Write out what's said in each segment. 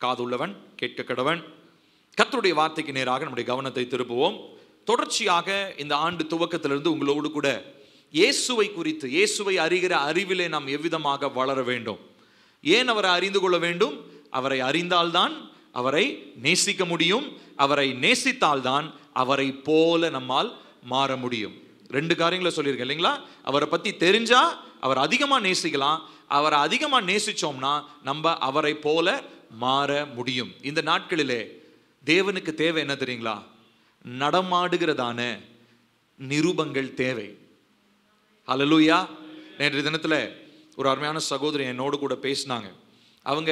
காதுள்ளவன் கேட்க கடவன். கர்த்தருடைய வார்த்தைக்கு நேராக நம்முடைய கவனத்தை திருப்புவோம். தொடர்ச்சியாக இந்த ஆண்டு துவக்கத்திலிருந்து உங்களோடு கூட இயேசுவை குறித்து, இயேசுவை அறிகிற அறிவிலே நாம் எவ்விதமாக வளர வேண்டும், ஏன் அவரை அறிந்து கொள்ள வேண்டும், அவரை அறிந்தால்தான் அவரை நேசிக்க முடியும், அவரை நேசித்தால்தான் அவரை போல நம்மால் மாற முடியும். 2 காரியங்களை சொல்லியிருக்கேன் இல்லைங்களா? அவரை பற்றி தெரிஞ்சா அவர் அதிகமாக நேசிக்கலாம், அவரை அதிகமாக நேசிச்சோம்னா நம்ம அவரை போல மாற முடியும். இந்த நாட்களிலே தேவனுக்கு தேவை என்ன தெரியுங்களா? நடமாடுகிறதான நிருபங்கள் தேவை. ஹல்லேலூயா. நேற்று தினத்தில் ஒரு அருமையான சகோதரி என்னோடு கூட பேசினாங்க. அவங்க,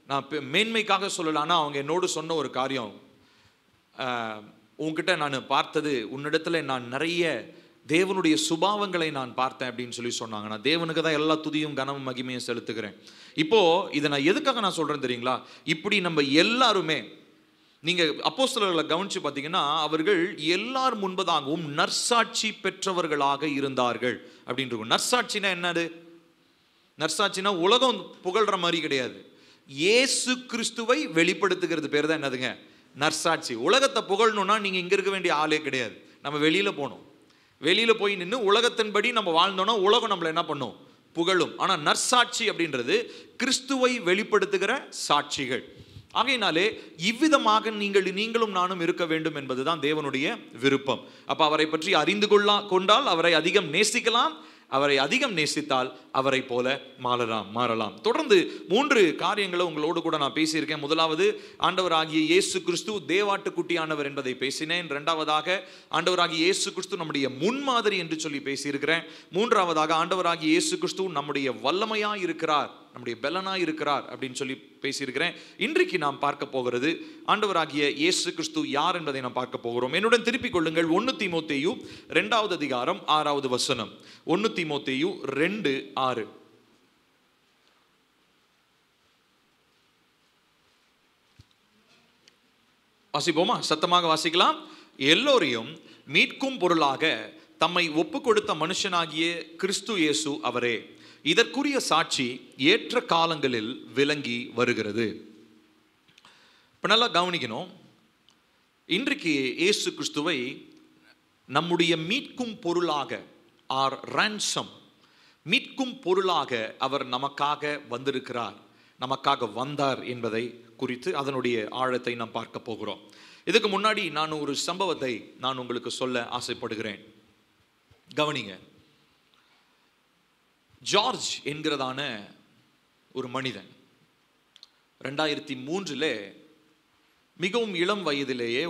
நான் மேன்மைக்காக சொல்லலான்னா, அவங்க என்னோடு சொன்ன ஒரு காரியம், உங்ககிட்ட நான் பார்த்தது, உன்னிடத்துல நான் நிறைய தேவனுடைய சுபாவங்களை நான் பார்த்தேன் அப்படின்னு சொல்லி சொன்னாங்க. நான் தேவனுக்கு தான் எல்லா துதியும் கனமும் மகிமையும் செலுத்துகிறேன். இப்போ இதை நான் எதுக்காக நான் சொல்றேன் தெரியுங்களா? இப்படி நம்ம எல்லாருமே, நீங்க அப்போஸ்தலர்களை கவனிச்சு பார்த்தீங்கன்னா, அவர்கள் எல்லார் முன்பதாகவும் நற்சாட்சி பெற்றவர்களாக இருந்தார்கள் அப்படின்ட்டு. நற்சாட்சினா என்னது? நற்சாட்சினா உலகம் புகழ்ற மாதிரி கிடையாது, இயேசு கிறிஸ்துவை வெளிப்படுத்துகிறது பேர் தான் என்னதுங்க? நற்சாட்சி. உலகத்தை புகழணும்னா நீங்க இங்க இருக்க வேண்டிய ஆளே கிடையாது. நம்ம வெளியில போகணும். வெளியில போய் நின்று உலகத்தின்படி நம்ம வாழ்ந்தோம்னா உலகம் நம்மளை என்ன பண்ணும்? புகழும். ஆனா நற்சாட்சி அப்படின்றது கிறிஸ்துவை வெளிப்படுத்துகிற சாட்சிகள். ஆகையினாலே இவ்விதமாக நீங்களும் நானும் இருக்க வேண்டும் என்பதுதான் தேவனுடைய விருப்பம். அப்ப அவரை பற்றி அறிந்து கொண்டால் அவரை அதிகம் நேசிக்கலாம், அவரை அதிகம் நேசித்தால் அவரை போல மாறலாம். தொடர்ந்து 3 காரியங்களை உங்களோடு கூட நான் பேசியிருக்கேன். முதலாவது, ஆண்டவராகிய இயேசு கிறிஸ்து தேவாட்டுக்குட்டியானவர் என்பதை பேசினேன். 2வதாக, ஆண்டவராகிய இயேசு கிறிஸ்து நம்முடைய முன்மாதிரி என்று சொல்லி பேசியிருக்கிறேன். 3வதாக, ஆண்டவராகிய இயேசு கிறிஸ்து நம்முடைய வல்லமையாய் இருக்கிறார், நம்முடைய பலனாய் இருக்கிறார் அப்படின்னு சொல்லி பேசியிருக்கிறேன். இன்றைக்கு நாம் பார்க்க போகிறது ஆண்டவராகிய இயேசு கிறிஸ்து யார் என்பதை நாம் பார்க்க போகிறோம். என்னுடன் திருப்பிக் கொள்ளுங்கள். 1 தீமோத்தேயு 2வது அதிகாரம் 6வது வசனம். 1 தீமோத்தேயு 2:6. வாசிப்போமா? சத்தமாக வாசிக்கலாம். எல்லோரையும் மீட்கும் பொருளாக தம்மை ஒப்பு கொடுத்த மனுஷனாகிய கிறிஸ்து இயேசு அவரே, இதற்குரிய சாட்சி ஏற்ற காலங்களில் விளங்கி வருகிறது. இப்ப நல்லா கவனிக்கணும். இன்றைக்கு இயேசு கிறிஸ்துவை நம்முடைய மீட்கும் பொருளாக, ஆர் ransom, மீட்கும் பொருளாக அவர் நமக்காக வந்திருக்கிறார், நமக்காக வந்தார் என்பதை குறித்து அதனுடைய ஆழத்தை நாம் பார்க்க போகிறோம். இதுக்கு முன்னாடி நான் ஒரு சம்பவத்தை நான் உங்களுக்கு சொல்ல ஆசைப்படுகிறேன். கவனிங்க. ஜார்ஜ் என்கிறதான ஒரு மனிதன் 2003 மிகவும் இளம் வயதிலேயே,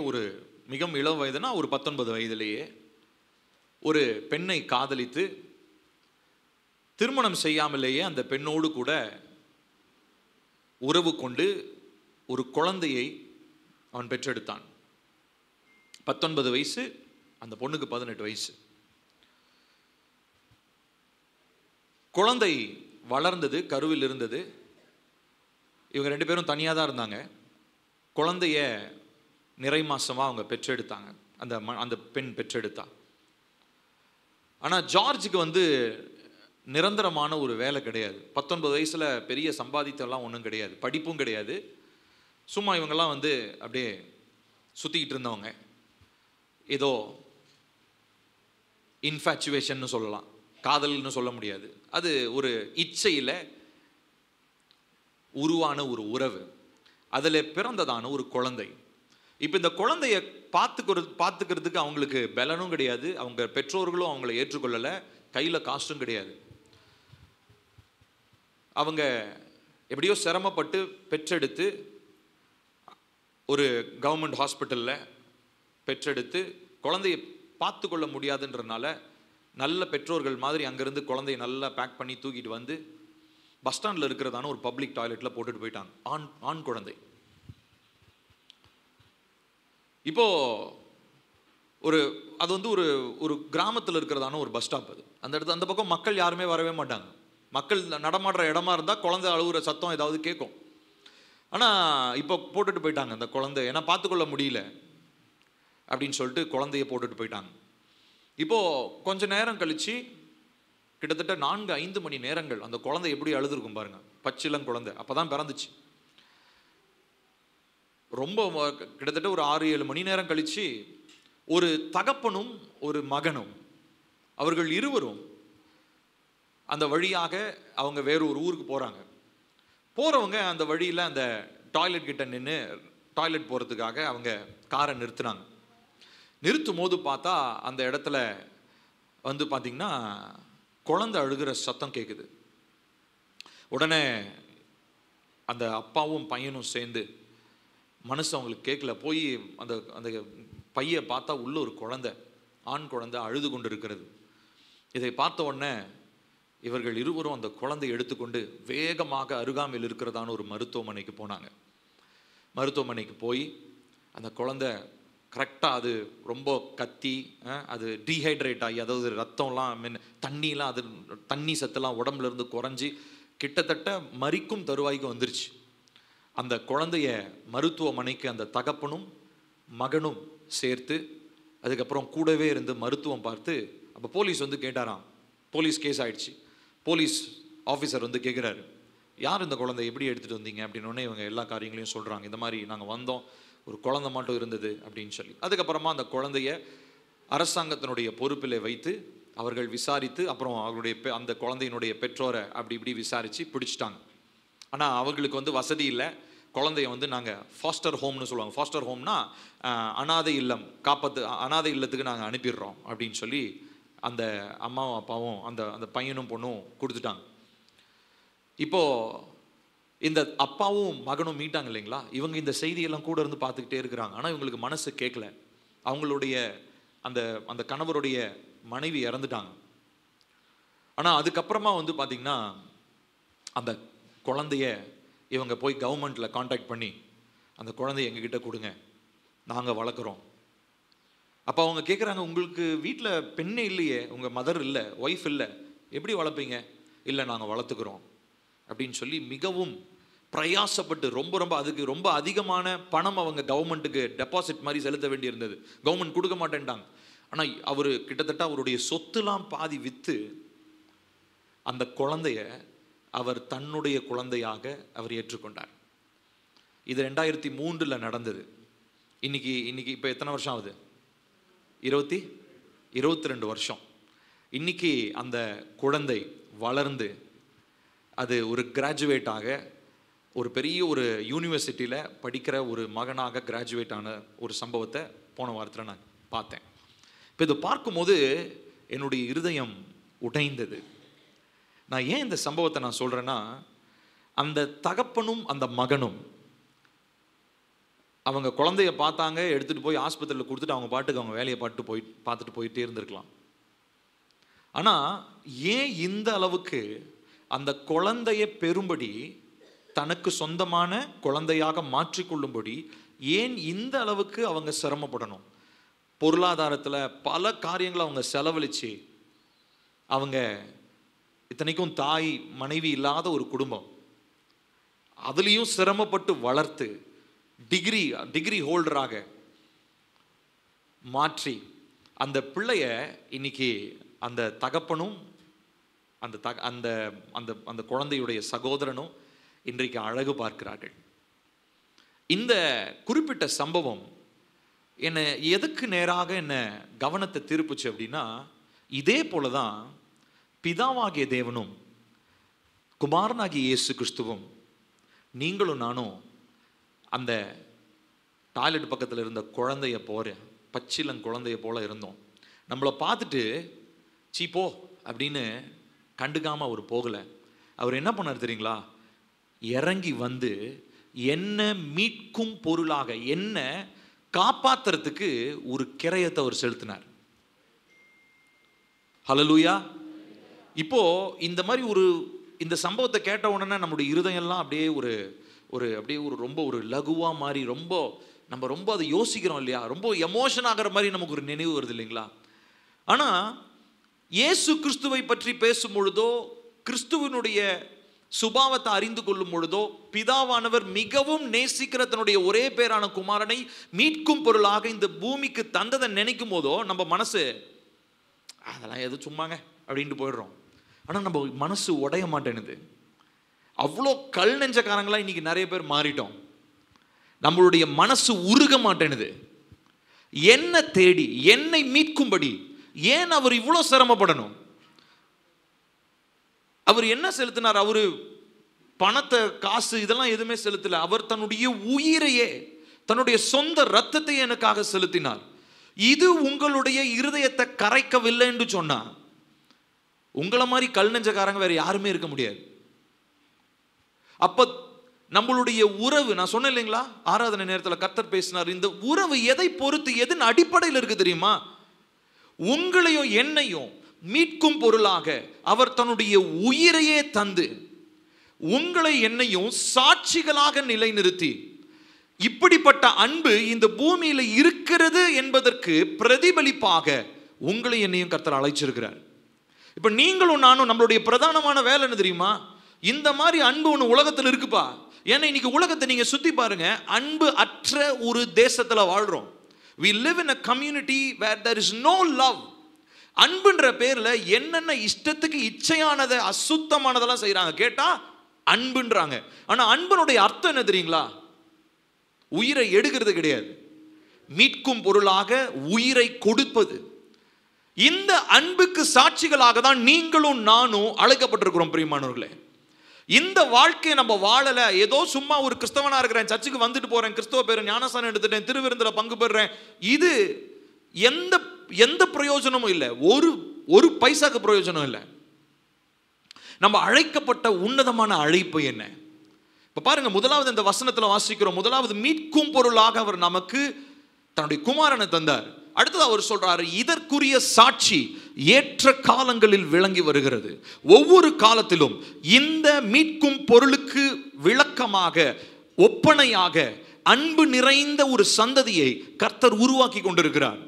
மிகவும் இளம் வயதுனா ஒரு 19 வயதிலேயே ஒரு பெண்ணை காதலித்து திருமணம் செய்யாமலேயே அந்த பெண்ணோடு கூட உறவு கொண்டு ஒரு குழந்தையை அவன் பெற்றெடுத்தான். 19 வயசு, அந்த பொண்ணுக்கு 18 வயசு. குழந்தை வளர்ந்தது, கருவில் இருந்தது. இவங்க 2 பேரும் தனியாக தான் இருந்தாங்க. குழந்தைய நிறை மாசமா அவங்க பெற்றெடுத்தாங்க, அந்த பெண் பெற்றெடுத்தா. ஆனால் ஜார்ஜுக்கு நிரந்தரமான ஒரு வேலை கிடையாது. 19 வயசுல பெரிய சம்பாதித்தெல்லாம் ஒன்றும் கிடையாது, படிப்பும் கிடையாது. சும்மா இவங்கெல்லாம் அப்படியே சுற்றிக்கிட்டு இருந்தவங்க. ஏதோ இன்ஃபேச்சுவேஷன் சொல்லலாம், காதல்னு சொல்ல முடியாது. அது ஒரு இச்சையில் உருவான ஒரு உறவு, அதில் பிறந்ததான ஒரு குழந்தை. இப்போ இந்த குழந்தைய பார்த்துக்கிறதுக்கு அவங்களுக்கு பலனும் கிடையாது, அவங்க பெற்றோர்களும் அவங்கள ஏற்றுக்கொள்ளலை, கையில் காசும் கிடையாது. அவங்க எப்படியோ சிரமப்பட்டு பெற்றெடுத்து ஒரு கவர்மெண்ட் ஹாஸ்பிட்டலில் பெற்றெடுத்து, குழந்தைய பார்த்து கொள்ள முடியாதுன்றனால நல்ல பெற்றோர்கள் மாதிரி அங்கேருந்து குழந்தைய நல்லா பேக் பண்ணி தூக்கிட்டு வந்து பஸ் ஸ்டாண்டில் இருக்கிறதான ஒரு பப்ளிக் டாய்லெட்டில் போட்டுட்டு போயிட்டாங்க. ஆண் குழந்தை. இப்போ அது ஒரு கிராமத்தில் இருக்கிறதான ஒரு பஸ் ஸ்டாப். அது அந்த பக்கம் மக்கள் யாருமே வரவே மாட்டாங்க. மக்கள் நடமாடுற இடமா இருந்தால் குழந்தை அழுகுற சத்தம் ஏதாவது கேட்கும். ஆனால் இப்போ போட்டுட்டு போயிட்டாங்க அந்த குழந்தை, ஏன்னா பார்த்துக்கொள்ள முடியல அப்படின்னு சொல்லிட்டு குழந்தைய போட்டுட்டு போயிட்டாங்க. இப்போது கொஞ்ச நேரம் கழித்து, கிட்டத்தட்ட 4-5 மணி நேரங்கள் அந்த குழந்தை எப்படி அழுதுருக்கும் பாருங்க. பச்சிளம் குழந்தை, அப்போ தான் பிறந்துச்சு. ரொம்ப கிட்டத்தட்ட ஒரு 6-7 மணி நேரம் கழிச்சு ஒரு தகப்பனும் ஒரு மகனும், அவர்கள் இருவரும் அந்த வழியாக அவங்க வேற ஒரு ஊருக்கு போறாங்க. போறவங்க அந்த வழியில் அந்த டாய்லெட் கிட்ட நின்று டாய்லெட் போகிறதுக்காக அவங்க காரை நிறுத்துனாங்க. நிறுத்தும் போது பார்த்தா அந்த இடத்துல வந்து பார்த்தீங்கன்னா குழந்தை அழுகிற சத்தம் கேட்குது. உடனே அந்த அப்பாவும் பையனும் சேர்ந்து, மனசு அவங்களுக்கு கேட்கல, போய் அந்த அந்த பையை பார்த்தா உள்ள ஒரு குழந்தை, ஆண் குழந்தை அழுது கொண்டு இருக்கிறது. இதை பார்த்த உடனே இவர்கள் இருவரும் அந்த குழந்தையை எடுத்துக்கொண்டு வேகமாக அருகாமையில் இருக்கிறதான ஒரு மருத்துவமனைக்கு போனாங்க. மருத்துவமனைக்கு போய் அந்த குழந்தை கரெக்டாக அது ரொம்ப கத்தி, அது டீஹைட்ரேட் ஆகி, அதாவது ரத்தம்லாம் தண்ணிலாம், அது தண்ணி சத்தெல்லாம் உடம்புல இருந்து குறைஞ்சி கிட்டத்தட்ட மரிக்கும் தருவாய்க்கு வந்துருச்சு. அந்த குழந்தைய மருத்துவமனைக்கு அந்த தகப்பனும் மகனும் சேர்த்து, அதுக்கப்புறம் கூடவே இருந்து மருத்துவம் பார்த்து, அப்போ போலீஸ் வந்து கேட்டாராம். போலீஸ் கேஸ் ஆயிடுச்சு. போலீஸ் ஆஃபீஸர் வந்து கேட்குறாரு, யார் இந்த குழந்தை எப்படி எடுத்துகிட்டு வந்தீங்க அப்படின்னோடனே இவங்க எல்லா காரியங்களையும் சொல்கிறாங்க. இந்த மாதிரி நாங்கள் வந்தோம், ஒரு குழந்தை மட்டும் இருந்தது அப்படின்னு சொல்லி. அதுக்கப்புறமா அந்த குழந்தைய அரசாங்கத்தினுடைய பொறுப்பில் வைத்து அவர்கள் விசாரித்து, அப்புறம் அவருடைய அந்த குழந்தையினுடைய பெற்றோரை அப்படி இப்படி விசாரித்து பிடிச்சிட்டாங்க. ஆனால் அவர்களுக்கு வந்து வசதி இல்லை. குழந்தைய வந்து நாங்கள் ஃபாஸ்டர் ஹோம்னு சொல்லுவாங்க. ஃபாஸ்டர் ஹோம்னா அனாதை இல்லம், அனாதை இல்லத்துக்கு நாங்கள் அனுப்பிடுறோம் அப்படின்னு சொல்லி அந்த அம்மாவும் அப்பாவும் அந்த அந்த பையனும் பொண்ணும் கொடுத்துட்டாங்க. இப்போது இந்த அப்பாவும் மகனும் மீட்டாங்க இல்லைங்களா, இவங்க இந்த செய்தியெல்லாம் கூட இருந்து பார்த்துக்கிட்டே இருக்கிறாங்க. ஆனால் இவங்களுக்கு மனசு கேட்கல. அவங்களுடைய அந்த அந்த கணவருடைய மனைவி இறந்துட்டாங்க. ஆனால் அதுக்கப்புறமா வந்து பார்த்திங்கன்னா அந்த குழந்தைய இவங்க போய் கவர்மெண்ட்டில் காண்டாக்ட் பண்ணி, அந்த குழந்தைய எங்ககிட்ட கொடுங்க, நாங்கள் வளர்க்குறோம். அப்போ அவங்க கேட்குறாங்க, உங்களுக்கு வீட்டில் பெண்ணே இல்லையே, உங்கள் மதர் இல்லை, ஒய்ஃப் இல்லை, எப்படி வளர்ப்பீங்க? இல்லை, நாங்கள் வளர்த்துக்கிறோம் அப்படின்னு சொல்லி மிகவும் பிரயாசப்பட்டு ரொம்ப அதுக்கு ரொம்ப அதிகமான பணம் அவங்க கவர்மெண்ட்டுக்கு டெபாசிட் மாதிரி செலுத்த வேண்டி இருந்தது. கவர்மெண்ட் கொடுக்க மாட்டேன்ட்டாங்க. ஆனால் அவர் கிட்டத்தட்ட அவருடைய சொத்துலாம் பாதி விற்று அந்த குழந்தைய அவர் தன்னுடைய குழந்தையாக அவர் ஏற்றுக்கொண்டார். இது 2003 நடந்தது. இன்னைக்கு இப்போ எத்தனை வருஷம் ஆகுது? 22 வருஷம். இன்னைக்கு அந்த குழந்தை வளர்ந்து அது ஒரு கிராஜுவேட்டாக ஒரு பெரிய ஒரு யூனிவர்சிட்டியில் படிக்கிற ஒரு மகனாக கிராஜுவேட் ஆன ஒரு சம்பவத்தை போன வாரத்தில் நான் பார்த்தேன். இப்போ இதை பார்க்கும்போது என்னுடைய இருதயம் உடைந்தது. நான் ஏன் இந்த சம்பவத்தை நான் சொல்கிறேன்னா, அந்த தகப்பனும் அந்த மகனும் அவங்க குழந்தைய பார்த்தாங்க, எடுத்துகிட்டு போய் ஆஸ்பத்திரியில் கொடுத்துட்டு அவங்க பாட்டுக்கு அவங்க வேலையை பார்த்துட்டு போயிட்டே இருந்திருக்கலாம். ஆனால் ஏன் இந்த அளவுக்கு அந்த குழந்தையை பெறும்படி, தனக்கு சொந்தமான குழந்தையாக மாற்றிக்கொள்ளும்படி ஏன் இந்த அளவுக்கு அவங்க சிரமப்படணும்? பொருளாதாரத்தில் பல காரியங்களை அவங்க செலவழித்து, அவங்க இத்தனைக்கும் தாய் மனைவி இல்லாத ஒரு குடும்பம், அதுலேயும் சிரமப்பட்டு வளர்த்து டிகிரி ஹோல்டராக மாற்றி அந்த பிள்ளைய இன்னைக்கு அந்த தகப்பனும் அந்த அந்த குழந்தையுடைய சகோதரனும் இன்றைக்கு அழகு பார்க்கிறார்கள். இந்த குறிப்பிட்ட சம்பவம் என்னை எதுக்கு நேராக என்ன கவனத்தை திருப்புச்சு அப்படின்னா, இதே போலதான் பிதாவாகிய தேவனும் குமாரனாகிய இயேசு கிறிஸ்துவும் நீங்களும் நானும் அந்த டாய்லெட் பக்கத்தில் இருந்த குழந்தைய போற பச்சிலன் குழந்தைய போல இருந்தோம். நம்மளை பார்த்துட்டு சீப்போ அப்படின்னு கண்டுக்காம அவர் போகலை. அவர் என்ன பண்ணார் தெரியுங்களா? இறங்கி வந்து என்ன மீட்கும் பொருளாக, என்ன காப்பாத்துறதுக்கு ஒரு கிரயத்தை அவர் செலுத்தினார். ஹல்லேலூயா. இப்போ இந்த மாதிரி இந்த சம்பவத்தை கேட்ட உடனே நம்முடைய இருதயம்லாம் அப்படியே ரொம்ப ஒரு லகுவா மாதிரி நம்ம அதை யோசிக்கிறோம் இல்லையா? ரொம்ப எமோஷன் ஆகிற மாதிரி நமக்கு ஒரு நினைவு வருது இல்லைங்களா? ஆனா இயேசு கிறிஸ்துவை பற்றி பேசும் பொழுதோ, கிறிஸ்துவனுடைய சுபாவத்தை அறிந்து கொள்ளும் பொழுதோ, பிதாவானவர் மிகவும் நேசிக்கிற தன்னுடைய ஒரே பேரான குமாரனை மீட்கும் பொருளாக இந்த பூமிக்கு தந்ததை நினைக்கும் போதோ நம்ம மனசு அதெல்லாம் எது சும்மாங்க அப்படின்ட்டு போயிடுறோம். ஆனால் நம்ம மனசு உடைய மாட்டேனுது. அவ்வளோ கல் நெஞ்சக்காரங்களா இன்னைக்கு நிறைய பேர் மாறிட்டோம். நம்மளுடைய மனசு உருக மாட்டேனுது. என்ன தேடி என்னை மீட்கும்படி ஏன் அவர் இவ்வளோ சிரமப்படணும்? அவர் என்ன செலுத்தினார்? அவரு பணத்தை, காசு இதெல்லாம் எதுவுமே செலுத்தல. அவர் தன்னுடைய உயிரையே, தன்னுடைய சொந்த ரத்தத்தை எனக்காக செலுத்தினார். இது உங்களுடைய இருதயத்தை கரைக்கவில்லை என்று சொன்னா, உங்களை மாதிரி கல் நெஞ்சக்காரங்க வேற யாருமே இருக்க முடியாது. அப்ப நம்மளுடைய உறவு, நான் சொன்னேன் இல்லைங்களா, ஆராதனை நேரத்தில் கர்த்தர் பேசினார், இந்த உறவு எதை பொறுத்து, எதன் அடிப்படையில் இருக்கு தெரியுமா? உங்களையும் என்னையும் மீட்கும் பொருளாக அவர் தன்னுடைய உயிரையே தந்து உங்களை என்னையும் சாட்சிகளாக நிலைநிறுத்தி, இப்படிப்பட்ட அன்பு இந்த பூமியில இருக்கிறது என்பதற்கு பிரதிபலிப்பாக உங்களை என்னையும் கர்த்தர் அழைச்சிருக்கிறார். இப்ப நீங்களும் நானும் நம்மளுடைய பிரதானமான வேலை என்ன தெரியுமா? இந்த மாதிரி அன்பு ஒன்று உலகத்தில் இருக்குப்பா. ஏன்னா இன்னைக்கு உலகத்தை நீங்க சுத்தி பாருங்க, அன்பு அற்ற ஒரு தேசத்துல வாழ்றோம். We live in a community where there is no love. அன்புன்ற பேர்ல என்னென்ன இஷ்டத்துக்கு இச்சையானதை, அசுத்தமானதெல்லாம் செய்யறாங்க. கேட்டா அன்புன்றாங்க. ஆனா அன்பனுடைய அர்த்தம் என்ன தெரியுங்களா? உயிரை எடுக்கிறது கிடையாது, மீட்கும் பொருளாக உயிரை கொடுப்பது. இந்த அன்புக்கு சாட்சிகளாக தான் நீங்களும் நானும் அழைக்கப்பட்டிருக்கிறோம் பிரியமானவர்களே. இந்த வாழ்க்கையை நம்ம வாழல, ஏதோ சும்மா ஒரு கிறிஸ்தவனா இருக்கிறேன், சர்ச்சுக்கு வந்துட்டு போறேன், கிறிஸ்தவ பேர் ஞானஸ்நானம் எடுத்துட்டேன், திருவிருந்துல பங்கு பெறுறேன், இது எந்த பிரயோஜனமும் இல்லை. ஒரு பைசாக்கு பிரயோஜனம் இல்லை. நம்ம அழைக்கப்பட்ட உன்னதமான அழைப்பு என்ன? இப்ப பாருங்க, முதலாவது இந்த வசனத்துல வாசிக்கிறோம், முதலாவது மீட்கும் பொருளாக அவர் நமக்கு தன்னுடைய குமாரனை தந்தார். அடுத்தது அவர் சொல்றாரு, இதற்குரிய சாட்சி ஏற்ற காலங்களில் விளங்கி வருகிறது. ஒவ்வொரு காலத்திலும் இந்த மீட்கும் பொருளுக்கு விளக்கமாக, ஒப்பனையாக அன்பு நிறைந்த ஒரு சந்ததியை கர்த்தர் உருவாக்கி கொண்டிருக்கிறார்.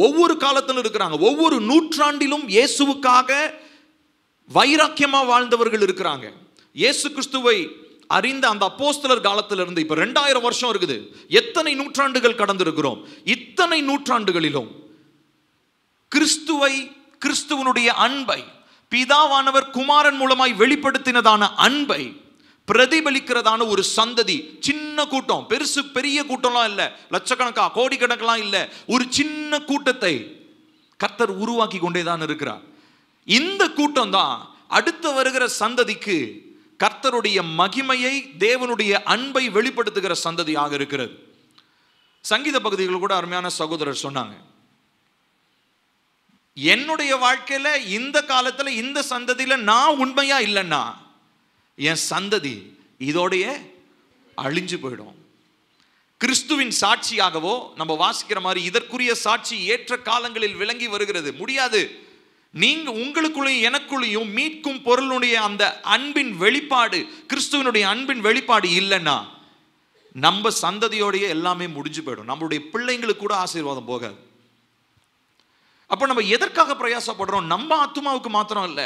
ஒவ்வொரு காலத்திலும் இருக்கிறாங்க. ஒவ்வொரு நூற்றாண்டிலும் இயேசுவுக்காக வைராக்கியமா வாழ்ந்தவர்கள் இருக்கிறாங்க. இயேசு கிறிஸ்துவை அறிந்த அந்த அப்போஸ்தலர் காலத்திலிருந்து இப்ப 2000 வருஷம் இருக்குது. எத்தனை நூற்றாண்டுகள் கடந்திருக்கிறோம். இத்தனை நூற்றாண்டுகளிலும் கிறிஸ்துவை, கிறிஸ்துவனுடைய அன்பை, பிதாவானவர் குமாரன் மூலமாய் வெளிப்படுத்தினதான அன்பை பிரதிபலிக்கிறதான ஒரு சந்ததி, சின்ன கூட்டம், பெரிய கூட்டம்லாம் இல்ல, லட்சக்கணக்கா கோடிக்கணக்கெல்லாம் இல்ல, ஒரு சின்ன கூட்டத்தை கர்த்தர் உருவாக்கி கொண்டேதான் இருக்கிறார். இந்த கூட்டம் தான் அடுத்து வருகிற சந்ததிக்கு கர்த்தருடைய மகிமையை, தேவனுடைய அன்பை வெளிப்படுத்துகிற சந்ததியாக இருக்கிறது. சங்கீத பகுதிகள் கூட அருமையான சகோதரர் சொன்னாங்க, என்னுடைய வாழ்க்கையில இந்த காலத்துல இந்த சந்ததியில நான் உண்மையா இல்லைன்னா என் சந்ததி இதோடைய அழிஞ்சு போயிடும். கிறிஸ்துவின் சாட்சியாகவோ நம்ம வாசிக்கிற மாதிரி இதற்குரிய சாட்சி ஏற்ற காலங்களில் விளங்கி வருகிறது. முடியாது. நீங்க உங்களுக்குள்ளேயும் எனக்குள்ளேயும் மீட்கும் பொருளுடைய அந்த அன்பின் வெளிப்பாடு, கிறிஸ்துவனுடைய அன்பின் வெளிப்பாடு இல்லைன்னா நம்ம சந்ததியோடைய எல்லாமே முடிஞ்சு போயிடும். நம்மளுடைய பிள்ளைங்களுக்கு கூட ஆசீர்வாதம் போகாது. அப்ப நம்ம எதற்காக பிரயாசப்படுறோம்? நம்ம ஆத்துமாவுக்கு மாத்திரம் இல்ல,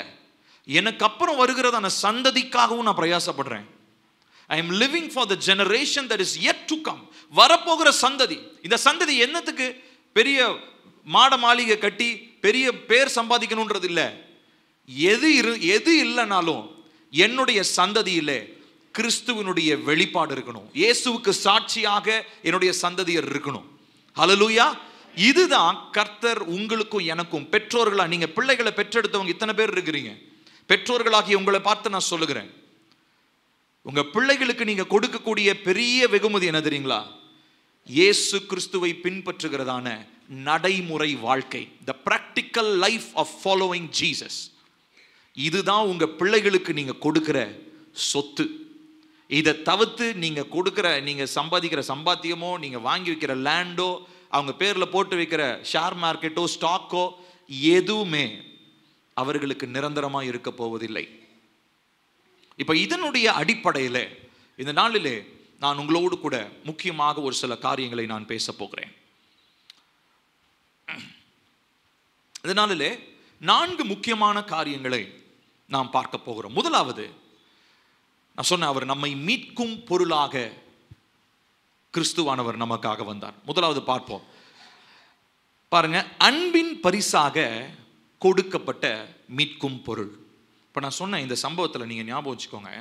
எனக்கு அப்புறம் வருகிறதான சந்ததிக்காகவும் நான் பிரயாசப்படுறேன். I am living for the generation that is yet to come. வரப்போகிற சந்ததி. இந்த சந்ததி என்னத்துக்கு பெரிய மாட மாளிகை கட்டி பெரிய பேர் சம்பாதிக்கணும்ன்றது இல்லை. எது இல்லைனாலும் என்னுடைய சந்ததியிலே கிறிஸ்துவனுடைய வெளிப்பாடு இருக்கணும். இயேசுவுக்கு சாட்சியாக என்னுடைய சந்ததியர் இருக்கணும். ஹல்லேலூயா. இதுதான் கர்த்தர் உங்களுக்கும் எனக்கும். பெற்றோர்களா, நீங்க பிள்ளைகளை பெற்றெடுத்தவங்க இத்தனை பேர் இருக்கிறீங்க. பெற்றோர்களாகிய உங்களை பார்த்து நான் சொல்லுகிறேன், உங்க பிள்ளைகளுக்கு நீங்க கொடுக்கக்கூடிய பெரிய வெகுமதி என்ன தெரியுங்களா? இயேசு கிறிஸ்துவை பின்பற்றுகிறதான நடைமுறை வாழ்க்கை. The practical life of following Jesus. இதுதான் உங்க பிள்ளைகளுக்கு நீங்க கொடுக்கிற சொத்து. இதை தவிர்த்து நீங்க கொடுக்கிற, நீங்க சம்பாதிக்கிற சம்பாத்தியமோ, நீங்க வாங்கி வைக்கிற லேண்டோ, அவங்க பேர்ல போட்டு வைக்கிற ஷேர் மார்க்கெட்டோ, ஸ்டாக்கோ, எதுவுமே அவர்களுக்கு நிரந்தரமா இருக்க போவதில்லை. இப்ப இதனுடைய அடிப்படையில் இந்த நாளிலே நான் உங்களோடு கூட முக்கியமாக ஒரு சில காரியங்களை நான் பேச போகிறேன். இந்த நாளிலே 4 முக்கியமான காரியங்களை நாம் பார்க்க போகிறோம். முதலாவது, நான் சொன்ன, அவர் நம்மை மீட்கும் பொருளாக கிறிஸ்துவானவர் நமக்காக வந்தார். முதலாவது பார்ப்போம். பாருங்க, அன்பின் பரிசாக கொடுக்கப்பட்ட மீட்கும் பொருள். இப்போ நான் சொன்ன இந்த சம்பவத்தில் நீங்கள் ஞாபகம் வச்சுக்கோங்க,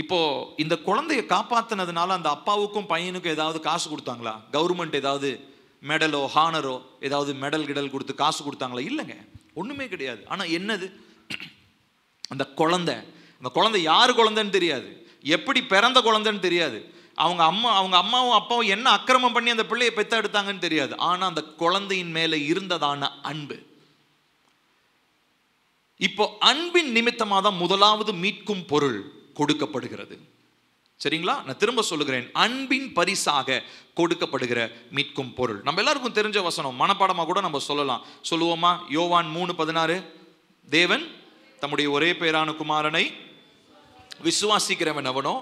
இப்போ இந்த குழந்தைய காப்பாத்தினதுனால அந்த அப்பாவுக்கும் பையனுக்கும் ஏதாவது காசு கொடுத்தாங்களா? கவர்மெண்ட் ஏதாவது மெடலோ ஹானரோ ஏதாவது மெடல் கிடல் கொடுத்து காசு கொடுத்தாங்களா? இல்லைங்க, ஒண்ணுமே கிடையாது. ஆனா என்னது, அந்த குழந்தை யாரு குழந்தைன்னு தெரியாது, எப்படி பிறந்த குழந்தைன்னு தெரியாது, அவங்க அம்மாவும் அப்பாவும் என்ன அக்கிரமம் பண்ணி அந்த பிள்ளையை பெத்த எடுத்தாங்கன்னு தெரியாது. ஆனா அந்த குழந்தையின் மேல இருந்ததான அன்பு. இப்போ அன்பின் நிமித்தமாக தான் முதலாவது மீட்கும் பொருள் கொடுக்கப்படுகிறது. சரிங்களா? நான் திரும்ப சொல்லுகிறேன், அன்பின் பரிசாக கொடுக்கப்படுகிற மீட்கும் பொருள். நம்ம எல்லாருக்கும் தெரிஞ்ச வசனம், மனப்பாடமாக கூட நம்ம சொல்லுவோமா? யோவான் 3:16, தேவன் தம்முடைய ஒரே பேரான குமாரனை விசுவாசிக்கிறவன் அவனோ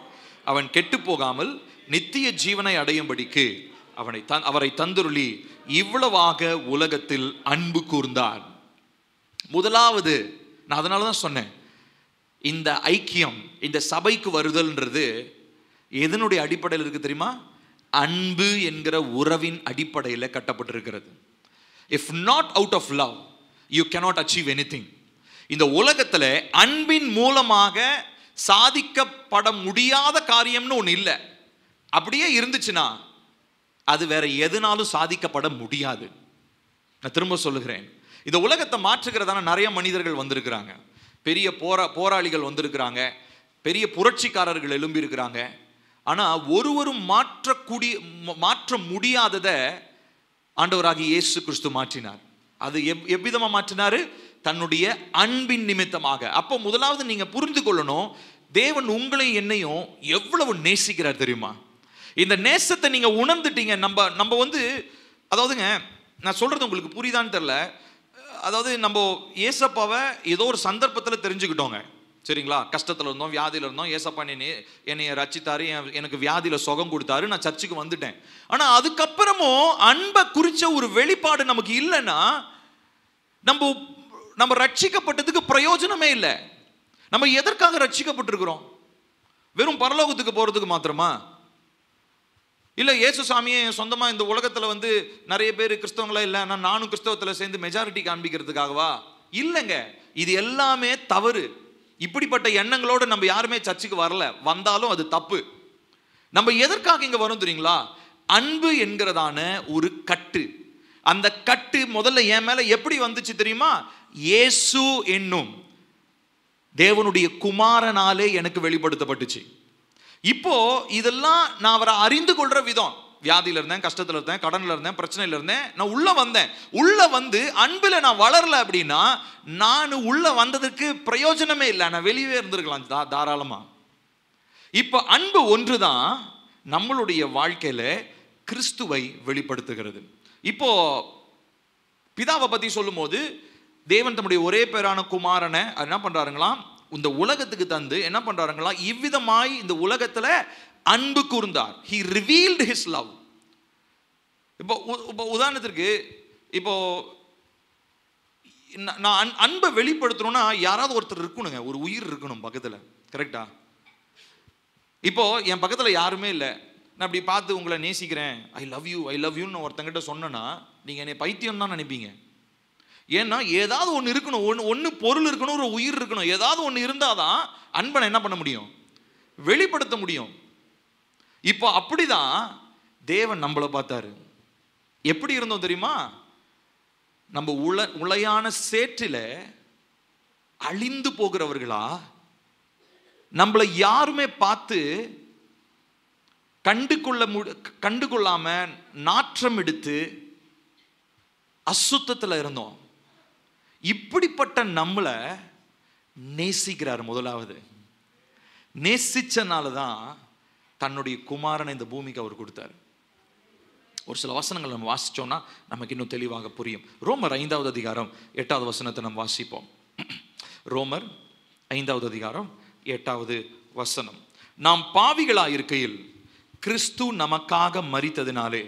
அவன் கெட்டு போகாமல் நித்திய ஜீவனை அடையும்படிக்கு அவரை தந்துருளி இவ்வளவாக உலகத்தில் அன்பு கூர்ந்தார். முதலாவது, நான் அதனால தான் சொன்னேன், இந்த ஐக்கியம், இந்த சபைக்கு வருதல்ன்றது எதனுடைய அடிப்படையில் இருக்கு தெரியுமா? அன்பு என்கிற உறவின் அடிப்படையில் கட்டப்பட்டிருக்கிறது. If not out of love you cannot achieve anything. இந்த உலகத்தில் அன்பின் மூலமாக சாதிக்கப்பட முடியாத காரியம்னு ஒன்று இல்லை. அப்படியே இருந்துச்சுன்னா அது வேற எதுனாலும் சாதிக்கப்பட முடியாது. நான் திரும்ப சொல்லுகிறேன், இந்த உலகத்தை மாற்றுகிறதான நிறைய மனிதர்கள் வந்திருக்கிறாங்க, பெரிய போராளிகள் வந்திருக்கிறாங்க, பெரிய புரட்சிக்காரர்கள் எழும்பி இருக்கிறாங்க. ஆனால் ஒருவரும் மாற்ற முடியாததை ஆண்டவராகிய இயேசு கிறிஸ்து மாற்றினார். அது எவ்விதமாக மாற்றினாரு? தன்னுடைய அன்பின் நிமித்தமாக. அப்போ முதலாவது நீங்க புரிந்து கொள்ளணும், தேவன் உங்களை என்னையும் எவ்வளவு நேசிக்கிறார் தெரியுமா? இந்த நேசத்தை நீங்க உணர்ந்துட்டீங்க. நம்ம அதாவதுங்க, நான் சொல்றது உங்களுக்கு புரியுதான்னு தெரியல. அதாவது நம்ம ஏசப்பாவை ஏதோ ஒரு சந்தர்ப்பத்தில் தெரிஞ்சுக்கிட்டோங்க, சரிங்களா? கஷ்டத்தில் இருந்தோம், வியாதியில் இருந்தோம், ஏசப்பா என்னைய ரட்சித்தாரு, எனக்கு வியாதியில் சுகம் கொடுத்தாரு, நான் சர்ச்சுக்கு வந்துட்டேன். ஆனால் அதுக்கப்புறமும் அன்பை குறித்த ஒரு வெளிப்பாடு நமக்கு இல்லைன்னா நம்ம ரட்சிக்கப்பட்டதுக்கு பிரயோஜனமே இல்லை. நம்ம எதற்காக ரட்சிக்கப்பட்டிருக்கிறோம்? வெறும் பரலோகத்துக்கு போறதுக்கு மாத்திரமா? இல்லை இயேசு சாமியே சொந்தமாக இந்த உலகத்தில் நிறைய பேர் கிறிஸ்தவங்களா இல்லை, ஆனால் நானும் கிறிஸ்தவத்தில் சேர்ந்து மெஜாரிட்டி காண்பிக்கிறதுக்காகவா? இல்லைங்க, இது எல்லாமே தவறு. இப்படிப்பட்ட எண்ணங்களோடு நம்ம யாருமே சர்ச்சுக்கு வரல, வந்தாலும் அது தப்பு. நம்ம எதற்காக இங்கே வரும் தெரியுங்களா? அன்பு என்கிறதான ஒரு கட்டு. அந்த கட்டு முதல்ல என் மேல எப்படி வந்துச்சு தெரியுமா? இயேசு என்னும் தேவனுடைய குமாரனாலே எனக்கு வெளிப்படுத்தப்பட்டுச்சு. இப்போ இதெல்லாம் நான் அவரை அறிந்து கொள்ற விதம். வியாதியில இருந்தேன், கஷ்டத்துல இருந்தேன், கடன்ல இருந்தேன், பிரச்சனையில இருந்தேன், நான் உள்ள வந்து அன்புல நான் வளரல அப்படின்னா நான் உள்ள வந்ததுக்கு பிரயோஜனமே இல்லை, நான் வெளியே இருந்திருக்கலாம் தாராளமா. இப்போ அன்பு ஒன்றுதான் நம்மளுடைய வாழ்க்கையில கிறிஸ்துவை வெளிப்படுத்துகிறது. இப்போ பிதாவை பத்தி சொல்லும் போது தேவன் தம்முடைய ஒரே பேரான குமாரனை என்ன பண்றாருங்களாம், இந்த உலகத்துக்கு தந்து என்ன பண்றாருங்களாம், இவ்விதமாய் இந்த உலகத்துல அன்பு கூர்ந்தார். He revealed his love. இப்போ உதாரணத்திற்கு, இப்போ நான் அன்பை வெளிப்படுத்தணும்னா யாராவது ஒருத்தர் இருக்கணுங்க, ஒரு உயிர் இருக்கணும் பக்கத்துல, கரெக்டா? இப்போ என் பக்கத்துல யாருமே இல்லை, நான் அப்படி பார்த்து உங்களை நேசிக்கிறேன், ஐ லவ் யூன்னு ஒருத்தங்கிட்ட சொன்னா நீங்க என்னை பைத்தியம் தான் நினைப்பீங்க. ஏன்னா ஏதாவது ஒன்று இருக்கணும், ஒன்று பொருள் இருக்கணும், ஒரு உயிர் இருக்கணும், ஏதாவது ஒன்று இருந்தாதான் அன்பனை என்ன பண்ண முடியும், வெளிப்படுத்த முடியும். இப்போ அப்படிதான் தேவன் நம்மளை பார்த்தாரு. எப்படி இருந்தோம் தெரியுமா? நம்ம உளையான சேற்றில அழிந்து போகிறவர்களா, நம்மளை யாருமே பார்த்து கண்டுகொள்ளாம நாற்றம் எடுத்து அசுத்தத்தில் இருந்தோம். இப்படிப்பட்ட நம்மளை நேசிக்கிறார். முதலாவது நேசிச்சனால தான் தன்னுடைய குமாரனை இந்த பூமிக்கு அவர் கொடுத்தார். ஒரு சில வசனங்கள் நம்ம வாசிச்சோம்னா நமக்கு இன்னும் தெளிவாக புரியும். ரோமர் 5வது அதிகாரம் 8வது வசனத்தை நம்ம வாசிப்போம். ரோமர் 5வது அதிகாரம் 8வது வசனம். நாம் பாவிகளாயிருக்கையில் கிறிஸ்து நமக்காக மரித்ததினாலே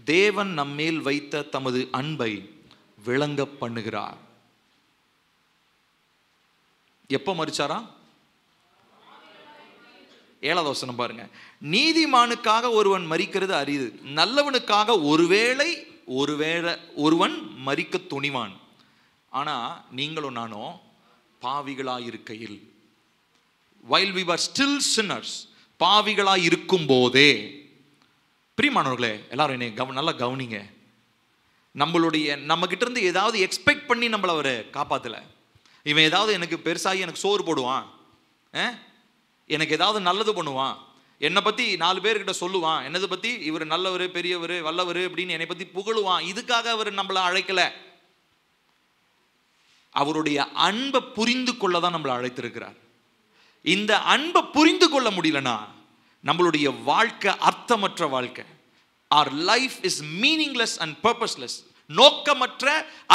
தேவன் நம்மேல் வைத்த தமது அன்பை விளங்க பண்ணுகிறார். எப்போ மரிச்சாரா? 7வது வசனம் பாருங்க. நீதிமானுக்காக ஒருவன் மரிக்கிறது அரிது, நல்லவனுக்காக ஒருவன் மரிக்க துணிவான். ஆனா நீங்களும் நானும் பாவிகளாயிருக்கையில், while we were still sinners, பாவிகளாய் இருக்கும் போதே. பிரியமானவர்களே, எல்லாரும் என்னை நல்லா கவனிங்க. நம்ம கிட்ட இருந்து ஏதாவது எக்ஸ்பெக்ட் பண்ணி நம்மள அவர் காப்பாத்தல. இவன் ஏதாவது எனக்கு பெருசாகி எனக்கு சோறு போடுவான், எனக்கு ஏதாவது நல்லது பண்ணுவான், என்னை பத்தி 4 பேர்கிட்ட சொல்லுவான், என்னதை பத்தி இவர் நல்லவர், பெரியவர், வல்லவர் அப்படின்னு என்னை பத்தி புகழுவான். இதுக்காக அவர் நம்மளை அழைக்கல. அவருடைய அன்பை புரிந்து கொள்ளதான் நம்மளை அழைத்திருக்கிறார். இந்த அன்பை புரிந்து கொள்ள முடியலனா நம்மளுடைய வாழ்க்கை அர்த்தமற்ற வாழ்க்கை. Our life is meaningless and purposeless. நோக்கமற்ற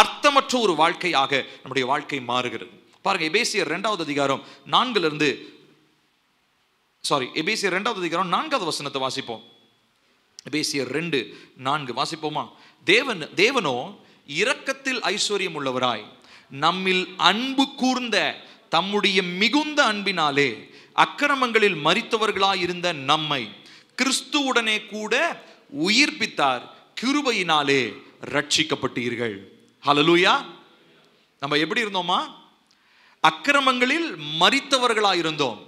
அர்த்தமற்ற ஒரு வாழ்க்கையாக நம்முடைய வாழ்க்கை மாறுகிறது. பாருங்க, எபேசியர் 2வது அதிகாரம் 4வது வசனத்தை வாசிப்போம். எபேசியர் 2:4 வாசிப்போமா? தேவனோ இரக்கத்தில் ஐஸ்வர்யம் உள்ளவராய் நம்மில் அன்பு கூர்ந்த தம்முடைய மிகுந்த அன்பினாலே அக்கிரமங்களில் மரித்தவர்களாய் இருந்த நம்மை கிறிஸ்துவுடனே கூட உயிர்ப்பித்தார், கிருபையினாலே ரட்சிக்கப்பட்டீர்கள். ஹல்லேலூயா. நம்ம எப்படி இருந்தோமா? அக்கிரமங்களில் மரித்தவர்களாய் இருந்தோம்.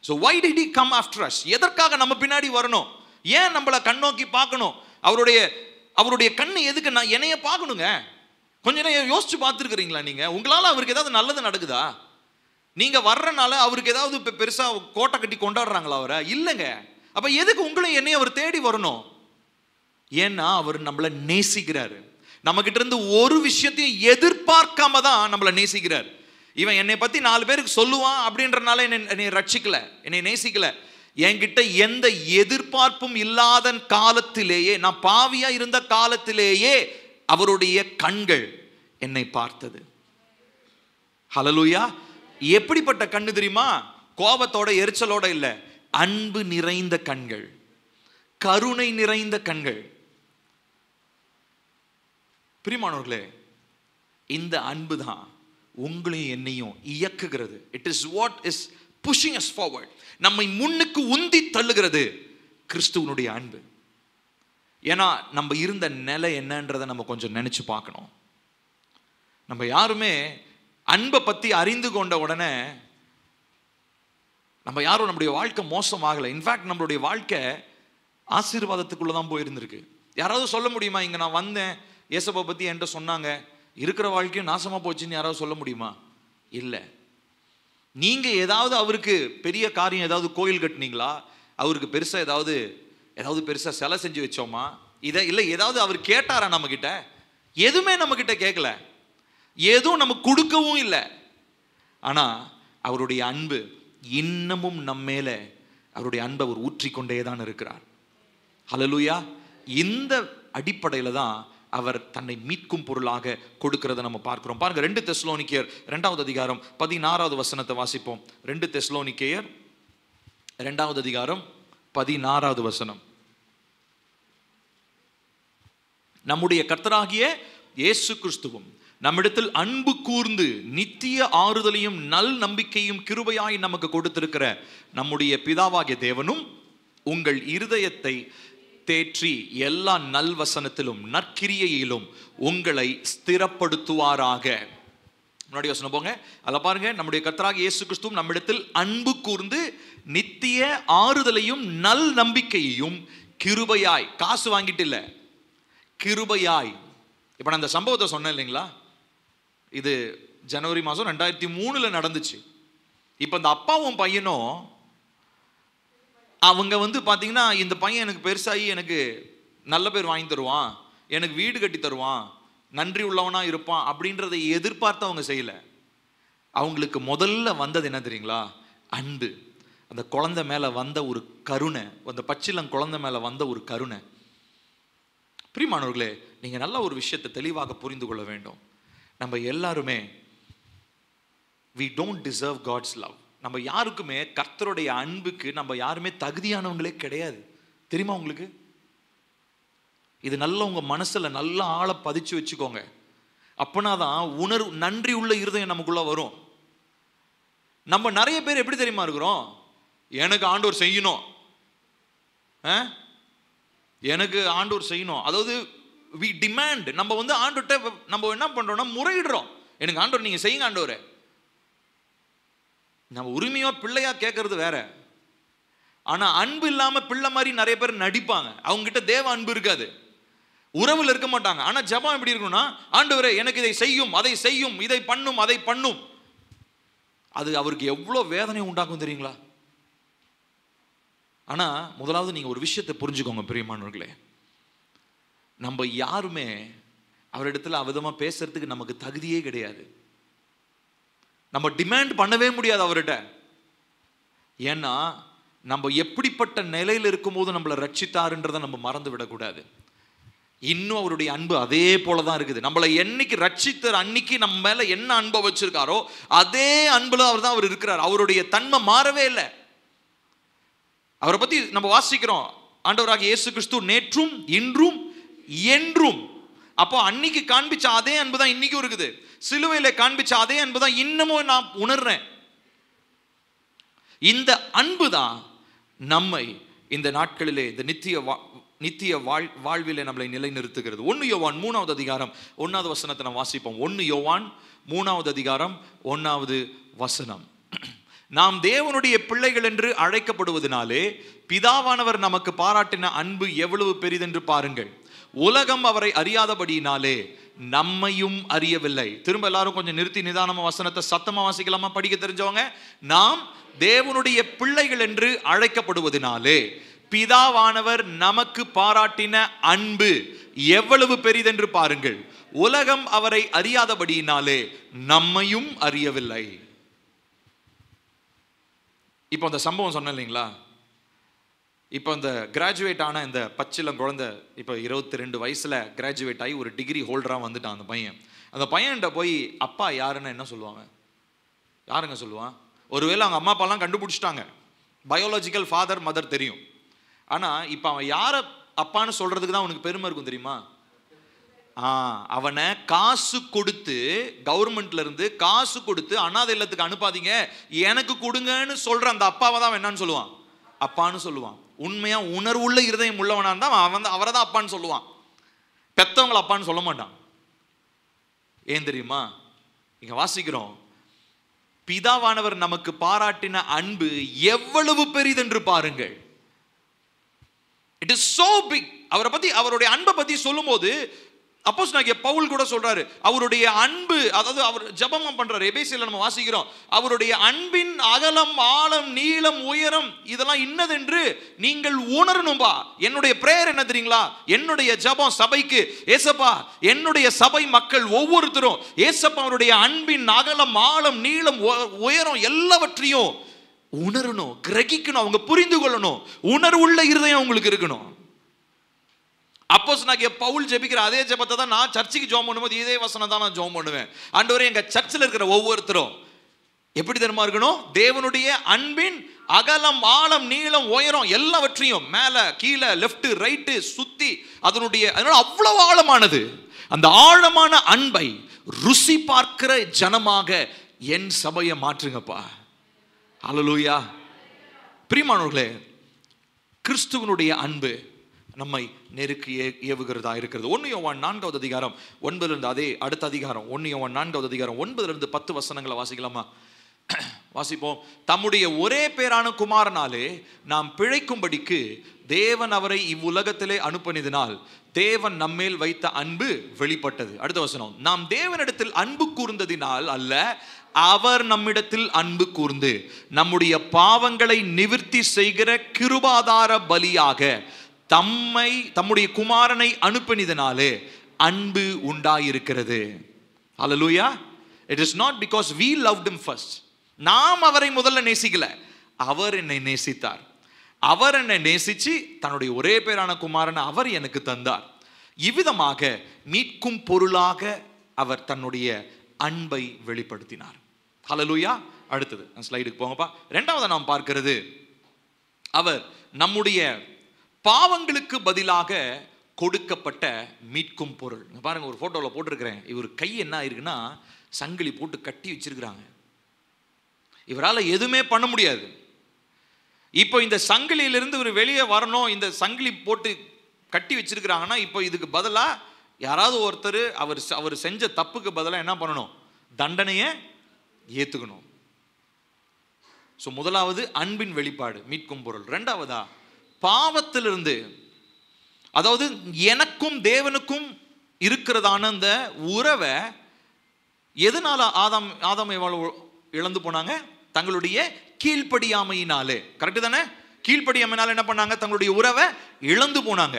So why did he come after us? எதற்காக நம்ம பின்னாடி வரணும்? ஏன் நம்மள கண்ணோக்கி பார்க்கணும்? அவருடைய கண்ணு எதுக்கு? நான் என்னைய பார்க்கணுங்க. கொஞ்ச நேரம் யோசிச்சு பார்த்துருக்கிறீங்களா நீங்க? உங்களால அவருக்கு ஏதாவது நல்லது நடக்குதா? நீங்க வர்றனால அவருக்கு ஏதாவது பெருசா கோட்டை கட்டி கொண்டாடுறாங்களா அவரை? இல்லைங்க. அப்ப எதுக்கு உங்களையும் என்னையும் அவர் தேடி வரணும்? ஏன்னா அவர் நம்மளை நேசிக்கிறாரு. நம்ம கிட்ட இருந்து ஒரு விஷயத்தையும் எதிர்பார்க்காம தான் நம்மளை நேசிக்கிறார். இவன் என்னை பத்தி 4 பேருக்கு சொல்லுவான் அப்படின்றனால என்னை ரட்சிக்கல, என்னை நேசிக்கல. என்கிட்ட எந்த எதிர்பார்ப்பும் இல்லாத காலத்திலேயே, நான் பாவியா இருந்த காலத்திலேயே அவருடைய கண்கள் என்னை பார்த்தது. ஹல்லேலூயா. எப்படிப்பட்ட கண்ணு தெரியுமா? கோபத்தோட எரிச்சலோட இல்ல, அன்பு நிறைந்த கண்கள், கருணை நிறைந்த கண்கள். பிரியமானவர்களே, இந்த அன்பு தான் உங்களையும் என்னையும் இயக்குகிறது. It is what is pushing as forward. நம்மை முன்னுக்கு உந்தி தள்ளுகிறது கிறிஸ்துவனுடைய அன்பு. ஏன்னா நம்ம இருந்த நிலை என்னன்றதை நம்ம கொஞ்சம் நினைச்சு பார்க்கணும். நம்ம யாருமே அன்பை பத்தி அறிந்து கொண்ட உடனே நம்ம யாரும் நம்முடைய வாழ்க்கை மோசமாகலை. இன்ஃபேக்ட் நம்மளுடைய வாழ்க்கை ஆசீர்வாதத்துக்குள்ளதான் போயிருந்திருக்கு. யாராவது சொல்ல முடியுமா, இங்க நான் வந்தேன் இயேசுவை பத்தி என்கிட்ட சொன்னாங்க, இருக்கிற வாழ்க்கையும் நாசமா போச்சுன்னு யாராவது சொல்ல முடியுமா? இல்லை. நீங்க ஏதாவது அவருக்கு பெரிய காரியம், ஏதாவது கோயில் கட்டினீங்களா? அவருக்கு பெருசா ஏதாவது பெருசா சிலை செஞ்சு வச்சோமா? இல்லை ஏதாவது அவர் கேட்டாரா நம்ம கிட்ட? எதுவுமே நம்ம கிட்ட கேட்கல, எதுவும் நம்ம கொடுக்கவும் இல்லை. ஆனா அவருடைய அன்பு இன்னமும் நம்மேல, அவருடைய அன்பை அவர் ஊற்றிக்கொண்டே தான் இருக்கிறார். ஹல்லேலூயா. இந்த அடிப்படையில தான் அவர் தன்னை மீட்கும் பொருளாக கொடுக்கிறத நம்ம பார்க்கிறோம். பாருங்க, 2 தெசலோனிக்கேயர் 2வது அதிகாரம் 16வது வசனத்தை வாசிப்போம். 2 தெசலோனிக்கேயர் 2வது அதிகாரம் 16வது வசனம். நம்முடைய கர்த்தராகிய இயேசு கிறிஸ்துவும் நம்மிடத்தில் அன்பு கூர்ந்து நித்திய ஆறுதலையும் நல் நம்பிக்கையும் கிருபையாய் நமக்கு கொடுத்திருக்கிற நம்முடைய பிதாவாகிய தேவனும் உங்கள் இருதயத்தை தேற்றி எல்லா நல்வசனத்திலும் நற்கிரியையிலும் உங்களை ஸ்திரப்படுத்துவாராக. முன்னாடி வசனம் போங்க, அதில் பாருங்க. நம்முடைய கர்த்தராகிய இயேசு கிறிஸ்துவும் நம்மிடத்தில் அன்பு கூர்ந்து நித்திய ஆறுதலையும் நல் நம்பிக்கையையும் கிருபையாய், காசு வாங்கிட்டு இல்லை, கிருபையாய். இப்ப நான் இந்த சம்பவத்தை சொன்னேன் இல்லைங்களா? இது ஜனவரி மாதம் 2003 நடந்துச்சு. இப்ப இந்த அப்பாவும் பையனும் அவங்க பாத்தீங்கன்னா, இந்த பையன் எனக்கு பெருசாகி எனக்கு நல்ல பேர் வாங்கி தருவான், எனக்கு வீடு கட்டி தருவான், நன்றி உள்ளவனா இருப்பான் அப்படின்றதை எதிர்பார்த்து அவங்க செய்யல. அவங்களுக்கு முதல்ல வந்தது என்ன தெரியுங்களா? அன்பு. அந்த குழந்தை மேல வந்த ஒரு கருணை, அந்த பச்சிளம் குழந்தை மேல வந்த ஒரு கருணை. பிரியமானவர்களே, நீங்க நல்ல ஒரு விஷயத்தை தெளிவாக புரிந்து கொள்ள வேண்டும். நம்ம எல்லாருமே we don't deserve God's love. நம்ம யாருக்குமே கர்த்தருடைய அன்புக்கு நம்ம யாருமே தகுதியானவங்களே கிடையாது. தெரியுமா உங்களுக்கு? இது நல்ல உங்க மனசுல நல்ல ஆழ பதிச்சு வச்சுக்கோங்க. அப்பனாதான் நன்றி உள்ள இருதயம் நமக்குள்ள வரும். நம்ம நிறைய பேர் எப்படி தெரியுமா இருக்கிறோம்? எனக்கு ஆண்டவர் செய்யணும், எனக்கு ஆண்டவர் செய்யணும். அதாவது we demand. நம்ம ஆண்டவர்கிட்ட நம்ம என்ன பண்றோம்னா முறையிடுறோம். எனக்கு ஆண்டவர் நீங்க செய்யுங்க ஆண்டவரே. நம்ம உரிமையா பிள்ளையா கேட்கறது வேற. ஆனா அன்பு இல்லாம பிள்ளை மாதிரி நிறைய பேர் நடிப்பாங்க. அவங்க கிட்ட தேவ அன்பு இருக்காது, உறவில் இருக்க மாட்டாங்க. ஆனா ஜெபம் எப்படி இருக்கும்னா, ஆண்டவரே எனக்கு இதை செய்யும், அதை செய்யும், இதை பண்ணும், அதை பண்ணும். அது அவருக்கு எவ்வளவு வேதனை உண்டாக்கும் தெரியுங்களா? ஆனா முதலாவது நீங்க ஒரு விஷயத்தை புரிஞ்சுக்கோங்க பிரியமானவர்களே, நம்ம யாருமே அவரிடத்துல அவிதமா பேசுறதுக்கு நமக்கு தகுதியே கிடையாது. நம்ம டிமாண்ட் பண்ணவே முடியாது அவர்கிட்ட. ஏன்னா நம்ம எப்படிப்பட்ட நிலையில் இருக்கும்போது நம்மளை ரட்சித்தாருன்றதை நம்ம மறந்து விடக்கூடாது. இன்னும் அவருடைய அன்பு அதே போலதான் இருக்குது. நம்மளை என்னைக்கு ரட்சித்தார் அன்னைக்கு நம்ம மேல என்ன அன்பை வச்சிருக்காரோ அதே அன்புல அவர் தான் அவர் இருக்கிறார். அவருடைய தன்மை மாறவே இல்லை. அவரை பத்தி நம்ம வாசிக்கிறோம், ஆண்டவராகிய இயேசு கிறிஸ்து நேற்றும் இன்றும் என்றும். அப்போ அன்னைக்கு காண்பிச்ச அதே அன்பு தான் இன்னைக்கும் இருக்குது. சிலுவையில காண்பிச்ச அதே அன்பு தான் இன்னமும் நான் உணர்றேன். இந்த அன்பு தான் நம்மை இந்த நாட்களிலே இந்த நித்திய வாழ்விலே நம்மளை நிலைநிறுத்துகிறது. 1 யோவான் 3வது அதிகாரம் 1வது வசனத்தை நாம் வாசிப்போம். 1 யோவான் 3வது அதிகாரம் 1வது வசனம். நாம் தேவனுடைய பிள்ளைகள் என்று அழைக்கப்படுவதனாலே பிதாவானவர் நமக்கு பாராட்டின அன்பு எவ்வளவு பெரிதென்று பாருங்கள். உலகம் அவரை அறியாதபடியினாலே நம்மையும் அறியவில்லை. திரும்ப எல்லாரும் கொஞ்சம் நிறுத்தி நிதானமா வசனத்தை சத்தமா வாசிக்கலாமா? படிக்க தெரிஞ்சவங்க. நாம் தேவனுடைய பிள்ளைகள் என்று அழைக்கப்படுவதனாலே பிதாவானவர் நமக்கு பாராட்டின அன்பு எவ்வளவு பெரிதென்று பாருங்கள். உலகம் அவரை அறியாதபடியினாலே நம்மையும் அறியவில்லை. இப்போ அந்த சம்பவம் சொன்ன இல்லைங்களா? இப்போ இந்த கிராஜுவேட் ஆன இந்த பச்சிலம் குழந்தை இப்போ 22 வயசுல கிராஜுவேட் ஆகி ஒரு டிகிரி ஹோல்டராக வந்துட்டான் அந்த பையன். அந்த பையன்கிட்ட போய் அப்பா யாருன்னு என்ன சொல்லுவாங்க? யாருங்க சொல்லுவான்? ஒருவேளை அவங்க அம்மா அப்பாலாம் கண்டுபிடிச்சிட்டாங்க, பயாலஜிக்கல் ஃபாதர் மதர் தெரியும். ஆனால் இப்போ அவன் யாரை அப்பான்னு சொல்றதுக்கு தான் அவனுக்கு பெருமை இருக்கும் தெரியுமா? அவனை காசு கொடுத்து, கவர்மெண்ட்ல இருந்து காசு கொடுத்து அனாதை இல்லத்துக்கு அனுப்பாதீங்க எனக்கு கொடுங்கன்னு சொல்ற அந்த அப்பாவை தான் என்னன்னு சொல்லுவான்? அப்பான்னு சொல்லுவான். உண்மையா உணர்வுள்ள இருதயம் உள்ளவனா இருந்தா அவன் அவரை தான் அப்பான்னு சொல்லுவான். பெத்தவங்களை அப்பான்னு சொல்ல மாட்டான். ஏன் தெரியுமா? இங்க வாசிக்கிறோம், பிதாவானவர் நமக்கு பாராட்டின அன்பு எவ்வளவு பெரிதென்று பாருங்கள். It is so big. அவரை பத்தி, அவருடைய அன்பை பத்தி சொல்லும் போது அப்போஸ்தலனாகிய பவுல் கூட சொல்றாரு, அவருடைய அன்பு, அதாவது அவர் ஜெபம் பண்றாரு. எபேசியர்ல நம்ம வாசிக்கிறோம், அவருடைய அன்பின் அகலம் ஆழம் நீளம் உயரம் இதெல்லாம் இன்னதென்று நீங்கள் உணரணும்பா. என்னுடைய பிரேயர் என்ன தெரியுங்களா? என்னுடைய ஜெபம் சபைக்கு, ஏசப்பா என்னுடைய சபை மக்கள் ஒவ்வொருத்தரும் ஏசப்பா அவருடைய அன்பின் அகலம் ஆழம் நீளம் உயரம் எல்லாவற்றையும் உணரணும், கிரகிக்கணும், அவங்க புரிந்து கொள்ளணும். உணர்வுள்ள இருதயம் அவங்களுக்கு இருக்கணும். அப்போஸ்தலனாகிய பவுல் ஜெபிக்கிற அதே ஜெபத்தை தான் நான் சர்ச்சுக்கு ஜெபம் பண்ணும்போது இதே வசனம் தான் நான் ஜெபம் பண்ணுவேன். ஆண்டவரே எங்க சர்ச்சில் இருக்கிற ஒவ்வொருத்தரும் எப்படி தெரியுமா இருக்கணும்? தேவனுடைய அன்பின் அகலம் ஆழம் நீளம் உயரம் எல்லாவற்றையும் மேல கீழே லெஃப்ட் ரைட்டு சுத்தி அதனால அவ்வளவு ஆழமானது. அந்த ஆழமான அன்பை ருசி பார்க்கிற ஜனமாக என் சபையை மாற்றுங்கப்பா. ஹல்லேலூயா. பிரியமானவர்களே, கிறிஸ்துவனுடைய அன்பு நம்மை நெருக்கி ஏவுகிறதா இருக்கிறது. 1 யோவான் 4வது அதிகாரம் 9 அதே அடுத்த அதிகாரம் 1 யோவான் 4வது அதிகாரம் 9 10 வசனங்களை வாசிக்கலாமா? வாசிப்போம். தம்முடைய ஒரே பேரான குமாரனாலே நாம் பிழைக்கும்படிக்கு தேவன் அவரை இவ்வுலகத்திலே அனுப்பினதினால் தேவன் நம்மேல் வைத்த அன்பு வெளிப்பட்டது. அடுத்த வசனம், நாம் தேவனிடத்தில் அன்பு கூர்ந்ததினால் அல்ல, அவர் நம்மிடத்தில் அன்பு கூர்ந்து நம்முடைய பாவங்களை நிவிர்த்தி செய்கிற கிருபாதார பலியாக தம்முடைய குமாரனை அனுப்பினதினாலே அன்பு உண்டாயிருக்கிறது. ஹல்லேலூயா. It is not because we loved him first. நாம் அவரை முதல்ல நேசிக்கல, அவர் என்னை நேசித்தார். அவர் என்னை நேசிச்சு தன்னுடைய ஒரே பேரான குமாரனை அவர் எனக்கு தந்தார். இவ்விதமாக மீட்கும் பொருளாக அவர் தன்னுடைய அன்பை வெளிப்படுத்தினார். ஹல்லேலூயா. அடுத்தது ஸ்லைடுக்கு போங்கப்பா. இரண்டாவது நாம் பார்க்கிறது, அவர் நம்முடைய பாவங்களுக்கு பதிலாக கொடுக்கப்பட்ட மீட்கும் பொருள். பாருங்க, ஒரு போட்டோவில் போட்டிருக்கிறேன். இவர் கை என்ன ஆயிருக்குன்னா சங்கிலி போட்டு கட்டி வச்சிருக்கிறாங்க. இவரால் எதுவுமே பண்ண முடியாது. இப்போ இந்த சங்கிலியிலிருந்து இவர் வெளியே வரணும், இந்த சங்கிலி போட்டு கட்டி வச்சிருக்கிறாங்கன்னா இப்போ இதுக்கு பதிலாக யாராவது ஒருத்தர் அவர் செஞ்ச தப்புக்கு பதிலாக என்ன பண்ணணும்? தண்டனையை ஏற்றுக்கணும். ஸோ முதலாவது அன்பின் வெளிப்பாடு, மீட்கும் பொருள். ரெண்டாவதா பாவத்திலிருந்து, அதாவது எனக்கும் தேவனுக்கும் இருக்கிறதான அந்த உறவை எதனால ஆதாம் ஏவாள் இழந்து போனாங்க? தங்களுடைய கீழ்ப்படியாமையினாலே. கரெக்டு தானே? கீழ்ப்படியாமையினால என்ன பண்ணாங்க? தங்களுடைய உறவை இழந்து போனாங்க.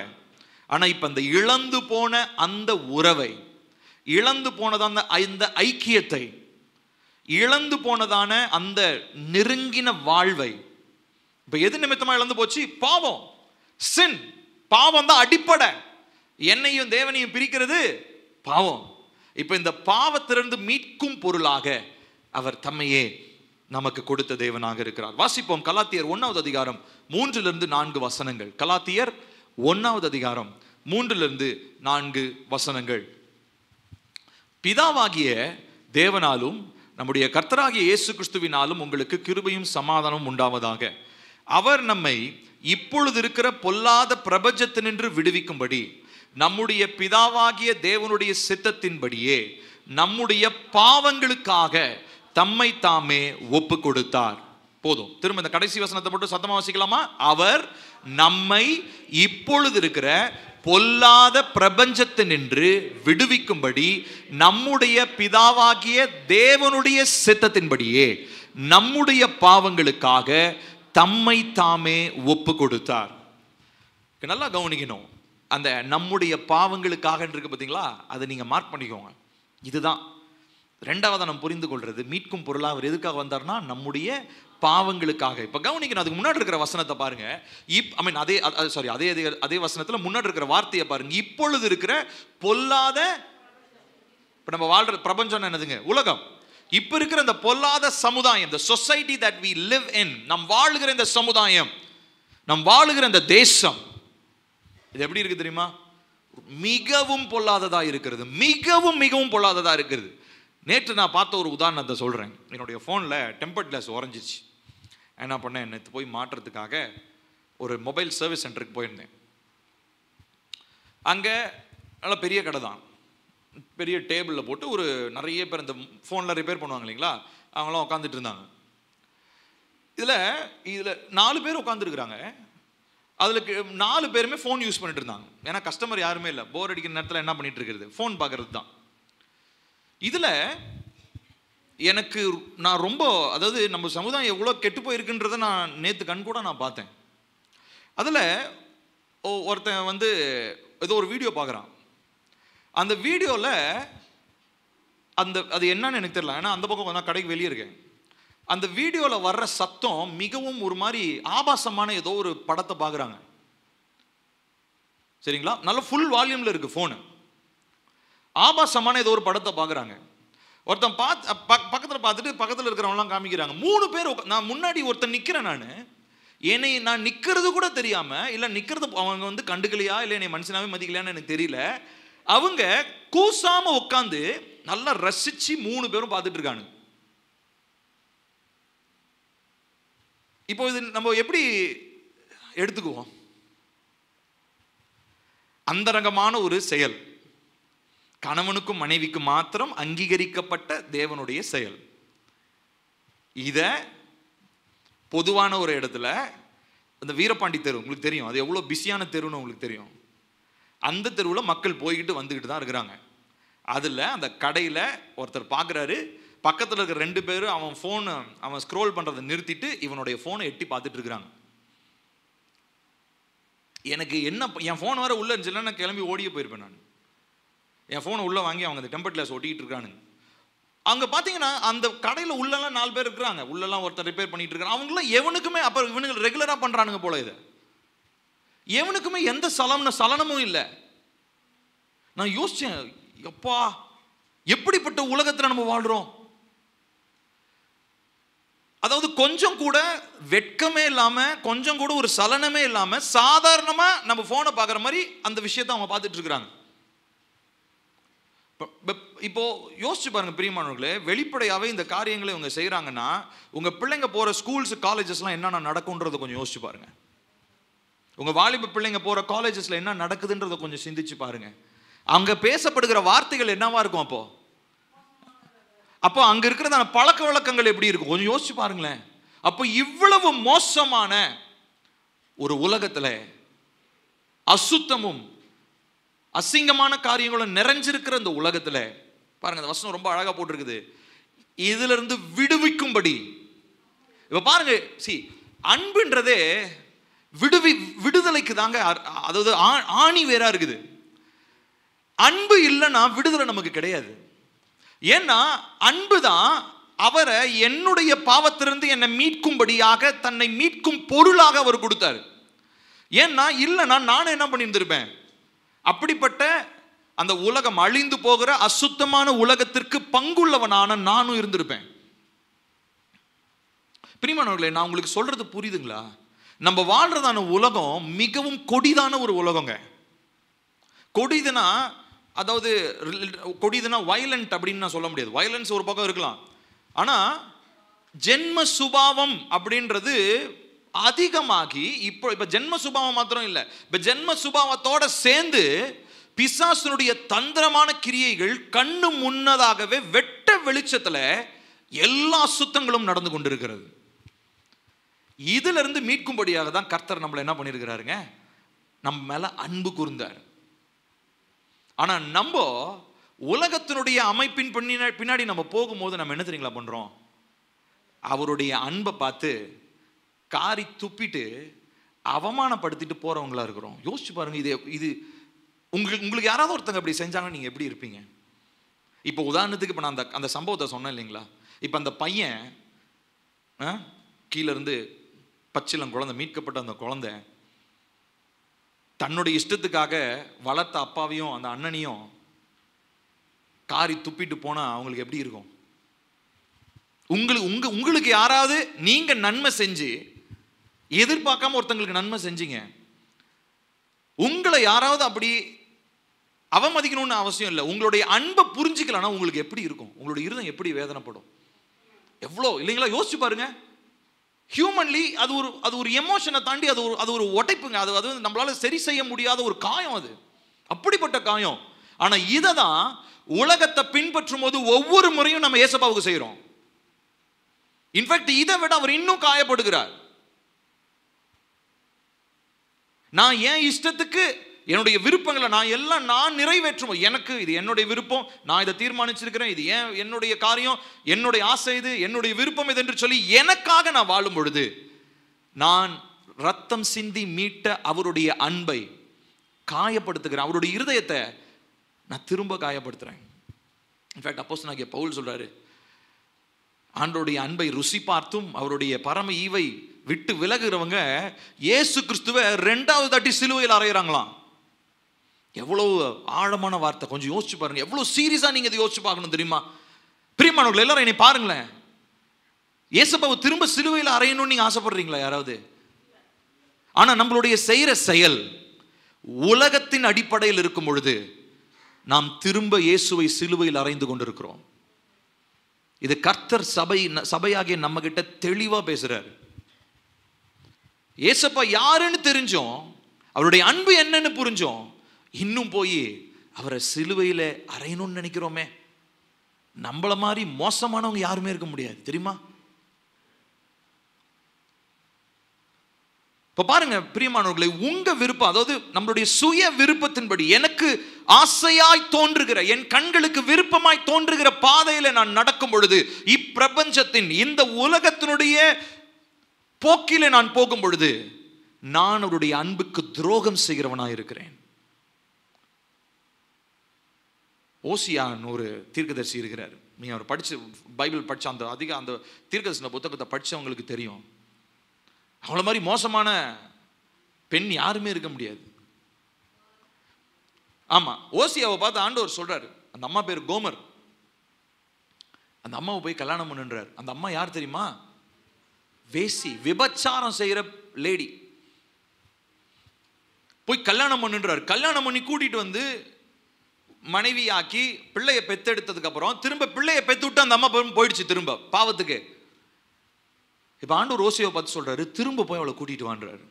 ஆனா இப்ப அந்த இழந்து போன அந்த உறவை, இழந்து போனதான அந்த ஐக்கியத்தை, இழந்து போனதான அந்த நெருங்கின வாழ்வை, இப்ப எது நிமித்தமா இழந்து போச்சு? பாவம், சின். பாவம் தான் அடிப்படை. என்னையும் தேவனையும் பிரிக்கிறது பாவம். இப்ப இந்த பாவத்திலிருந்து மீட்கும் பொருளாக அவர் தம்மையே நமக்கு கொடுத்த தேவனாக இருக்கிறார். வாசிப்போம் கலாத்தியர் 1வது அதிகாரம் 3லிருந்து 4 வசனங்கள். கலாத்தியர் 1வது அதிகாரம் 3லிருந்து 4 வசனங்கள். பிதாவாகிய தேவனாலும் நம்முடைய கர்த்தராகிய இயேசு கிறிஸ்துவினாலும் உங்களுக்கு கிருபையும் சமாதானமும் உண்டாவதாக. அவர் நம்மை இப்பொழுது இருக்கிற பொல்லாத பிரபஞ்சத்தினின்று விடுவிக்கும்படி நம்முடைய பிதாவாகிய தேவனுடைய சித்தத்தின்படியே நம்முடைய பாவங்களுக்காக தம்மை தாமே ஒப்பு கொடுத்தார். போதும். திரும்ப இந்த கடைசி வசனத்தை மட்டும் சத்தமா வாசிக்கலாமா? அவர் நம்மை இப்பொழுது இருக்கிற பொல்லாத பிரபஞ்சத்தினின்று விடுவிக்கும்படி நம்முடைய பிதாவாகிய தேவனுடைய சித்தத்தின்படியே நம்முடைய பாவங்களுக்காக தம்மை தாமே ஒப்பு கொடுத்தார். நல்லா கவனிக்கணும். அந்த நம்முடைய பாவங்களுக்காக இருக்கு பார்த்தீங்களா, அதை நீங்க மார்க் பண்ணிக்கோங்க. இதுதான் ரெண்டாவது நம்ம புரிந்து கொள்றது. மீட்கும் பொருளா அவர் எதுக்காக வந்தார்னா நம்முடைய பாவங்களுக்காக. இப்ப கவனிக்கணும். அதுக்கு முன்னாடி இருக்கிற வசனத்தை பாருங்க. அதே வசனத்துல முன்னாடி இருக்கிற வார்த்தையை பாருங்க. இப்பொழுது இருக்கிற பொல்லாத, இப்ப நம்ம வாழ்ற பிரபஞ்சம் என்னதுங்க? உலகம். இப்ப இருக்கிற இந்த பொல்லாத சமுதாயம், the society that we live in, நம் வாழுகிற இந்த சமுதாயம், நம் வாழுகிற இந்த தேசம், இது எப்படி இருக்கு தெரியுமா? மிகவும் பொல்லாததா இருக்கிறது. மிகவும் மிகவும் பொல்லாததா இருக்கிறது. நேற்று நான் பார்த்த ஒரு உதாரணத்தை சொல்றேன். என்னுடைய போன்ல டெம்பர்ட் கிளாஸ் உறைஞ்சிச்சு. என்ன பண்ணேன், நேற்று போய் மாற்றுறதுக்காக ஒரு மொபைல் சர்வீஸ் சென்டருக்கு போயிருந்தேன். அங்கே நல்ல பெரிய கடை தான். பெரிய டேபிளில் போட்டு ஒரு நிறைய பேர் இந்த ஃபோனில் ரிப்பேர் பண்ணுவாங்க இல்லைங்களா, அவங்களாம் உட்காந்துட்டு இருந்தாங்க. இதில் 4 பேர் உட்காந்துருக்குறாங்க. அதில் 4 பேருமே ஃபோன் யூஸ் பண்ணிட்டு இருந்தாங்க. ஏன்னா கஸ்டமர் யாருமே இல்லை. போர் அடிக்கிற நேரத்தில் என்ன பண்ணிட்டு இருக்கிறது? ஃபோன் பார்க்கறது தான். இதில் எனக்கு நான் ரொம்ப, அதாவது நம்ம சமுதாயம் எவ்வளோ கெட்டு போயிருக்குன்றதை நான் நேற்று கண் கூட நான் பார்த்தேன். அதில் ஒருத்தன் வந்து ஏதோ ஒரு வீடியோ பார்க்குறான். அந்த வீடியோவில் அது என்னன்னு எனக்கு தெரியல, ஏன்னா அந்த பக்கம் நான் கடைக்கு வெளியே இருக்கேன். அந்த வீடியோவில் வர்ற சத்தம் மிகவும் ஒரு மாதிரி ஆபாசமான ஏதோ ஒரு படத்தை பார்க்குறாங்க. சரிங்களா? நல்ல ஃபுல் வால்யூமில் இருக்கு ஃபோனு. ஆபாசமான ஏதோ ஒரு படத்தை பார்க்குறாங்க. ஒருத்தன் பக்கத்தில் பார்த்துட்டு பக்கத்தில் இருக்கிறவங்களாம் காமிக்கிறாங்க. 3 பேர். நான் முன்னாடி ஒருத்தன் நிற்கிறேன். நான் நிற்கிறது கூட தெரியாமல், இல்லை நிற்கிறது அவங்க வந்து கண்டுக்கலையா இல்லை என்னை மனுஷனாவே மதிக்கலையான்னு எனக்கு தெரியல. அவங்க கூசாம உட்காந்து நல்லா ரசிச்சு 3 பேரும் பார்த்துட்டு இருக்காங்க. இப்போ இது நம்ம எப்படி எடுத்துக்குவோம்? அந்தரங்கமான ஒரு செயல், கணவனுக்கும் மனைவிக்கும் மாத்திரம் அங்கீகரிக்கப்பட்ட தேவனுடைய செயல். இத பொதுவான ஒரு இடத்துல, அந்த வீரபாண்டி தெரு உங்களுக்கு தெரியும், அது எவ்வளோ பிஸியான தெருன்னு உங்களுக்கு தெரியும். அந்த தெருவில் மக்கள் போய்கிட்டு வந்துக்கிட்டு தான் இருக்கிறாங்க. அதில் அந்த கடையில் ஒருத்தர் பார்க்குறாரு. பக்கத்தில் இருக்கிற 2 பேரும் அவன் ஸ்க்ரோல் பண்ணுறதை நிறுத்திட்டு இவனுடைய ஃபோனை எட்டி பார்த்துட்டு இருக்கிறாங்க. எனக்கு என்ன, என் ஃபோன் வர உள்ளே இருந்துச்சுன்னா நான் கிளம்பி ஓடியே போயிருப்பேன். நான் என் ஃபோனை உள்ளே வாங்கி அவங்க அந்த டெம்பர் கிளாஸ் ஒட்டிக்கிட்டு இருக்கானுங்க. அங்கே பார்த்தீங்கன்னா அந்த கடையில் உள்ளெல்லாம் 4 பேர் இருக்கிறாங்க. உள்ளெல்லாம் ஒருத்தர் ரிப்பேர் பண்ணிட்டு இருக்காங்க. அவங்களாம் எவனுக்குமே, அப்புறம் இவனுக்கு ரெகுலராக பண்ணுறானுங்க போல, இதை எவனுக்குமே எந்த சலனமும் இல்லை. நான் யோசிச்சேன், எப்பா எப்படிப்பட்ட உலகத்தில் நம்ம வாழ்றோம். அதாவது கொஞ்சம் கூட வெட்கமே இல்லாம, கொஞ்சம் கூட ஒரு சலனமே இல்லாம சாதாரணமா நம்ம போனை பார்க்குற மாதிரி அந்த விஷயத்தை அவங்க பார்த்துட்டு இருக்கிறாங்க. இப்போ யோசிச்சு பாருங்க பிரியமானவர்களே, வெளிப்படையாவே இந்த காரியங்களை இவங்க செய்யறாங்கன்னா உங்க பிள்ளைங்க போற ஸ்கூல்ஸ் காலேஜஸ்லாம் என்னென்ன நடக்கும்ன்றதை கொஞ்சம் யோசிச்சு பாருங்க. உங்க வாலிப பிள்ளைங்க போற காலேஜஸ்ல என்ன நடக்குதுன்றதை கொஞ்சம் சிந்திச்சு பாருங்க. அங்க பேசப்படுகிற வார்த்தைகள் என்னவா இருக்கும்? அப்போ அங்க இருக்கிறதான பழக்க வழக்கங்கள் எப்படி இருக்கும் கொஞ்சம் யோசிச்சு பாருங்களேன். அப்ப இவ்வளவு மோசமான ஒரு உலகத்துல அசுத்தமும் அசிங்கமான காரியங்களும் நிறைஞ்சிருக்கிற இந்த உலகத்துல பாருங்க, அந்த வசனம் ரொம்ப அழகா போட்டிருக்குது, இதுல இருந்து விடுவிக்கும்படி. இப்ப பாருங்க, அன்புன்றதே விடுதலைக்கு தாங்க, அதாவது ஆணி வேறா இருக்குது. அன்பு இல்லைன்னா விடுதலை நமக்கு கிடையாது. ஏன்னா அன்பு தான் அவரை என்னுடைய பாவத்திலிருந்து என்னை மீட்கும்படியாக, தன்னை மீட்கும் பொருளாக அவர் கொடுத்தாரு. ஏன்னா இல்லைன்னா நான் என்ன பண்ணியிருந்திருப்பேன், அப்படிப்பட்ட அந்த உலகம் அழிந்து போகிற அசுத்தமான உலகத்திற்கு பங்குள்ளவனான நானும் இருந்திருப்பேன். பிரியமானவர்களே, நான் உங்களுக்கு சொல்றது புரியுதுங்களா? நம்ம வாழ்றதான உலகம் மிகவும் கொடிதான ஒரு உலகங்க. கொடிதுனா, அதாவது கொடிதுனா வயலண்ட் அப்படின்னு நான் சொல்ல முடியாது. வயலன்ஸ் ஒரு பக்கம் இருக்கலாம், ஆனா ஜென்ம சுபாவம் அப்படின்றது அதிகமாகி இப்ப ஜென்ம சுபாவம் மாத்திரம் இல்லை, இப்ப ஜென்ம சுபாவத்தோட சேர்ந்து பிசாசனுடைய தந்திரமான கிரியைகள் கண்ணு முன்னதாகவே வெட்ட வெளிச்சத்துல எல்லா அசுத்தங்களும் நடந்து கொண்டிருக்கிறது. இதுல இருந்து மீட்கும்படியாக தான் கர்த்தர் நம்மளை என்ன பண்ணிருக்கிறாருங்க, நம்ம மேல அன்பு கூர்ந்தார். ஆனா நம்ம உலகத்தினுடைய அமைப்பின் பின்னாடி நம்ம போகும்போது நம்ம என்ன தெரியுங்களா பண்றோம், அவருடைய அன்பை பார்த்து காரி துப்பிட்டு அவமானப்படுத்திட்டு போறவங்களா இருக்கிறோம். யோசிச்சு பாருங்க, இது உங்களுக்கு யாராவது ஒருத்தங்க அப்படி செஞ்சாங்கன்னா நீங்க எப்படி இருப்பீங்க? இப்போ உதாரணத்துக்கு இப்போ நான் அந்த சம்பவத்தை சொன்னேன் இல்லைங்களா, இப்போ அந்த பையன் கீழே இருந்து பச்சிலம் குழந்தை மீட்கப்பட்ட அந்த குழந்தை தன்னுடைய இஷ்டத்துக்காக வளர்த்த அப்பாவையும் அந்த அண்ணனையும் காரி துப்பிட்டு போனா அவங்களுக்கு எப்படி இருக்கும்? உங்களுக்கு யாராவது நீங்க நன்மை செஞ்சு எதிர்பார்க்காம ஒருத்தங்களுக்கு நன்மை செஞ்சீங்க, உங்களை யாராவது அப்படி அவமதிக்கணும்னு அவசியம் இல்லை, உங்களுடைய அன்பை புரிஞ்சுக்கலன்னா உங்களுக்கு எப்படி இருக்கும்? உங்களுடைய இருதயம் எப்படி வேதனைப்படும்? எவ்வளோ இல்லைங்களா? யோசிச்சு பாருங்க. ஹியூமன்லி அது ஒரு எமோஷனை தாண்டி அது ஒரு உடைப்புங்க. அது நம்மளால சரி செய்ய முடியாத ஒரு காயம், அது அப்படிப்பட்ட காயம். ஆனா இதை தான் உலகத்தை பின்பற்றும் போது ஒவ்வொரு முறையும் நம்ம ஏசப்பாவுக்கு செய்யறோம். இன்ஃபேக்ட் இதை விட அவர் இன்னும் காயப்படுகிறார். நான் என் இஷ்டத்துக்கு என்னுடைய விருப்பங்களை நான் நிறைவேற்றும், எனக்கு இது என்னுடைய விருப்பம், நான் இதை தீர்மானிச்சிருக்கிறேன், இது என்னுடைய காரியம், என்னுடைய ஆசை, இது என்னுடைய விருப்பம் இது என்று சொல்லி எனக்காக நான் வாழும் பொழுது நான் ரத்தம் சிந்தி மீட்ட அவருடைய அன்பை காயப்படுத்துகிறேன். அவருடைய இருதயத்தை நான் திரும்ப காயப்படுத்துறேன். இன்ஃபேக்ட் அப்போஸ்தலனாகிய பவுல் சொல்றாரு, ஆண்டவருடைய அன்பை ருசி பார்த்தும் அவருடைய பரம ஈவை விட்டு விலகுறவங்க இயேசு கிறிஸ்துவை 2வது தாட்டி சிலுவையில் அறையிறாங்களாம். எவ்வளவு ஆழமான வார்த்தை, கொஞ்சம் யோசிச்சு பாருங்க. எவ்வளவு சீரியஸா நீங்க இதை யோசிச்சு பார்க்கணும் தெரியுமா? பிரியமானவர்கள் எல்லாரும் என்னை பாருங்களேன், இயேசுவை திரும்ப சிலுவையில் அறையணும்னு நீங்க ஆசைப்படுறீங்களா யாராவது? ஆனா நம்மளுடைய செய்யற செயல் உலகத்தின் அடிப்படையில் இருக்கும் பொழுது நாம் திரும்ப இயேசுவை சிலுவையில் அறைந்து கொண்டிருக்கிறோம். இது கர்த்தர் சபையாகிய நம்ம கிட்ட தெளிவா பேசுறாரு. இயேசப்பா யாருன்னு தெரிஞ்சோம், அவருடைய அன்பு என்னன்னு புரிஞ்சோம், இன்னும் போய் அவரை சிலுவையில அறையணும்னு நினைக்கிறோமே. நம்மள மாதிரி மோசமானவங்க யாருமே இருக்க முடியாது தெரியுமா? இப்ப பாருங்க பிரியமானவர்களை, உங்க விருப்பம், அதாவது நம்மளுடைய சுய விருப்பத்தின்படி எனக்கு ஆசையாய் தோன்றுகிற, என் கண்களுக்கு விருப்பமாய் தோன்றுகிற பாதையில நான் நடக்கும் பொழுது, இப்பிரபஞ்சத்தின் இந்த உலகத்தினுடைய போக்கில நான் போகும் பொழுது நான் அவருடைய அன்புக்கு துரோகம் செய்கிறவனாய் இருக்கிறேன். ஓசியான் ஒரு தீர்க்கதரிசி இருக்கிறார். நீங்க அவர் படிச்சு பைபிள் படிச்ச அந்த தீர்க்கதரிசன புத்தகத்தை படிச்சவங்களுக்கு தெரியும். அவள மாதிரி மோசமான பெண் யாருமே இருக்க முடியாது. ஆமா, ஓசியாவை பார்த்து ஆண்டவர் சொல்றாரு, அந்த அம்மா பேர் கோமர், அந்த அம்மாவை போய் கல்யாணம் பண்ணுன்றார். அந்த அம்மா யார் தெரியுமா? வேசி, விபச்சாரம் செய்யற லேடி. போய் கல்யாணம் பண்ணுன்றார். கல்யாணம் பண்ணி கூட்டிட்டு வந்து மனைவி ஆக்கி பிள்ளைய பெத்தெடுத்ததுக்கு அப்புறம் திரும்ப பிள்ளைய பெத்து விட்டு அந்த அம்மா போயிடுச்சு திரும்ப பாவத்துக்கு. இப்ப ஆண்டவர் ஓசியாவை பார்த்து சொல்றாரு, திரும்ப போய் அவளை கூட்டிட்டு வான்றாரு.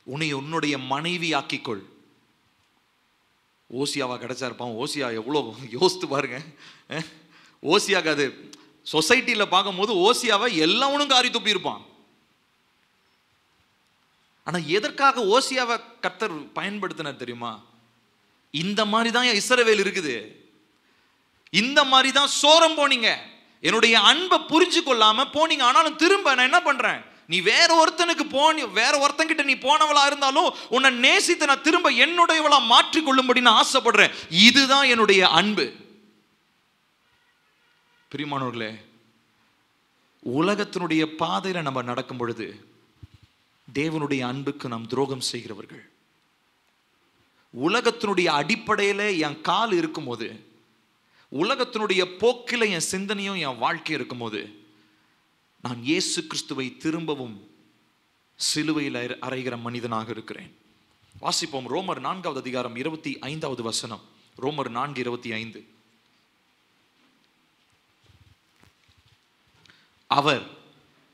உன்னுடைய மனைவி ஆக்கிக்கொள். ஓசியாவா கிடைச்சா இருப்பான். ஓசியா எவ்வளோ யோசித்து பாருங்க. ஓசியாக்கு அது சொசைட்டியில் பார்க்கும்போது ஓசியாவை எல்லாவனும் காரி துப்பி இருப்பான். ஆனால் எதற்காக ஓசியாவை கர்த்தர் பயன்படுத்தினார் தெரியுமா? இந்த மாதிரி தான் இஸ்ரவேல் இருக்குது, இந்த மாதிரி தான் சோரம் போனீங்க, என்னுடைய அன்பை புரிஞ்சு கொள்ளாம போனீங்க. ஆனாலும் திரும்ப நான் என்ன பண்றேன், நீ வேற ஒருத்தனுக்கு வேற ஒருத்தங்கிட்ட நீ போனவளா இருந்தாலும் உன்னை நேசித்து நான் திரும்ப என்னுடையவளா மாற்றிக்கொள்ளும்படி நான் ஆசைப்படுறேன். இதுதான் என்னுடைய அன்பு. பிரியமானவர்களே, உலகத்தினுடைய பாதையில நம்ம நடக்கும் பொழுது தேவனுடைய அன்புக்கு நாம் துரோகம் செய்கிறவர்கள். உலகத்தினுடைய அடிப்படையில் என் கால் இருக்கும்போது, உலகத்தினுடைய போக்கில் என் சிந்தனையும் என் வாழ்க்கை இருக்கும்போது, நான் இயேசு கிறிஸ்துவை திரும்பவும் சிலுவையில் அறைகிற மனிதனாக இருக்கிறேன். வாசிப்போம் ரோமர் 4வது அதிகாரம் 25வது வசனம். ரோமர் 4:25. அவர்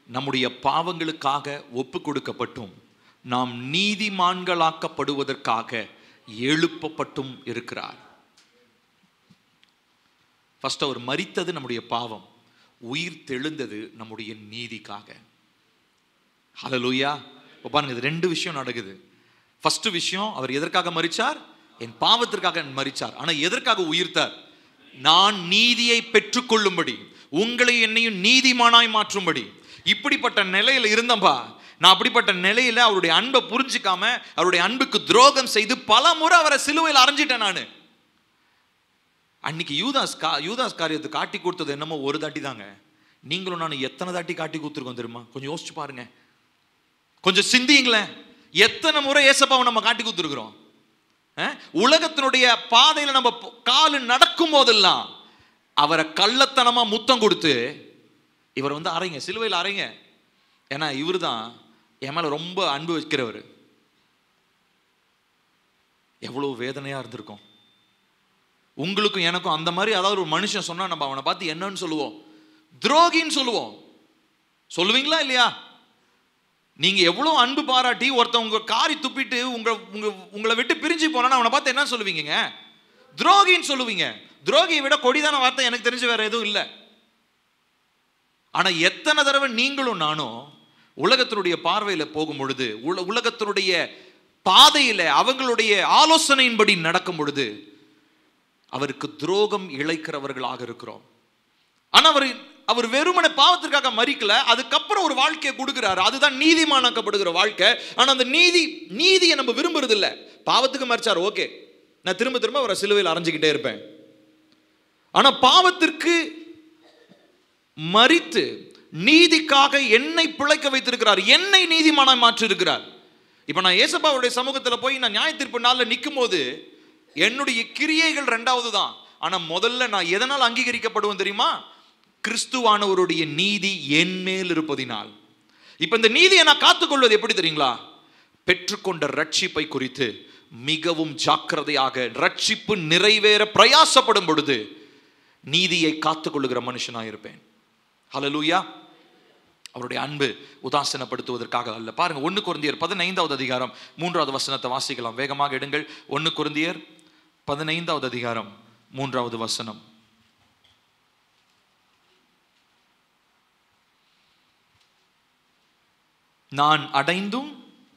நம்முடைய பாவங்களுக்காக ஒப்பு கொடுக்கப்பட்டும் நாம் நீதிமான்களாக்கப்படுவதற்காக எழுப்பப்பட்டும் இருக்கிறார். ஃபர்ஸ்ட் அவர் மரித்தது நம்முடைய பாவம், உயிர் தெழுந்தது நம்முடைய நீதிக்காக. ஹல்லேலூயா. இப்போ பாருங்க, இது ரெண்டு விஷயம் நடக்குது. ஃபர்ஸ்ட் விஷயம், அவர் எதற்காக மரிச்சார்? என் பாவத்திற்காக மரிச்சார். ஆனால் எதற்காக உயிர்த்தார்? நான் நீதியை பெற்றுக்கொள்ளும்படி, உங்களை என்னையும் நீதிமானாய் மாற்றும்படி. இப்படிப்பட்ட நிலையில் இருந்தப்பா, நான் அப்படிப்பட்ட நிலையில அவருடைய அன்பை புரிஞ்சுக்காம அவருடைய அன்புக்கு துரோகம் செய்து பல முறை அவரை சிலுவையில் அரைஞ்சிட்டேன் நான். அன்னைக்கு யூதாஸ் காரியத்தை காட்டி கொடுத்தது என்னமோ ஒரு தாட்டி தாங்க. நீங்களும் நான் எத்தனை தாட்டி காட்டி கொடுத்துருக்கோம் தெரியுமா? கொஞ்சம் யோசிச்சு பாருங்க, கொஞ்சம் சிந்திங்களேன். எத்தனை முறை ஏசப்பாவை நம்ம காட்டி கொடுத்துருக்கிறோம்? உலகத்தினுடைய பாதையில நம்ம காலு நடக்கும் போதெல்லாம் அவரை கள்ளத்தனமா முத்தம் கொடுத்து இவர் வந்து அறைங்க, சிலுவையில் அறைங்க, ஏன்னா இவர் தான் என் மேல ரொம்ப அன்பு வைக்கிறவர். எவ்வளவு வேதனையா இருந்திருக்கும் உங்களுக்கும் எனக்கும். அந்த மாதிரி அதாவது ஒரு மனுஷன் சொன்னா நம்ம அவனை பார்த்து என்னன்னு சொல்லுவோம்? துரோகின்னு சொல்லுவோம். சொல்லுவீங்களா இல்லையா? நீங்க எவ்வளவு அன்பு பாராட்டி ஒருத்தன் உங்க காரி துப்பிட்டு உங்களை விட்டு பிரிஞ்சு போனா அவனை பார்த்து என்ன சொல்லுவீங்க? துரோகின்னு சொல்லுவீங்க. துரோகியை விட கொடிதான வார்த்தை எனக்கு தெரிஞ்சு வேற எதுவும் இல்லை. ஆனா எத்தனை தடவை நீங்களும் நானும் உலகத்தினுடைய பார்வையில போகும் பொழுது, உலகத்தினுடைய பாதையில அவங்களுடைய ஆலோசனையின்படி நடக்கும் பொழுது அவருக்கு துரோகம் இழைக்கிறவர்களாக இருக்கிறோம். ஆனா அவர் வெறுமனை பாவத்திற்காக மரிக்கல, அதுக்கப்புறம் ஒரு வாழ்க்கையை கொடுக்கிறாரு. அதுதான் நீதிமானாக்கப்படுகிற வாழ்க்கை. ஆனா அந்த நீதியை நம்ம விரும்புறது இல்லை. பாவத்துக்கு மரிச்சார், ஓகே, நான் திரும்ப திரும்ப அவரை சிலுவையில் அரைஞ்சுக்கிட்டே இருப்பேன். ஆனா பாவத்திற்கு மரித்து நீதிக்காக என்னை பிழைக்க வைத்திருக்கிறார், என்னை நீதிமானாய் மாற்றி இருக்கிறார். இப்ப நான் ஏசப்பாவுடைய சமூகத்தில் போய் நான் நியாய தீர்ப்பு நாளில் நிற்கும் போது என்னுடைய கிரியைகள் ரெண்டாவது தான். ஆனா முதல்ல நான் எதனால் அங்கீகரிக்கப்படுவேன் தெரியுமா? கிறிஸ்துவானவருடைய நீதி என் மேல் இருப்பதினால். இப்ப இந்த நீதியை நான் காத்துக்கொள்வது எப்படி தெரியுங்களா? பெற்றுக்கொண்ட ரட்சிப்பை குறித்து மிகவும் ஜாக்கிரதையாக, ரட்சிப்பு நிறைவேற பிரயாசப்படும் பொழுது நீதியை காத்துக்கொள்ளுகிற மனுஷனாக இருப்பேன். ஹல்லேலூயா. அவருடைய அன்பு உதாசீனப்படுத்துவதற்காக அல்ல. பாருங்க, 1 கொரிந்தியர் 15வது அதிகாரம் 3வது வசனத்தை வாசிக்கலாம். வேகமாக எடுங்கள். 1 கொரிந்தியர் 15வது அதிகாரம் 3வது வசனம். நான் அடைந்தும்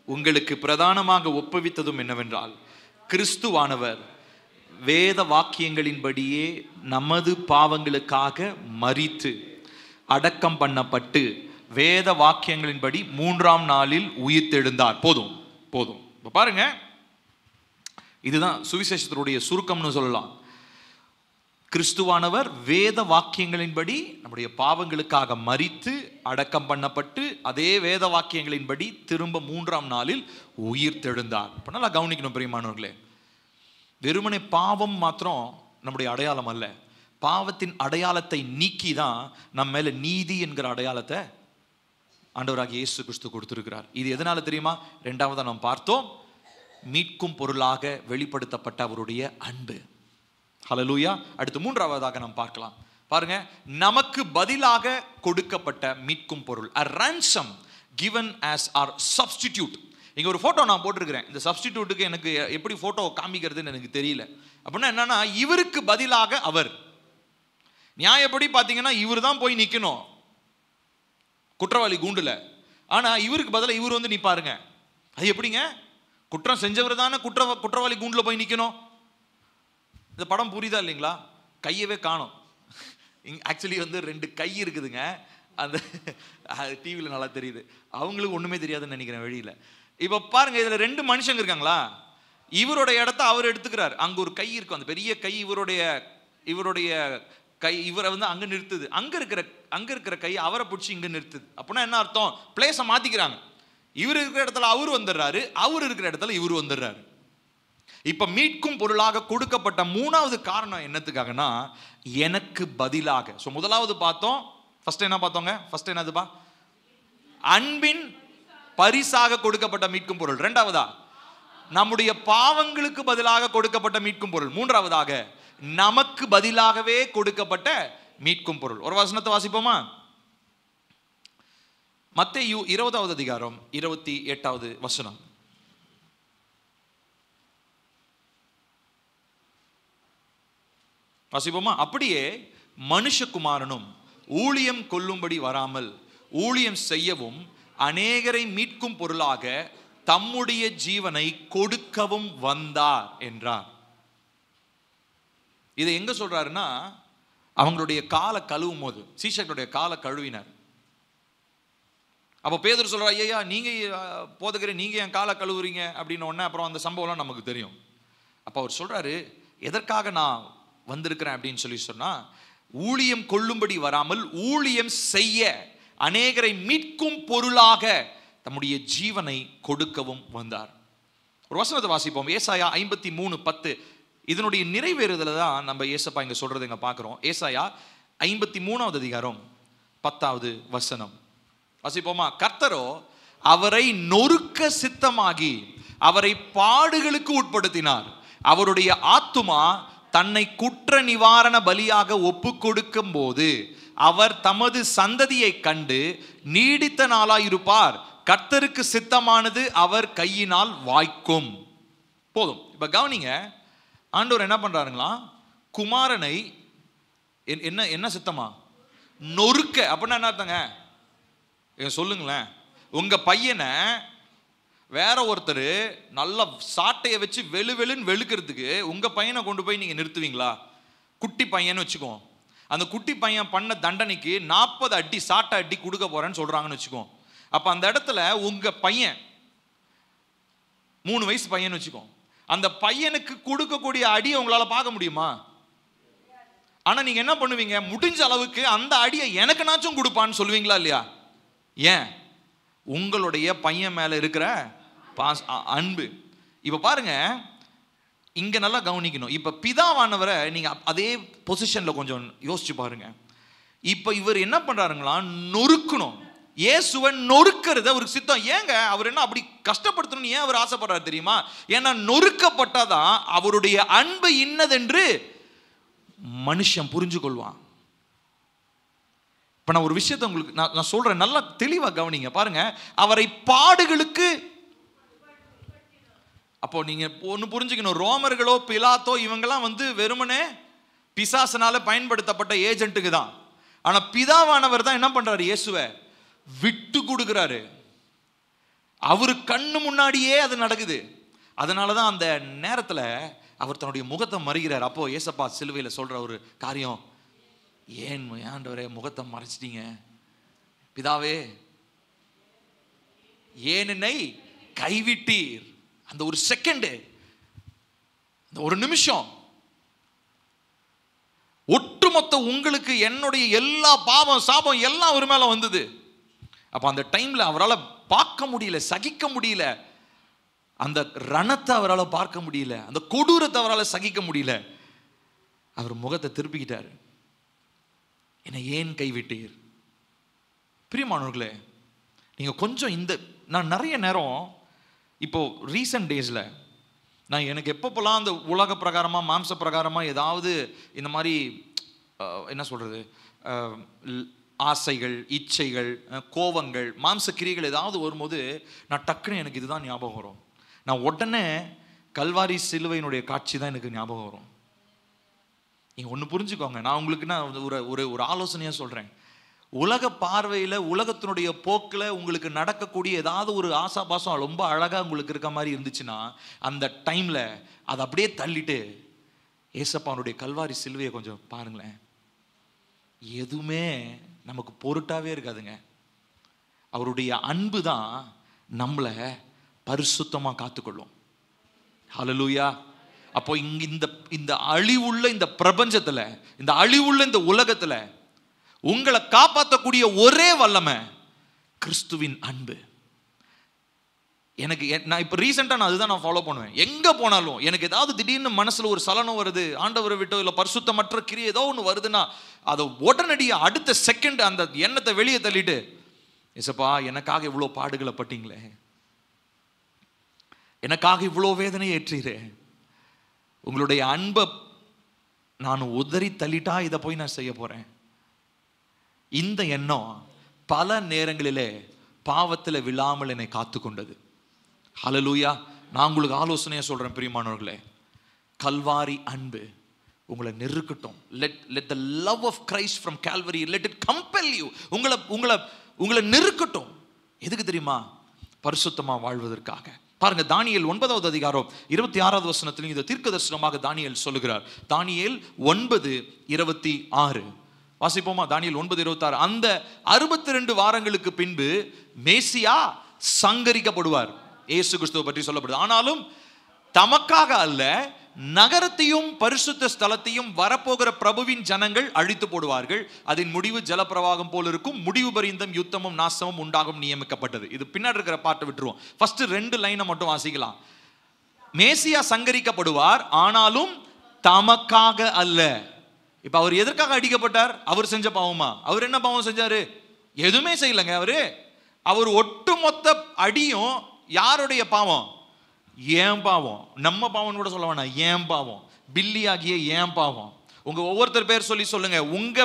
உங்களுக்கு பிரதானமாக ஒப்புவித்ததும் என்னவென்றால், கிறிஸ்துவானவர் வேத வாக்கியங்களின்படியே நமது பாவங்களுக்காக மரித்து அடக்கம் பண்ணப்பட்டு வேத வாக்கியங்களின்படி 3ஆம் நாளில் உயிர்த்தெழுந்தார். போதும் போதும். இப்ப பாருங்க, இதுதான் சுவிசேஷத்தினுடைய சுருக்கம்னு சொல்லலாம். கிறிஸ்துவானவர் வேத வாக்கியங்களின்படி நம்முடைய பாவங்களுக்காக மரித்து அடக்கம் பண்ணப்பட்டு அதே வேத வாக்கியங்களின்படி திரும்ப 3ஆம் நாளில் உயிர்த்தெழுந்தார். இப்ப நல்லா கவனிக்கணும் பிரியமானவர்களே, வெறுமனே பாவம் மாத்திரம் நம்முடைய அடையாளம் அல்ல. பாவத்தின் அடையாளத்தை நீக்கி தான் நம்ம மேல நீதி என்கிற அடையாளத்தை ஆண்டவராகிய இயேசு கிறிஸ்து கொடுத்திருக்கிறார். இது எதனால தெரியுமா? 2வது நாம் பார்த்தோம், மீட்கும் பொருளாக வெளிப்படுத்தப்பட்ட அவருடைய அன்பு. ஹல்லேலூயா. அடுத்து 3வதாக நாம் பார்க்கலாம். பாருங்க, நமக்கு பதிலாக கொடுக்கப்பட்ட மீட்கும் பொருள், a ransom given as our substitute. இங்க ஒரு போட்டோ நான் போட்டிருக்கிறேன். இந்த சப்ஸ்டிடியூட்டுக்கு எனக்கு எப்படி போட்டோ காமிக்கிறதுன்னு எனக்கு தெரியல. அப்படின்னா என்னன்னா, இவருக்கு பதிலாக அவர். நியாயப்படி பார்த்தீங்கன்னா இவர் தான் போய் நிற்கணும் குற்றவாளி கூண்டுல. ஆனா இவருக்கு பதிலாக இவர் வந்து நிற்பாருங்க. அது எப்படிங்க? குற்றம் செஞ்சவர் தானே குற்றவாளி கூண்டுல போய் நிற்கணும். இந்த படம் புரியுதா இல்லைங்களா? கையவே காணும். ஆக்சுவலி வந்து 2 கை இருக்குதுங்க. அந்த டிவியில் நல்லா தெரியுது. அவங்களுக்கு ஒன்றுமே தெரியாதுன்னு நினைக்கிறேன் வெளியில். இப்போ பாருங்க, இதில் 2 மனுஷங்க இருக்காங்களா? இவருடைய இடத்த அவர் எடுத்துக்கிறார். அங்கே ஒரு கை இருக்கும், அந்த பெரிய கை இவருடைய கை இவரை வந்து அங்கே நிறுத்துது. அங்கே இருக்கிற கை அவரை பிடிச்சி இங்கே நிறுத்துது. அப்படின்னா என்ன அர்த்தம்? பிளேஸை மாற்றிக்கிறாங்க. இவர் இருக்கிற இடத்துல அவர் வந்துடுறாரு, அவர் இருக்கிற இடத்துல இவர் வந்துடுறாரு. இப்ப மீட்கும் பொருளாக கொடுக்கப்பட்ட 3வது காரணம் என்னத்துக்காகனா, எனக்கு பதிலாக. முதலாவது பார்த்தோம், ஃபர்ஸ்ட் என்ன பார்த்தோங்க? ஃபர்ஸ்ட் என்னதுப்பா? அன்பின் பரிசாக கொடுக்கப்பட்ட மீட்கும் பொருள். 2வதா நம்முடைய பாவங்களுக்கு பதிலாக கொடுக்கப்பட்ட மீட்கும் பொருள். 3வதாக நமக்கு பதிலாகவே கொடுக்கப்பட்ட மீட்கும் பொருள். ஒரு வசனத்தை வாசிப்போமா? மத்தேயு 20வது அதிகாரம் 28வது வசனம். வாசிப்போமா? அப்படியே மனுஷகுமாரனும் ஊழியம் கொள்ளும்படி வராமல் ஊழியம் செய்யவும் அநேகரை மீட்கும் பொருளாக தம்முடைய ஜீவனை கொடுக்கவும் வந்தார் என்றார். இதை எங்க சொல்றாருன்னா, அவங்களுடைய காலை கழுவும் போது சீஷர்களுடைய காலை கழுவினார். அப்போ பேதுரு சொல்றார், ஐயா நீங்க போதகரே, நீங்க என் காலை கழுவுறீங்க அப்படின்னு உடனே அப்புறம் அந்த சம்பவம்லாம் நமக்கு தெரியும். அப்போ அவர் சொல்றாரு, எதற்காக நான் வந்திருக்கிறேன் அப்படின்னு சொல்லி சொன்னா, ஊழியம் கொள்ளும்படி வராமல் ஊழியம் செய்ய அநேகரை மீட்கும் பொருளாக தம்முடைய ஜீவனை கொடுக்கவும் வந்தார். ஒரு வசனத்தை வாசிப்போம். ஏசாயா 53:10. இதனுடைய நிறைவேறுதல தான் நம்ம ஏசப்பா இங்க சொல்றது இங்க பார்க்கிறோம். ஏசாயா 53வது அதிகாரம் 10வது வசனம் வாசிப்போமா? கர்த்தரோ அவரை நொறுக்க சித்தமாகி அவரை பாடுகளுக்கு உட்படுத்தினார். அவருடைய ஆத்துமா தன்னை குற்ற நிவாரண பலியாக ஒப்பு கொடுக்கும் போது அவர் தமது சந்ததியை கண்டு நீடித்த நாளாயிருப்பார். கர்த்தருக்கு சித்தமானது அவர் கையினால் வாய்க்கும். போதும். இப்ப கவனிங்க, ஆண்டவர் என்ன பண்றாருங்களா? குமாரனை என்ன சித்தமா? நொறுக்க. அப்படின்னா என்ன அர்த்தங்க? சொல்லுங்களேன். உங்க பையனை வேற ஒருத்தர் நல்ல சாட்டையை வச்சு வெளுன்னு வெளுக்கிறதுக்கு உங்க பையனை கொண்டு போய் நீங்க நிறுத்துவீங்களா? குட்டி பையன்னு வச்சுக்கோ. அந்த குட்டி பையன் பண்ண தண்டனைக்கு 40 அடி சாட்டை அடி கொடுக்க போறேன்னு சொல்றாங்கன்னு வச்சுக்கோ. அப்ப அந்த இடத்துல உங்க பையன் 3 வயசு பையன் வச்சுக்கோ. அந்த பையனுக்கு கொடுக்கக்கூடிய அடியை உங்களால பார்க்க முடியுமா? ஆனா நீங்க என்ன பண்ணுவீங்க? முடிஞ்ச அளவுக்கு அந்த அடியை எனக்குனாச்சும் கொடுப்பான்னு சொல்லுவீங்களா இல்லையா? ஏன்? உங்களுடைய பையன் மேல இருக்கிற அன்பு. இப்ப பாருங்க, இங்க நல்லா கவனிக்கணும். இப்ப பிதாவானவரை நீங்க அதே பொசிஷன்ல கொஞ்சம் யோசிச்சு பாருங்க. இப்ப இவர் என்ன பண்றாருங்களா? நொறுக்கணும். இயேசுவை நொறுக்கிறது அவருக்கு சித்தம். ஏங்க அவர் என்ன அப்படி கஷ்டப்படுத்தணும்னு ஏன் அவர் ஆசைப்படுறாரு தெரியுமா? ஏன்னா நொறுக்கப்பட்டாதான் அவருடைய அன்பு இன்னதென்று மனுஷன் புரிஞ்சு கொள்வான். இப்ப நான் ஒரு விஷயத்தை உங்களுக்கு நான் சொல்றேன், நல்லா தெளிவா கவனிங்க. பாருங்க, அவரை பாடுகளுக்கு. அப்போ நீங்க ஒன்னு புரிஞ்சுக்கணும், ரோமர்களோ பிலாத்தோ இவங்கெல்லாம் வந்து வெறுமனே பிசாசனால பயன்படுத்தப்பட்ட ஏஜென்ட்டுக்கு தான். ஆனா பிதாவானவர் தான் என்ன பண்றாரு? இயேசுவை விட்டு கொடுக்கிறாரு. அவரு கண்ணு முன்னாடியே அது நடக்குது. அதனாலதான் அந்த நேரத்துல அவர் தன்னுடைய முகத்தை மறைகிறார். அப்போ ஏசப்பா சிலுவையில சொல்ற ஒரு காரியம், ஏன் ஆண்டவரே முகத்தை மறைச்சிட்டீங்க? பிதாவே ஏன் என்னை கைவிட்டீர்? அந்த ஒரு செகண்ட், அந்த ஒரு நிமிஷம், ஒட்டுமொத்த உங்களுக்கு என்னுடைய எல்லா பாவம் சாபம் எல்லாம் ஒரு மேல வந்தது. அப்ப அந்த டைம்ல அவரால் பார்க்க முடியல, சகிக்க முடியல. அந்த ரணத்தை அவரால் பார்க்க முடியல, அந்த கொடூரத்தை அவரால் சகிக்க முடியல. அவர் முகத்தை திருப்பிக்கிட்டாரு. என்னை ஏன் கைவிட்டீர்? பிரியமானவர்களே, நீங்க கொஞ்சம் நான் நிறைய நேரம் இப்போ ரீசன்ட் டேஸ்ல நான் எனக்கு எப்பப்பெல்லாம் அந்த உலக பிரகாரமா மாம்ச பிரகாரமா ஏதாவது இந்த மாதிரி என்ன சொல்றது, ஆசைகள், இச்சைகள், கோபங்கள், மாம்ச கிரிகள் ஏதாவது வரும்போது நான் டக்குன்னு எனக்கு இதுதான் ஞாபகம் வரும். நான் உடனே கல்வாரி சிலுவையினுடைய காட்சி தான் எனக்கு ஞாபகம் வரும். நீங்க ஒன்று புரிஞ்சுக்கோங்க, நான் உங்களுக்கு ஒரு ஆலோசனையா சொல்றேன். உலக பார்வையில், உலகத்தினுடைய போக்கில் உங்களுக்கு நடக்கக்கூடிய ஏதாவது ஒரு ஆசாபாசம் ரொம்ப அழகாக உங்களுக்கு இருக்க மாதிரி இருந்துச்சுன்னா, அந்த டைமில் அதை அப்படியே தள்ளிட்டு ஏசப்பானுடைய கல்வாரி சிலுவையை கொஞ்சம் பாருங்களேன். எதுவுமே நமக்கு பொருட்டாவே இருக்காதுங்க. அவருடைய அன்பு தான் நம்மளை பரிசுத்தமாக காத்துக்கொள்ளும். ஹல்லேலூயா. அப்போ இந்த அழிவுள்ள இந்த பிரபஞ்சத்தில், இந்த அழிவுள்ள இந்த உலகத்தில் உங்களை காப்பாற்றக்கூடிய ஒரே வல்லமை கிறிஸ்துவின் அன்பு. நான் இப்போ ரீசெண்டாக அதுதான் நான் ஃபாலோ பண்ணுவேன். எங்கே போனாலும் எனக்கு ஏதாவது திடீர்னு மனசில் ஒரு சலனம் வருது, ஆண்டவரை விட்டோ இல்லை பரிசுத்தமற்ற கிரியை ஏதோ ஒன்று வருதுன்னா, அதை உடனடியாக அடுத்த செகண்ட் அந்த எண்ணத்தை வெளியே தள்ளிட்டு, ஏசப்பா எனக்காக இவ்வளோ பாடுகளை பட்டீங்களே, எனக்காக இவ்வளோ வேதனை ஏற்றீரே, உங்களுடைய அன்பை நான் உதறி தள்ளிட்டா இதை போய் நான் செய்ய போகிறேன். இந்த எண்ணம் பல நேரங்களிலே பாவத்தில் விழாமல் என்னை காத்து கொண்டது. ஹல்லேலூயா. நான் உங்களுக்கு ஆலோசனையாக சொல்கிறேன் பிரியமானவர்களே, கல்வாரி அன்பு உங்களை நெருக்கட்டும். let the love of Christ from Calvary, let it compel you. உங்களை நெருக்கட்டும். எதுக்கு தெரியுமா? பரிசுத்தமாக வாழ்வதற்காக. பாருங்க, தானியேல் 9வது அதிகாரம் 26வது வசனத்திலும் இதை தீர்க்க தரிசனமாக தானியேல் சொல்லுகிறார். தானியேல் 9:26 வாசிப்போமா? தானியேல் 9:26. அந்த 62 வாரங்களுக்கு பின்பு மேசியா சங்கரிக்கப்படுவார். இயேசு கிறிஸ்துவை பற்றி சொல்லப்படுது. ஆனாலும் தமக்காக அல்ல, நகரத்தையும் பரிசுத்த ஸ்தலத்தையும் வரப்போகிற பிரபுவின் ஜனங்கள் அழித்து போடுவார்கள். அதன் முடிவு ஜலப்பிரவாகம் போல் இருக்கும். முடிவு பரியந்தம் யுத்தமும் நாசமும் உண்டாகும் நியமிக்கப்பட்டது. இது பின்னாடி இருக்கிற பாட்டை விட்டுருவோம். ஃபர்ஸ்ட் 2 லைனை மட்டும் வாசிக்கலாம். மேசியா சங்கரிக்கப்படுவார், ஆனாலும் தமக்காக அல்ல. இப்ப அவர் எதற்காக அடிக்கப்பட்டார்? அவர் செஞ்ச பாவமா? அவர் என்ன பாவம் செஞ்சாரு? எதுவுமே செய்யலங்க. அவர் ஒட்டுமொத்த அடியும் யாருடைய பாவம்? ஏன் பாவம். நம்ம பாவம் கூட சொல்ல வேணாம், ஏன் பாவம். பில்லி ஆகிய ஏன் பாவம். உங்க ஒவ்வொருத்தர் பேர் சொல்லி சொல்லுங்க. உங்க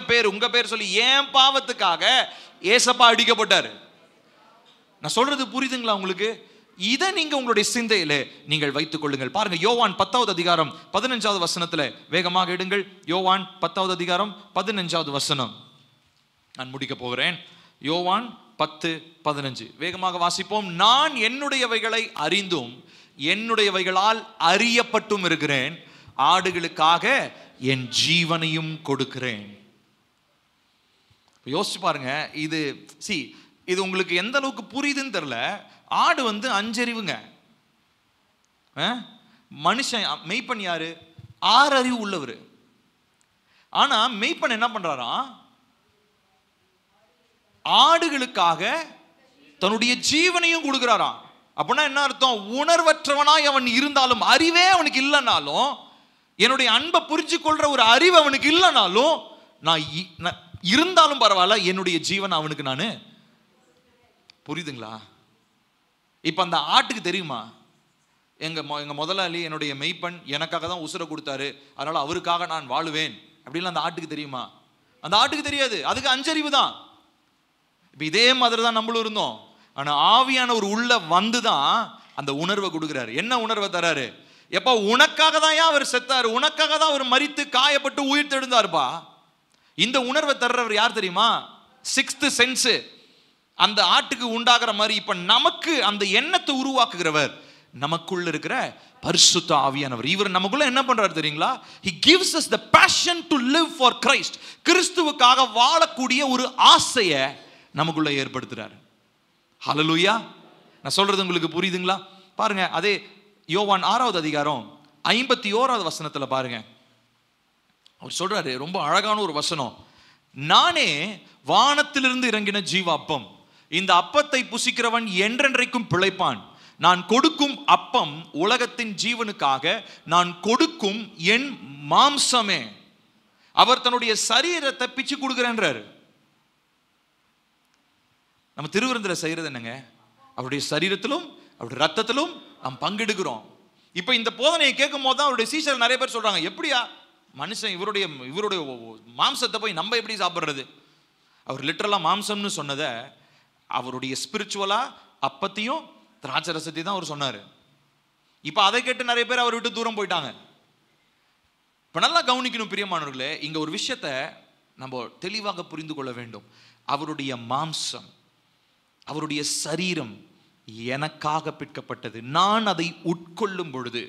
பேர் சொல்லி ஏன் பாவத்துக்காக ஏசப்பா அடிக்கப்பட்டாரு. நான் சொல்றது புரியுதுங்களா உங்களுக்கு? இதை நீங்க உங்களுடைய சிந்தையில நீங்கள் வைத்துக் கொள்ளுங்கள். பாருங்க, யோவான் 10வது அதிகாரம் 15வது வசனத்துல வேகமாக எடுங்கள். யோவான் 10வது அதிகாரம் 15வது வசனம் நான் முடிக்க போகிறேன். யோவான் 10:15 வேகமாக வாசிப்போம். நான் என்னுடையவைகளை அறிந்தும் என்னுடையவைகளால் அறியப்பட்டும் இருக்கிறேன், ஆடுகளுக்காக என் ஜீவனையும் கொடுக்கிறேன். யோசிச்சு பாருங்க. இது உங்களுக்கு எந்த அளவுக்கு புரியுதுன்னு தெரியல. ஆடு 5 அறிவுங்க. மனுஷன் மெய்ப்பன் யாரு? 6 அறிவு உள்ளவர். ஆனா மெய்ப்பன் என்ன பண்றாரா? ஆடுகளுக்காக தன்னுடைய ஜீவனையும் கொடுக்கிறாராம். அப்படின்னா என்ன அர்த்தம்? உணர்வற்றவனாய் அவன் இருந்தாலும், அறிவே அவனுக்கு இல்லைனாலும், என்னுடைய அன்பை புரிஞ்சு கொள்ற ஒரு அறிவு அவனுக்கு இல்லைனாலும், நான் இருந்தாலும் பரவாயில்ல, என்னுடைய ஜீவன் அவனுக்கு நான். புரியுதுங்களா? இப்ப அந்த ஆட்டுக்கு தெரியுமா, எங்க முதலாளி என்னுடைய மெய்ப்பன் எனக்காக தான் உசுரை கொடுத்தாரு, அதனால அவருக்காக நான் வாழுவேன் அப்படின்னு அந்த ஆட்டுக்கு தெரியுமா? அந்த ஆட்டுக்கு தெரியாது. அதுக்கு 5 அறிவு தான். இப்ப இதே மாதிரி தான் நம்மளும் இருந்தோம். ஆனா ஆவியானவர் உள்ள வந்துதான் அந்த உணர்வை கொடுக்கிறாரு. என்ன உணர்வை தராரு? எப்ப உனக்காக தான் அவர் செத்தாரு, உனக்காக தான் அவர் மரித்து காயப்பட்டு உயிர் தெழுந்தாருப்பா. இந்த உணர்வை தர்றவர் யார் தெரியுமா? 6th சென்ஸ் அந்த ஆட்டுக்கு உண்டாகிற மாதிரி இப்ப நமக்கு அந்த எண்ணத்தை உருவாக்குகிறவர் நமக்குள்ள இருக்கிற பரிசுத்த ஆவியானவர். இவர் நமக்குள்ள என்ன பண்றாரு தெரியுங்களா? He gives us the passion to live for Christ. கிறிஸ்துவுக்காக வாழக்கூடிய ஒரு ஆசையை நமக்குள்ள ஏற்படுத்துறாரு. ஹல்லேலூயா. நான் சொல்றது உங்களுக்கு புரியுதுங்களா? பாருங்க, அதே யோவான் 6வது அதிகாரம் 51வது வசனத்துல பாருங்க, அவர் சொல்றாரு, ரொம்ப அழகான ஒரு வசனம். நானே வானத்திலிருந்து இறங்கின ஜீவ அப்பம், இந்த அப்பத்தை புசிக்கிறவன் என்றென்றைக்கும் பிழைப்பான். நான் கொடுக்கும் அப்பம் உலகத்தின் ஜீவனுக்காக நான் கொடுக்கும் என் மாம்சமே. அவர் தன்னுடைய சரீரத்தை பிச்சு கொடுக்கிறேன்றாரு. நம்ம திருவிருந்தில் செய்யறது என்னங்க? அவருடைய சரீரத்திலும் அவருடைய ரத்தத்திலும் நாம் பங்கெடுக்கிறோம். இப்ப இந்த போதனையை கேட்கும் போது தான் அவருடைய சீஷர்கள் நிறைய பேர் சொல்றாங்க, எப்படியா மனுஷன் இவருடைய மாம்சத்தை போய் நம்ம எப்படி சாப்பிட்றது? அவர் லிட்டரலா மாம்சம்னு சொன்னதை அவருடைய ஸ்பிரிச்சுவலா அப்பத்தையும் திராட்சை ரசத்தையும் தான் அவர் சொன்னாரு. இப்ப அதை கேட்டு நிறைய பேர் அவர் விட்டு தூரம் போயிட்டாங்க. இப்ப நல்லா கவனிக்கணும் பிரியமானவர்களே, இங்க ஒரு விஷயத்தை நம்ம தெளிவாக புரிந்து கொள்ள வேண்டும். அவருடைய மாம்சம், அவருடைய சரீரம் எனக்காக பிற்கப்பட்டது. நான் அதை உட்கொள்ளும் பொழுது,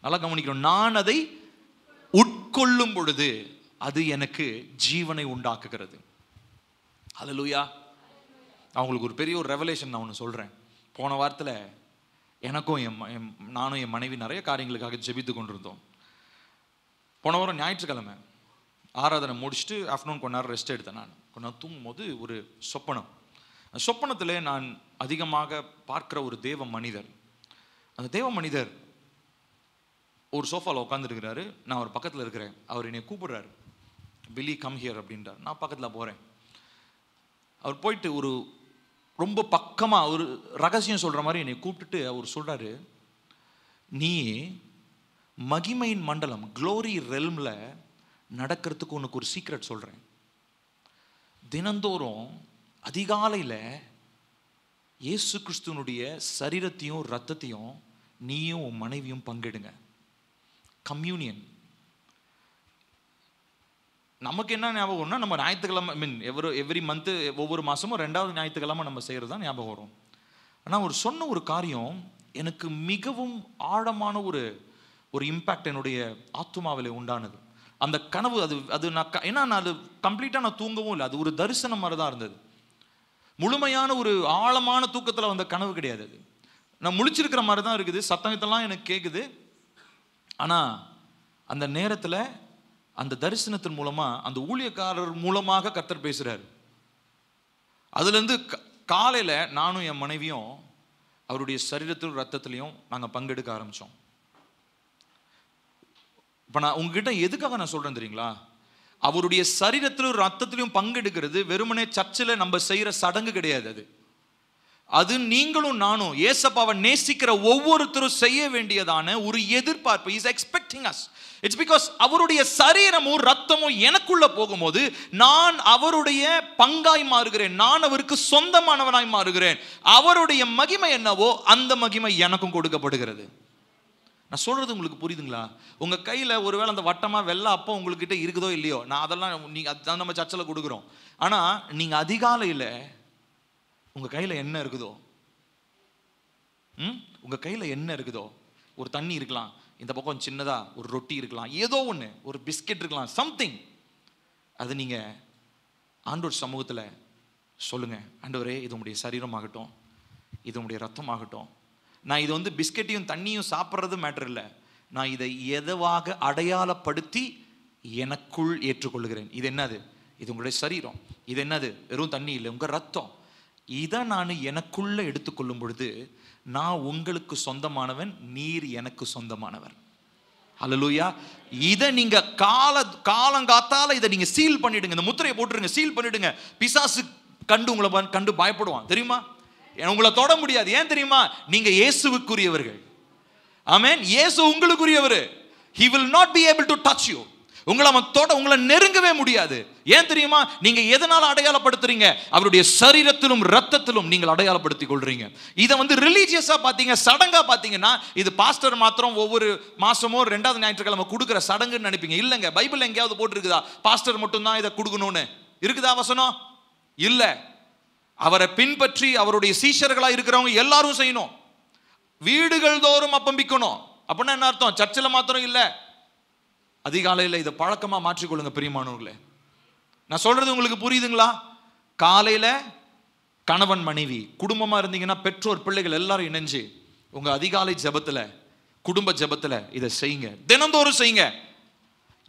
நல்லா கவனிக்கணும், நான் அதை உட்கொள்ளும் பொழுது அது எனக்கு ஜீவனை உண்டாக்குகிறது. ஹல்லேலூயா. அவங்களுக்கு ஒரு பெரிய ஒரு ரெவலேஷன் நான் ஒன்று சொல்றேன். போன வாரத்தில் எனக்கும் நானும் என் மனைவி நிறைய காரியங்களுக்காக ஜெபித்து கொண்டிருந்தோம். போன வாரம் ஞாயிற்றுக்கிழமை ஆராதனை முடிச்சுட்டு ஆஃப்டர்நூன் கொஞ்ச நேரம் ரெஸ்ட் எடுத்தேன். நான் கொஞ்ச நேரம் தூங்கும்போது ஒரு சொப்பனம். சொப்பனத்தில் நான் அதிகமாக பார்க்குற ஒரு தேவ மனிதர். அந்த தேவ மனிதர் ஒரு சோஃபாவில் உட்காந்துருக்கிறாரு. நான் அவர் பக்கத்தில் இருக்கிறேன். அவர் என்னை கூப்பிடுறாரு, பில்லி கம் ஹியர் அப்படின்றார். நான் பக்கத்தில் போகிறேன். அவர் போயிட்டு ஒரு ரொம்ப பக்கமாக ஒரு ரகசியம் சொல்கிற மாதிரி என்னை கூப்பிட்டுட்டு அவர் சொல்கிறாரு, நீ மகிமையின் மண்டலம் க்ளோரி ரெல்மில் நடக்கிறதுக்கு உனக்கு ஒரு சீக்ரெட் சொல்கிறேன். தினந்தோறும் அதிகாலையில் இயேசு கிறிஸ்துவனுடைய சரீரத்தையும் இரத்தத்தையும் நீயும் உன் மனைவியும் பங்கிடுங்க. கம்யூனியன். நமக்கு என்ன ஞாபகம்னா, நம்ம ஞாயிற்றுக்கிழமை எவ்ரி மந்த்து ஒவ்வொரு மாதமும் 2வது ஞாயிற்றுக்கிழமை நம்ம செய்கிறது தான் ஞாபகம் வரும். ஆனால் அவர் சொன்ன ஒரு காரியம் எனக்கு மிகவும் ஆழமான ஒரு இம்பேக்ட் என்னுடைய ஆத்துமாவில் உண்டானது. அந்த கனவு அது நான் அது கம்ப்ளீட்டாக நான் தூங்கவும் இல்லை. அது ஒரு தரிசனம் மாதிரி தான் இருந்தது. முழுமையான ஒரு ஆழமான தூக்கத்தில் வந்த கனவு கிடையாது. அது நான் முழிச்சிருக்கிற மாதிரி தான் இருக்குது. சத்தங்கத்தெல்லாம் எனக்கு கேட்குது. ஆனால் அந்த நேரத்தில் அந்த தரிசனத்தின் மூலமாக அந்த ஊழியக்காரர் மூலமாக கர்த்தர் பேசுகிறார். அதுலேருந்து காலையில் நானும் என் மனைவியும் அவருடைய சரீரத்திலும் ரத்தத்திலையும் நாங்கள் பங்கெடுக்க ஆரம்பித்தோம். இப்போ நான் உங்ககிட்ட எதுக்காக நான் சொல்கிறேன் தெரியுங்களா? அவருடைய சரீரத்திலும் ரத்தத்திலையும் பங்கெடுக்கிறது வெறுமனே சர்ச்சில் நம்ம செய்கிற சடங்கு கிடையாது. அது நீங்களும் நானும் ஏசப்பாவை நேசிக்கிற ஒவ்வொருத்தரும் செய்ய வேண்டியதான ஒரு எதிர்பார்ப்பு. Is expecting us. It's because அவருடைய சரீரமும் ரத்தமும் எனக்குள்ள போகும்போது நான் அவருடைய பங்காய் மாறுகிறேன். நான் அவருக்கு சொந்தமானவனாய் மாறுகிறேன். அவருடைய மகிமை என்னவோ அந்த மகிமை எனக்கும் கொடுக்கப்படுகிறது. நான் சொல்றது உங்களுக்கு புரியுதுங்களா? உங்க கையில ஒருவேளை அந்த வட்டமா வெள்ளை அப்போ உங்ககிட்ட இருக்குதோ இல்லையோ, நான் அதெல்லாம் நீங்க அதான் நம்ம சர்ச்சில் கொடுக்குறோம். ஆனா நீங்க அதிகாலையில் உங்க கையில என்ன இருக்குதோ, உங்க கையில என்ன இருக்குதோ, ஒரு தண்ணி இருக்கலாம், இந்த பக்கம் சின்னதா ஒரு ரொட்டி இருக்கலாம், ஏதோ ஒன்று, ஒரு பிஸ்கெட் இருக்கலாம், சம்திங். அது நீங்க ஆண்டவர் சமூகத்தில் சொல்லுங்க, ஆண்டவரே இது உங்களுடைய சரீரமாகட்டும், இது உங்களுடைய ரத்தமாகட்டும். நான் இது பிஸ்கெட்டையும் தண்ணியும் சாப்பிட்றது மேட்டர் இல்லை. நான் இதை எதுவாக அடையாளப்படுத்தி எனக்குள் ஏற்றுக்கொள்கிறேன். இது என்னது? இது உங்களுடைய சரீரம். இது என்னது? வெறும் தண்ணி இல்லை, உங்க ரத்தம். இதை நான் எனக்குள்ள எடுத்துக்கொள்ளும் பொழுது நான் உங்களுக்கு சொந்தமானவன், நீர் எனக்கு சொந்தமானவர். ஹல்லேலூயா. இதை நீங்க காலங்காத்தால இதை நீங்க சீல் பண்ணிடுங்க. இந்த முத்திரையை போட்டுருங்க, சீல் பண்ணிடுங்க. பிசாசு உங்களை கண்டு பயப்படுவான் தெரியுமா? உங்களை தொட முடியாது. ஏன் தெரியுமா? நீங்க இயேசுவுக்குரியவர்கள். ஆமென். இயேசு உங்களுக்குரியவர். He will not be able to touch you. உங்களை நெருங்கவே முடியாது. ஏன் தெரியுமா? நீங்க எதனால அடையாளப்படுத்துறீங்க? அவருடைய சரீரத்திலும் ரத்தத்திலும் நீங்கள் அடையாளப்படுத்திக் கொள்றீங்க. இதை ரிலீஜியஸா பாத்தீங்க, சடங்கா பாத்தீங்கன்னா இது பாஸ்டர் மாத்திரம் ஒவ்வொரு மாசமோ 2வது ஞாயிற்றுக்கிழமை கொடுக்குற சடங்குன்னு நினைப்பீங்க. இல்லைங்க, பைபிள் எங்கேயாவது போட்டுருக்குதா பாஸ்டர் மட்டும் தான் இதை கொடுக்கணும்னு? இருக்குதா வசனம்? இல்ல. அவரை பின்பற்றி அவருடைய சீஷர்களா இருக்கிறவங்க எல்லாரும் செய்யணும். வீடுகள் தோறும் அப்பம்பிக்கணும். அப்படின்னா என்ன அர்த்தம்? சர்ச்சில் மாத்திரம் இல்ல, அதிகாலையில் இதை பழக்கமா மாற்றிக்கொள்ளுங்க பிரியமானவர்களே. நான் சொல்றது உங்களுக்கு புரியுதுங்களா? காலையில கணவன் மனைவி குடும்பமா இருந்தீங்கன்னா பெற்றோர் பிள்ளைகள் எல்லாரும் இணைஞ்சு உங்க அதிகாலை ஜெபத்துல, குடும்ப ஜெபத்துல இதை செய்யுங்க. தினந்தோறும் செய்யுங்க.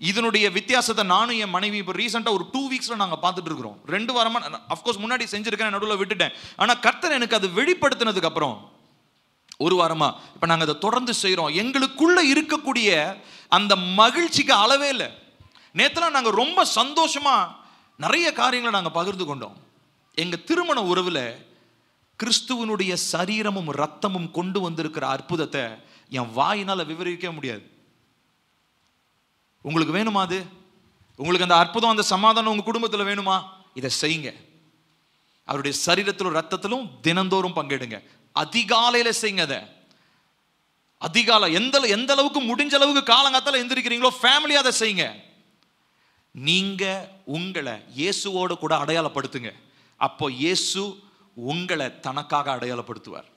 இதனுடைய வித்தியாசத்தை நானும் என் மனைவி இப்போ ரீசெண்டாக ஒரு 2 வீக்ஸ்ல நாங்கள் பார்த்துட்டு இருக்கிறோம். 2 வாரமா அஃப்கோர்ஸ் முன்னாடி செஞ்சிருக்கேன், நடுவில் விட்டுட்டேன். ஆனால் கர்த்தர் எனக்கு அது வெளிப்படுத்தினதுக்கு அப்புறம் 1 வாரமா இப்போ நாங்கள் அதை தொடர்ந்து செய்கிறோம். எங்களுக்குள்ள இருக்கக்கூடிய அந்த மகிழ்ச்சிக்கு அளவே இல்லை. நேற்றுலாம் நாங்கள் ரொம்ப சந்தோஷமா நிறைய காரியங்களை நாங்கள் பகிர்ந்து கொண்டோம். எங்கள் திருமண உறவில் கிறிஸ்துவனுடைய சரீரமும் ரத்தமும் கொண்டு வந்திருக்கிற அற்புதத்தை என் வாயினால் விவரிக்க முடியாது. உங்களுக்கு வேணுமா? அது உங்களுக்கு அந்த அற்புதம், அந்த சமாதானம் உங்க குடும்பத்தில் வேணுமா? இதை செய்யுங்க. அவருடைய சரீரத்திலும் ரத்தத்திலும் தினந்தோறும் பங்கெடுங்க. அதிகாலையில செய்யுங்க. அதை அதிகாலை எந்த அளவுக்கு முடிஞ்ச அளவுக்கு காலங்காத்தால எந்திரிக்கிறீங்களோ ஃபேமிலியா அதை செய்யுங்க. நீங்க உங்களை இயேசுவோடு கூட அடையாளப்படுத்துங்க. அப்போ இயேசு உங்களை தனக்காக அடையாளப்படுத்துவார்.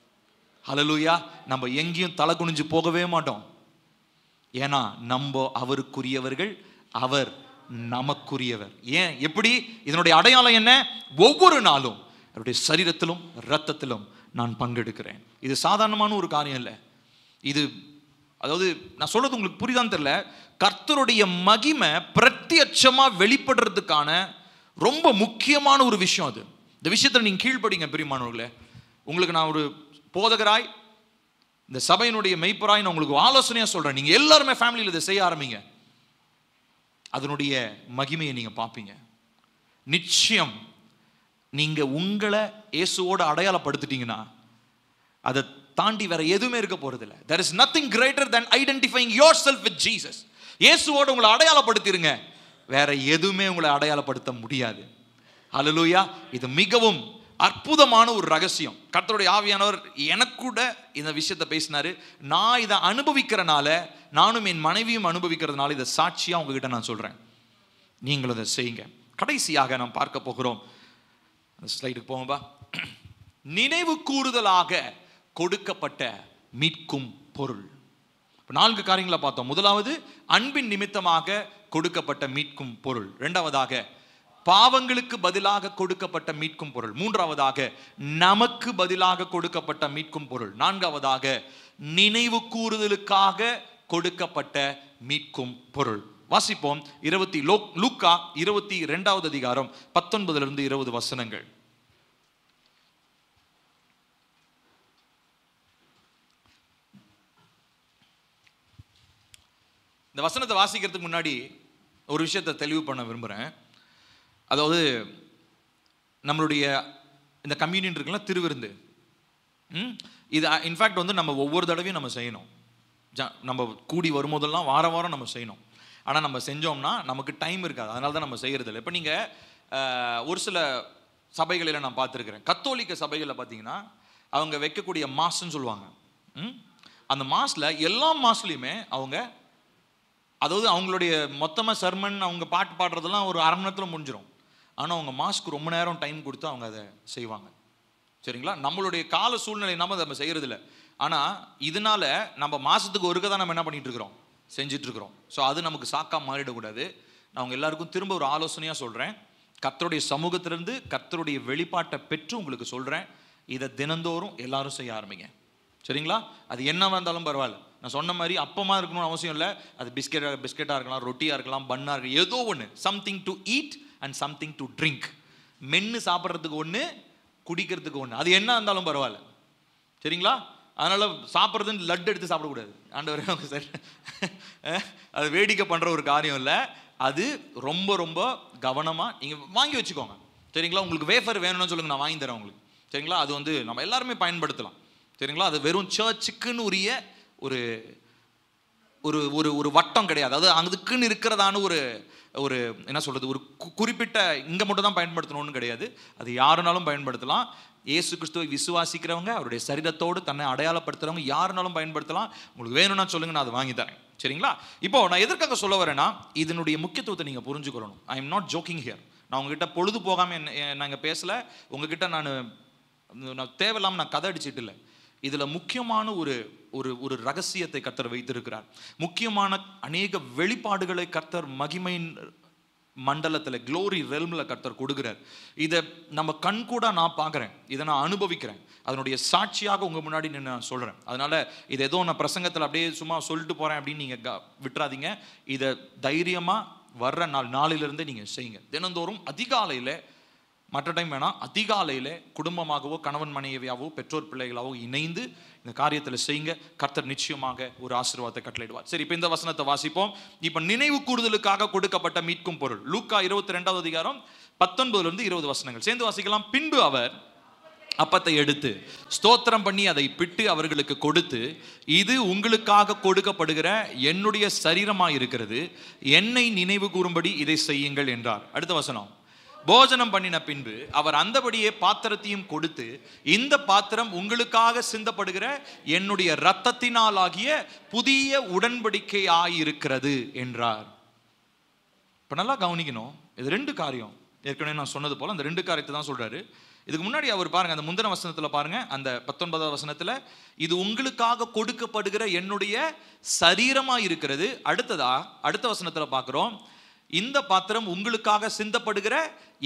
ஹல்லேலூயா. நம்ம எங்கேயும் தலை குனிஞ்சு போகவே மாட்டோம். ஏன்னா நம்ம அவருக்குரியவர்கள், அவர் நமக்குரியவர். ஏன் எப்படி? இதனுடைய அடையாளம் என்ன? ஒவ்வொரு நாளும் அவருடைய சரீரத்திலும் இரத்தத்திலும் நான் பங்கெடுக்கிறேன். இது சாதாரணமான ஒரு காரியம் இல்லை. இது அதாவது நான் சொல்றது உங்களுக்கு புரியுதான்னு தெரியல. கர்த்தருடைய மகிமை பிரத்யட்சமா வெளிப்படுறதுக்கான ரொம்ப முக்கியமான ஒரு விஷயம் அது. இந்த விஷயத்தை நீங்க கீழ்ப்படிங்க பிரியமானவர்களே. உங்களுக்கு நான் ஒரு போதகராய், இந்த சபையினுடைய மெய்ப்பராய் நான் உங்களுக்கு ஆலோசனையா சொல்றேன். நீங்க எல்லாருமே ஃபேமிலியில் இதை செய்ய ஆரம்பிங்க. அதனுடைய மகிமையை நீங்க பார்ப்பீங்க. நிச்சயம் நீங்க உங்களை இயேசுவோடு அடையாளப்படுத்திட்டீங்கன்னா அதை தாண்டி வேற எதுவுமே இருக்க போறது இல்லை. There is nothing greater than identifying yourself with Jesus. இயேசுவோடு உங்களை அடையாளப்படுத்திருங்க. வேற எதுவுமே உங்களை அடையாளப்படுத்த முடியாது. ஹல்லேலூயா. இது மிகவும் அற்புதமான ஒரு ரகசியம். கர்த்தருடைய ஆவியானவர் எனக்கு கூட இந்த விஷயத்தை பேசினாரு. நான் இதை அனுபவிக்கிறனால, நானும் என் மனைவியும் அனுபவிக்கிறதுனால இதை சாட்சியா உங்ககிட்ட நான் சொல்றேன். நீங்களும் இதை செய்யுங்க. கடைசியாக நாம் பார்க்க போகிறோம். அந்த ஸ்லைடுக்கு போங்கப்பா. நினைவு கூறுதலாக கொடுக்கப்பட்ட மீட்கும் பொருள். 4 காரியங்களை பார்த்தோம். முதலாவது அன்பின் நிமித்தமாக கொடுக்கப்பட்ட மீட்கும் பொருள். இரண்டாவதாக பாவங்களுக்கு பதிலாக கொடுக்கப்பட்ட மீட்கும் பொருள். மூன்றாவதாக நமக்கு பதிலாக கொடுக்கப்பட்ட மீட்கும் பொருள். நான்காவதாக நினைவு கூறுதலுக்காக கொடுக்கப்பட்ட மீட்கும் பொருள். வாசிப்போம். லூக்கா 22வது அதிகாரம் 19 20 வசனங்கள். இந்த வசனத்தை வாசிக்கிறதுக்கு முன்னாடி ஒரு விஷயத்தை தெளிவு பண்ண விரும்புகிறேன். அதாவது நம்மளுடைய இந்த கம்யூனியன் இருக்குல்ல, திருவிருந்து, இது இன்ஃபேக்ட் வந்து நம்ம ஒவ்வொரு தடவையும் நம்ம செய்யணும். நம்ம கூடி வரும்போதெல்லாம் வாரம் நம்ம செய்யணும். ஆனால் நம்ம செஞ்சோம்னா நமக்கு டைம் இருக்காது. அதனால தான் நம்ம செய்கிறது இல்லை. இப்போ நீங்கள் ஒரு சில சபைகளில் நான் பார்த்துருக்கிறேன். கத்தோலிக்க சபைகளில் பார்த்தீங்கன்னா அவங்க வைக்கக்கூடிய மாஸ்ன்னு சொல்லுவாங்க. அந்த மாஸில் எல்லா மாஸ்லையுமே அவங்க, அதாவது அவங்களுடைய மொத்தமாக சர்மன், அவங்க பாட்டு பாடுறதெல்லாம் ஒரு 1/2 மணி நேரத்தில் முடிஞ்சிடும். ஆனால் அவங்க மாஸ்க்கு ரொம்ப நேரம் டைம் கொடுத்து அவங்க அதை செய்வாங்க. சரிங்களா? நம்மளுடைய கால சூழ்நிலை நம்ம செய்கிறதில்ல. ஆனால் இதனால நம்ம மாதத்துக்கு ஒருக்க தான் நம்ம என்ன பண்ணிட்டு இருக்கிறோம், செஞ்சிட்ருக்கிறோம். ஸோ அது நமக்கு சாக்கா மாறிடக்கூடாது. நான் அவங்க எல்லாருக்கும் திரும்ப ஒரு ஆலோசனையாக சொல்கிறேன். கர்த்தருடைய சமூகத்திலிருந்து கர்த்தருடைய வெளிப்பாட்டை பெற்று உங்களுக்கு சொல்கிறேன். இதை தினந்தோறும் எல்லாரும் செய்ய ஆரம்பிங்க. சரிங்களா? அது என்னவா இருந்தாலும் பரவாயில்ல. நான் சொன்ன மாதிரி அப்பமாக இருக்கணும்னு அவசியம் இல்லை. அது பிஸ்கெட்டாக இருக்கலாம், ரொட்டியாக இருக்கலாம், பன்னாக இருக்கலாம், ஏதோ ஒன்று. Something to eat and something to drink. மென்று சாப்பிட்றதுக்கு ஒன்று, குடிக்கிறதுக்கு ஒன்று. அது என்ன இருந்தாலும் பரவாயில்ல. சரிங்களா? அதனால் சாப்பிட்றதுன்னு லட்டு எடுத்து சாப்பிடக்கூடாது. ஆண்டவரே சரி, அது வேடிக்கை பண்ணுற ஒரு காரியம் இல்லை. அது ரொம்ப ரொம்ப கவனமாக நீங்கள் வாங்கி வச்சுக்கோங்க. சரிங்களா? உங்களுக்கு வேஃபர் வேணும்னு சொல்லுங்கள், நான் வாங்கி தரேன் உங்களுக்கு. சரிங்களா? அது வந்து நம்ம எல்லாருமே பயன்படுத்தலாம். சரிங்களா? அது வெறும் சர்ச்சுக்குன்னு உரிய ஒரு ஒரு ஒரு ஒரு வட்டம் கிடையாது. அதாவது அதுக்குன்னு இருக்கிறதான ஒரு ஒரு என்ன சொல்கிறது, ஒரு குறிப்பிட்ட இங்கே மட்டும் தான் பயன்படுத்தணும்னு கிடையாது. அது யாருனாலும் பயன்படுத்தலாம். இயேசு கிறிஸ்துவை விசுவாசிக்கிறவங்க, அவருடைய சரீரத்தோடு தன்னை அடையாளப்படுத்துகிறவங்க யாருனாலும் பயன்படுத்தலாம். உங்களுக்கு வேணும்னா சொல்லுங்கள், நான் அதை வாங்கி தரேன். சரிங்களா? இப்போ நான் எதற்காக சொல்ல வரேன்னா, இதனுடைய முக்கியத்துவத்தை நீங்கள் புரிஞ்சுக்கணும். I am not jogging here. நான் உங்ககிட்ட பொழுது போகாமல் நாங்கள் பேசலை. உங்ககிட்ட நான் தேவையில்லாமல் நான் கதை அடிச்சிட்டு இல்லை. இதில் முக்கியமான ஒரு ஒரு ஒரு ரகசியத்தை கர்த்தர் வைத்திருக்கிறார். முக்கியமான அநேக வெளிப்பாடுகளை கர்த்தர் மகிமையின் மண்டலத்தில், க்ளோரி ரெல்மில் கர்த்தர் கொடுக்குறார். இதை நம்ம கண்கூட நான் பார்க்குறேன், இதை நான் அனுபவிக்கிறேன். அதனுடைய சாட்சியாக உங்கள் முன்னாடி நின்று நான் சொல்கிறேன். அதனால் இது ஏதோ நான் பிரசங்கத்தில் அப்படியே சும்மா சொல்லிட்டு போகிறேன் அப்படின்னு நீங்கள் விட்டுறாதீங்க. இதை தைரியமாக வர்ற நாளிலிருந்து நீங்கள் செய்யுங்க. தினந்தோறும் அதிகாலையில், மற்ற டைம் வேணாம், அதிகாலையில் குடும்பமாகவோ கணவன் மனைவியாவோ பெற்றோர் பிள்ளைகளாவோ இணைந்து இந்த காரியத்தில் செய்யுங்க. கர்த்தர் நிச்சயமாக ஒரு ஆசீர்வாதத்தை கட்டளையிடுவார். சரி, இப்போ இந்த வசனத்தை வாசிப்போம். இப்போ நினைவு கூறுதலுக்காக கொடுக்கப்பட்ட மீட்கும் பொருள். லூக்கா 22வது அதிகாரம் 19 20 வசனங்கள் சேர்ந்து வாசிக்கலாம். பின்பு அவர் அப்பத்தை எடுத்து ஸ்தோத்திரம் பண்ணி அதை பிட்டு அவர்களுக்கு கொடுத்து, இது உங்களுக்காக கொடுக்கப்படுகிற என்னுடைய சரீரமாய் இருக்கிறது, என்னை நினைவு கூறும்படி இதை செய்யுங்கள் என்றார். அடுத்த வசனம். போஜனம் பண்ணின பின்பு அவர் அந்தபடியே பாத்திரத்தையும் கொடுத்து, இந்த பாத்திரம் உங்களுக்காக சிந்தப்படுகிற என்னுடைய இரத்தத்தினால் ஆகிய புதிய உடன்படிக்கையாயிருக்கிறது என்றார். இப்ப நல்லா கவனிக்கணும், இது ரெண்டு காரியம். ஏற்கனவே நான் சொன்னது போல அந்த ரெண்டு காரியத்தை தான் சொல்றாரு. இதுக்கு முன்னாடி அவர் பாருங்க, அந்த முந்தின வசனத்துல பாருங்க, அந்த 19வது வசனத்துல இது உங்களுக்காக கொடுக்கப்படுகிற என்னுடைய சரீரமா இருக்கிறது. அடுத்த வசனத்துல பார்க்கிறோம், இந்த பாத்திரம் உங்களுக்காக சிந்தப்படுகிற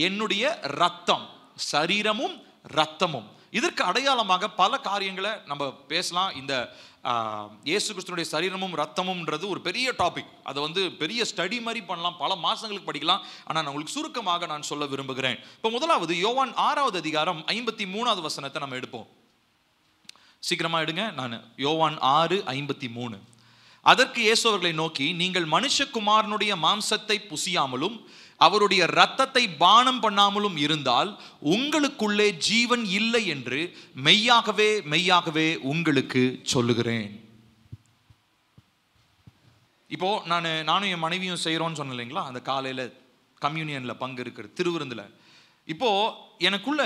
என்னுடைய ரத்தம், சரீரமும் ரத்தமும். இதற்கு அடையாளமாக பல காரியங்களை நம்ம பேசலாம். இந்த இயேசு கிறிஸ்துவினுடைய சரீரமும் ரத்தமும்ன்றது ஒரு பெரிய டாபிக். அதை பெரிய ஸ்டடி மாதிரி பண்ணலாம், பல மாசங்களுக்கு படிக்கலாம். ஆனால் நான் உங்களுக்கு சுருக்கமாக நான் சொல்ல விரும்புகிறேன். இப்போ முதலாவது யோவான் 6வது அதிகாரம் 53வது வசனத்தை நம்ம எடுப்போம். சீக்கிரமா எடுங்க. நான் யோவான் 6:53. அதற்கு இயேசு அவர்களை நோக்கி, நீங்கள் மனுஷகுமாரனுடைய மாம்சத்தை புசியாமலும் அவருடைய இரத்தத்தை பானம் பண்ணாமலும் இருந்தால் உங்களுக்குள்ளே ஜீவன் இல்லை என்று மெய்யாகவே மெய்யாகவே உங்களுக்கு சொல்லுகிறேன். இப்போ நானும் என் மனைவியும் செய்கிறோன்னு சொன்னேன் இல்லைங்களா, அந்த காலையில் கம்யூனியனில் பங்கு இருக்கிற திருவிருந்தில். இப்போ எனக்குள்ள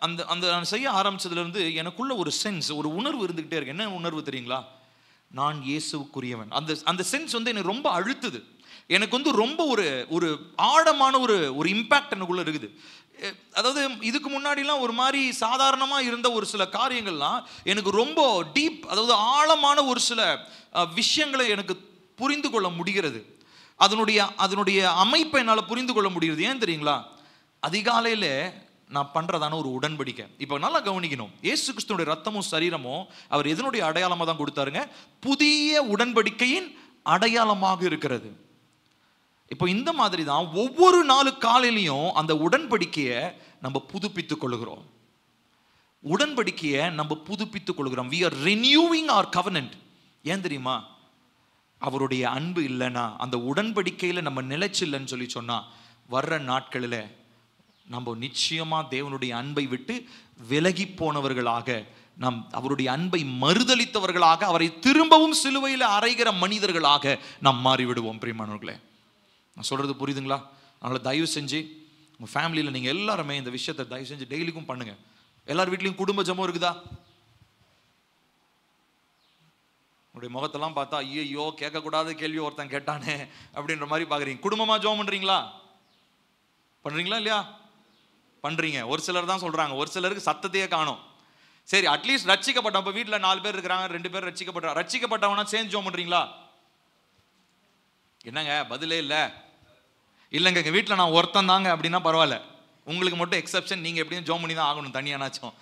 அந்த நான் செய்ய ஆரம்பிச்சதுலேருந்து எனக்குள்ள ஒரு சென்ஸ், ஒரு உணர்வு இருந்துகிட்டே இருக்கு. என்ன உணர்வு தெரியுங்களா? நான் இயேசுவுக்குரியவன். அந்த சென்ஸ் எனக்கு ரொம்ப அழுத்துது. எனக்கு ரொம்ப ஒரு ஆழமான ஒரு இம்பாக்ட் எனக்குள்ள இருக்குது. அதாவது இதுக்கு முன்னாடிலாம் ஒரு மாதிரி சாதாரணமாக இருந்த ஒரு சில காரியங்கள்லாம் எனக்கு ரொம்ப டீப், அதாவது ஆழமான ஒரு சில விஷயங்களை எனக்கு புரிந்து கொள்ள முடிகிறது. அதனுடைய அமைப்பை என்னால் புரிந்து கொள்ள முடிகிறது. ஏன் தெரியுங்களா? அதிகாலையில் நான் பண்றதான ஒரு உடன்படிக்கை. இப்போ நல்லா கவனிக்கணும், இயேசு கிறிஸ்துவோட ரத்தமும் சரீரமும் அவர் எதனுடைய அடையாளமாக தான் கொடுத்தாருங்க? புதிய உடன்படிக்கையின் அடையாளமாக இருக்கிறது. இப்போ இந்த மாதிரி தான் ஒவ்வொரு நாலு காலையிலையும் அந்த உடன்படிக்கையை நம்ம புதுப்பித்துக் கொள்கிறோம். உடன்படிக்கையை நம்ம புதுப்பித்துக் கொள்கிறோம். we are renewing our covenant. ஏன் தெரியுமா? அவருடைய அன்பு இல்லைன்னா, அந்த உடன்படிக்கையில் நம்ம நிலைச்சில்லைன்னு சொல்லி சொன்னா, வர்ற நாட்களில் நம்ம நிச்சயமா தேவனுடைய அன்பை விட்டு விலகி போனவர்களாக, நாம் அவருடைய அன்பை மறுதலித்தவர்களாக, அவரை திரும்பவும் சிலுவையில் அறைகிற மனிதர்களாக நாம் மாறிவிடுவோம். பிரியமானவர்களே, நான் சொல்றது புரியுதுங்களா? அதனால தயவு செஞ்சு உங்க ஃபேமிலியில் நீங்க எல்லாருமே இந்த விஷயத்தை தயவு செஞ்சு டெய்லிக்கும் பண்ணுங்க. எல்லார் வீட்லையும் குடும்ப ஜெபம் இருக்குதா? உங்களுடைய முகத்தெல்லாம் பார்த்தா ஐயோ கேட்கக்கூடாத கேள்வி ஒருத்தன் கேட்டானே அப்படின்ற மாதிரி பார்க்குறீங்க. குடும்பமா ஜெபம் பண்றீங்களா? பண்றீங்களா இல்லையா? பண்றீங்க. ஒரு சிலர் தான் சொல்றாங்க, ஒரு சிலருக்கு சத்தத்தையே காணும். சரி, அட்லீஸ்ட் ரட்சிக்கப்பட்ட வீட்டில் 4 பேர் இருக்கிறாங்க, 2 பேர் ரட்சிக்கப்பட்டவனா சேர்ந்து ஜெபம் பண்றீங்களா? என்னங்க பதிலே இல்லை? இல்லைங்க, எங்கள் வீட்டில் நான் ஒருத்தன் தாங்க அப்படின்னா பரவாயில்ல, உங்களுக்கு மட்டும் எக்ஸப்ஷன். நீங்கள் எப்படியும் ஜெபம் பண்ணி தான் ஆகணும். தனியானாச்சும்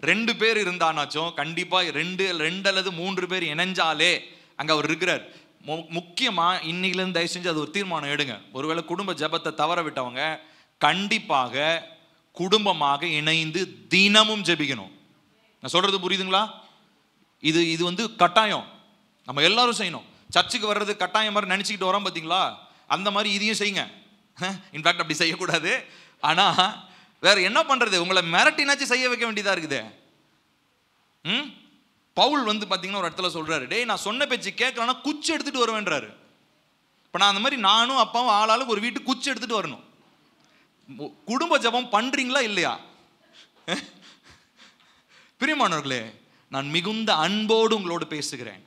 2 பேர் இருந்தானாச்சும் கண்டிப்பாக 2 அல்லது 3 பேர் இணைஞ்சாலே அங்கே அவர் இருக்கிறார். முக்கியமாக இன்னைக்குலேருந்து தயவு செஞ்சு அது ஒரு தீர்மானம் எடுங்க. ஒருவேளை குடும்ப ஜெபத்தை தவற விட்டவங்க கண்டிப்பாக குடும்பமாக இணைந்து தினமும் ஜெபிக்கணும். நான் சொல்றது புரியுதுங்களா? இது கட்டாயம், நம்ம எல்லாரும் செய்யணும். சர்ச்சுக்கு வர்றது கட்டாயம் மாதிரி நினச்சிக்கிட்டு வரோம் பார்த்தீங்களா? அந்த மாதிரி இதையும் செய்யுங்க. இன்ஃபேக்ட் அப்படி செய்யக்கூடாது, ஆனால் வேற என்ன பண்றது? உங்களை மிரட்டினாச்சும் செய்ய வைக்க வேண்டியதா இருக்குது. பவுல் பார்த்தீங்கன்னா ஒரு இடத்துல சொல்றாரு, டேய் நான் சொன்ன பேச்சு கேட்கலன்னா குச்சி எடுத்துட்டு வருவேன்றாரு. இப்போ நான் அந்த மாதிரி நானும் அப்பாவும் ஆளாளுக்கு ஒரு வீட்டுக்கு குச்சி எடுத்துட்டு வரணும். குடும்ப ஜெபம் பண்றீங்களா இல்லையா? பிரியமானவர்களே, நான் மிகுந்த அன்போடு உங்களோடு பேசுகிறேன்.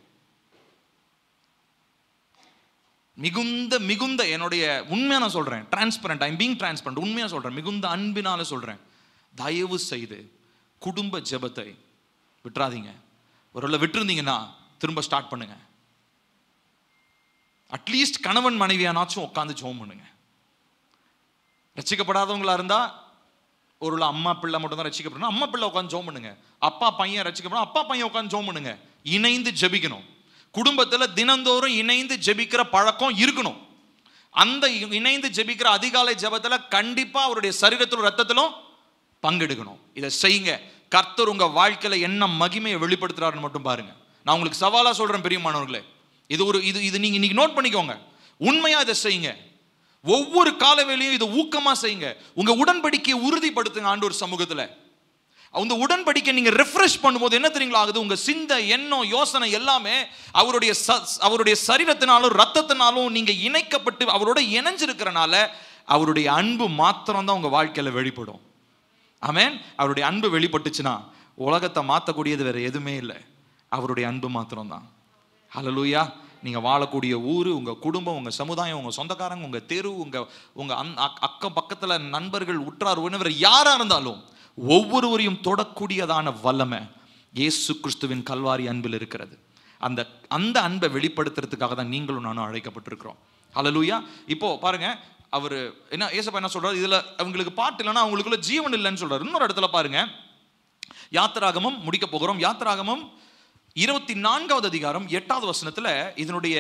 மிகுந்த என்னுடைய உண்மையா நான் சொல்றேன், transparent, I am being transparent, உண்மையா சொல்றேன், மிகுந்த அன்பினால சொல்றேன். தயவு செய்து குடும்ப ஜெபத்தை விட்டுறாதீங்க. ஒருவேளை விட்டுருந்தீங்கன்னா திரும்ப ஸ்டார்ட் பண்ணுங்க. அட்லீஸ்ட் கணவன் மனைவியானாச்சும் உட்காந்து ஜெபம் பண்ணுங்க. ரட்சிக்கப்படாதவங்களா இருந்தா ஒருவேளை அம்மா பிள்ளை மட்டும் தான் ரட்சிக்கப்படணும், அம்மா பிள்ளை உட்காந்து ஜெபம் பண்ணுங்க. அப்பா பையன் ரட்சிக்கப்படணும், அப்பா பையன் உட்காந்து ஜெபம் பண்ணுங்க. இணைந்து ஜெபிக்கணும். குடும்பத்தில் தினந்தோறும் இணைந்து ஜெபிக்கிற பழக்கம் இருக்கணும். அந்த இணைந்து ஜெபிக்கிற அதிகாலை ஜெபத்தில் கண்டிப்பா அவருடைய சரீரத்திலும் ரத்தத்திலும் பங்கெடுக்கணும். இதை செய்யுங்க. கர்த்தர் உங்க வாழ்க்கையில என்ன மகிமையை வெளிப்படுத்துறாருன்னு மட்டும் பாருங்க. நான் உங்களுக்கு சவாலா சொல்றேன் பிரியமானவர்களே, இது நீங்க இன்னைக்கு நோட் பண்ணிக்கோங்க. உண்மையா இதை செய்யுங்க. ஒவ்வொரு காலவேளையும் இதை ஊக்கமா செய்யுங்க. உங்க உடன்படிக்கையை உறுதிப்படுத்துங்க ஆண்டவர் சமூகத்துல. அந்த உடன்படிக்கை நீங்க ரெஃப்ரெஷ் பண்ணும்போது என்ன தெரியுங்களா ஆகுது? உங்க சிந்தை, எண்ணம், யோசனை எல்லாமே அவருடைய சரீரத்தினாலும் ரத்தத்தினாலும் நீங்க இணைக்கப்பட்டு அவரோட இணைஞ்சிருக்கிறனால அவருடைய அன்பு மாத்திரம்தான் உங்க வாழ்க்கையில வெளிப்படும். ஆமென். அவருடைய அன்பு வெளிப்பட்டுச்சுன்னா உலகத்தை மாற்றக்கூடியது வேற எதுவுமே இல்லை, அவருடைய அன்பு மாத்திரம்தான். ஹல்லேலூயா. நீங்க வாழக்கூடிய ஊர், உங்க குடும்பம், உங்க சமுதாயம், உங்க சொந்தக்காரங்க, உங்க தெரு, உங்க அக்கம் பக்கத்துல நண்பர்கள், உற்றார் உறவினர் யாரா இருந்தாலும் ஒவ்வொருவரையும் தொடக்கூடியதான வல்லமை இயேசு கிறிஸ்துவின் கல்வாரி அன்பில் இருக்கிறது. அந்த அன்பை வெளிப்படுத்துறதுக்காக தான் நீங்களும் நானும் அழைக்கப்பட்டிருக்கிறோம். ஹல்லேலூயா. இப்போ பாருங்க, அவர் என்ன ஏசப்பா என்ன சொல்றாரு, இதுல அவங்களுக்கு பாட்டு இல்லைன்னா அவங்களுக்குள்ள ஜீவன் இல்லைன்னு சொல்றாரு. இன்னொரு இடத்துல பாருங்க, யாத்திராகமம் முடிக்க போகிறோம். யாத்திராகமம் 24வது அதிகாரம் 8வது வசனத்துல இதனுடைய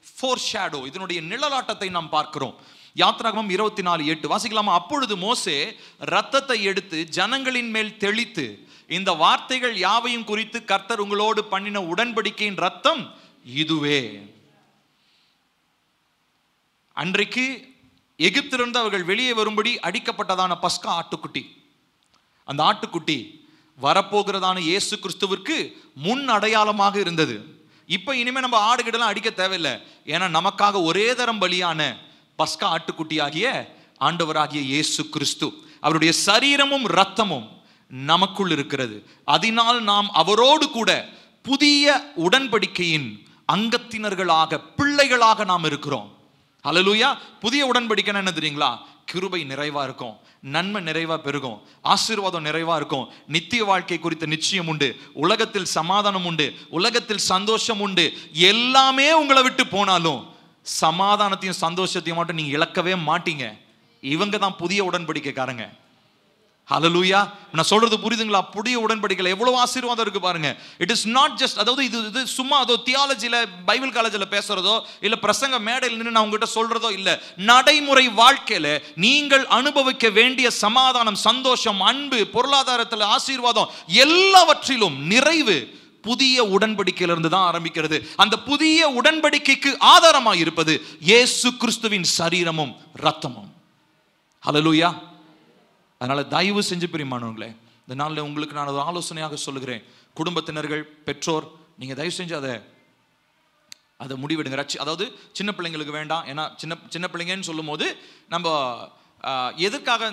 ஃபோர்ஷேடோ, இதனுடைய நிழலாட்டத்தை நாம் பார்க்கிறோம். யாத்திராகமம் 24:8 வாசிக்கலாமா? அப்பொழுது மோசே இரத்தத்தை எடுத்து ஜனங்களின் மேல் தெளித்து, இந்த வார்த்தைகள் யாவையும் குறித்து கர்த்தர் உங்களோடு பண்ணின உடன்படிக்கையின் ரத்தம் இதுவே. அன்றைக்கு எகிப்திலிருந்து அவர்கள் வெளியே வரும்படி அடிக்கப்பட்டதான பஸ்கா ஆட்டுக்குட்டி, அந்த ஆட்டுக்குட்டி வரப்போகிறதான இயேசு கிறிஸ்துவிற்கு முன் அடையாளமாக இருந்தது. இப்ப இனிமே நம்ம ஆடுகிடலாம் அடிக்க தேவையில்லை, ஏன்னா நமக்காக ஒரே தரம் பலியான பஸ்கா ஆட்டுக்குட்டியாகிய ஆண்டவராகிய இயேசு கிறிஸ்து, அவருடைய சரீரமும் இரத்தமும் நமக்குள் இருக்கிறது. அதனால் நாம் அவரோடு கூட புதிய உடன்படிக்கையின் அங்கத்தினர்களாக, பிள்ளைகளாக நாம் இருக்கிறோம். ஹல்லேலூயா. புதிய உடன்படிக்கை என்ன தெரியுங்களா? கிருபை நிறைவா இருக்கும், நன்மை நிறைவா பெருகும், ஆசீர்வாதம் நிறைவா இருக்கும், நித்திய வாழ்க்கை குறித்த நிச்சயம் உண்டு, உலகத்தில் சமாதானம் உண்டு, உலகத்தில் சந்தோஷம் உண்டு. எல்லாமே உங்களை விட்டு போனாலும் சமாதானத்தையும் சந்தோஷத்தையும் மட்டும் நீங்க இழக்கவே மாட்டீங்க. இவங்க தான் புதிய உடன்படிக்கைக்காரங்க. ஹல்லேலூயா. நான் சொல்றது புரியுதுங்களா? புதிய உடன்படிக்கையில எவ்வளவு ஆசீர்வாதம் இருக்கு பாருங்க. இட் இஸ் நாட் ஜஸ்ட், அதாவது இது சும்மா அதோ தியாலஜில பைபிள் காலேஜில் பேசுறதோ இல்ல பிரசங்க மேடையில் நின்று நான் உங்ககிட்ட சொல்றதோ இல்ல. நடைமுறை வாழ்க்கையில நீங்கள் அனுபவிக்க வேண்டிய சமாதானம், சந்தோஷம், அன்பு, பொருளாதாரத்தில் ஆசீர்வாதம், எல்லாவற்றிலும் நிறைவு புதிய உடன்படிக்கையிலிருந்து தான் ஆரம்பிக்கிறது. அந்த புதிய உடன்படிக்கைக்கு ஆதாரமாக இருப்பது இயேசு கிறிஸ்துவின் சரீரமும் இரத்தமும். ஹல்லேலூயா. அதனால தயவு செஞ்சு பிரியமானவங்களே, இந்த நாளில் உங்களுக்கு நான் ஒரு ஆலோசனையாக சொல்லுகிறேன். குடும்பத்தினர்கள், பெற்றோர், நீங்க தயவு செஞ்சு அதை முடிவெடுங்க. அதாவது சின்ன பிள்ளைங்களுக்கு வேண்டாம். ஏன்னா சின்ன பிள்ளைங்கன்னு சொல்லும் போது நம்ம எதுக்காக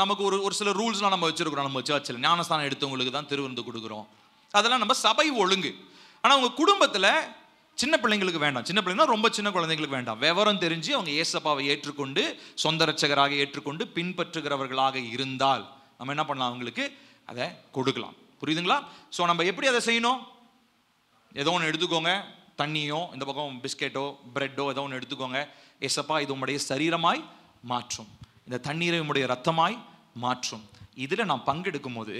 நமக்கு ஒரு சில ரூல்ஸ்லாம் நம்ம வச்சிருக்கிறோம். நம்ம சர்ச்சில் ஞானஸ்தானம் எடுத்தவங்களுக்கு தான் திருவிருந்து கொடுக்குறோம். அதெல்லாம் நம்ம சபை ஒழுங்கு. ஆனால் உங்க குடும்பத்தில் சின்ன பிள்ளைங்களுக்கு வேண்டாம். சின்ன பிள்ளைங்கன்னா ரொம்ப சின்ன குழந்தைங்களுக்கு வேண்டாம். விவரம் தெரிஞ்சு அவங்க ஏசப்பாவை ஏற்றுக்கொண்டு சொந்த ரட்சகராக ஏற்றுக்கொண்டு பின்பற்றுகிறவர்களாக இருந்தால் நம்ம என்ன பண்ணலாம், அவங்களுக்கு அதை கொடுக்கலாம். புரியுதுங்களா? ஸோ நம்ம எப்படி அதை செய்யணும்? ஏதோ ஒன்று எடுத்துக்கோங்க, தண்ணியோ இந்த பக்கம் பிஸ்கெட்டோ பிரெட்டோ ஏதோ ஒன்று எடுத்துக்கோங்க. ஏசப்பா இது உம்முடைய சரீரமாய் மாற்றும், இந்த தண்ணீரை உம்முடைய ரத்தமாய் மாற்றும். இதில் நான் பங்கெடுக்கும் போது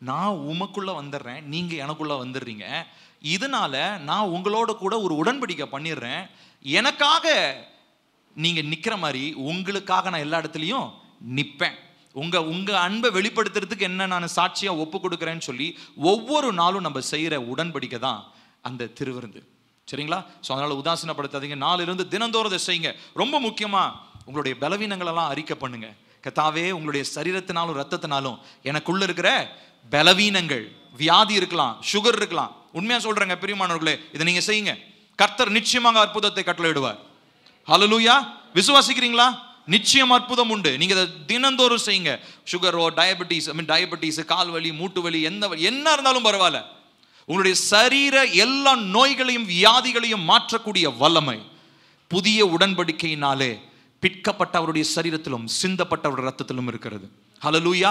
நான் உமக்குள்ள வந்துடுறேன், நீங்க எனக்குள்ள வந்துடுறீங்க. இதனால நான் உங்களோட கூட ஒரு உடன்படிக்கை பண்ணிடுறேன். எனக்காக நீங்க நிக்கிற மாதிரி உங்களுக்காக நான் எல்லா இடத்துலையும் நிற்பேன். உங்க அன்பை வெளிப்படுத்துறதுக்கு என்ன நான் சாட்சியா ஒப்பு கொடுக்குறேன்னு சொல்லி ஒவ்வொரு நாளும் நம்ம செய்யற உடன்படிக்கை தான் அந்த திருவிருந்து. சரிங்களா? ஸோ அதனால உதாசீனப்படுத்தாதீங்க. நாளிலிருந்து தினந்தோறும் இதை செய்யுங்க. ரொம்ப முக்கியமா உங்களுடைய பலவீனங்களெல்லாம் அறிக்கை பண்ணுங்க. கர்த்தாவே, உங்களுடைய சரீரத்தினாலும் ரத்தத்தினாலும் எனக்குள்ள இருக்கிற பலவீனங்கள், வியாதி இருக்கலாம், சுகர் இருக்கலாம். உண்மையா சொல்றேங்க பிரியமானவர்களே, இதை நீங்க செய்யுங்க. கர்த்தர் நிச்சயமாக அற்புதத்தை கட்டளையிடுவார். ஹல்லேலூயா. விசுவாசிக்கிறீங்களா? நிச்சயம் அற்புதம் உண்டு. நீங்க இதை தினந்தோறும் செய்யுங்க. சுகரோ டயபெட்டிஸ், கால் வலி, மூட்டு வலி, என்ன இருந்தாலும் பரவாயில்ல. உங்களுடைய சரீர எல்லா நோய்களையும் வியாதிகளையும் மாற்றக்கூடிய வல்லமை புதிய உடன்படிக்கையினாலே பிற்கப்பட்ட அவருடைய சரீரத்திலும் சிந்தப்பட்ட அவருடைய ரத்தத்திலும் இருக்கிறது. ஹல்லேலூயா.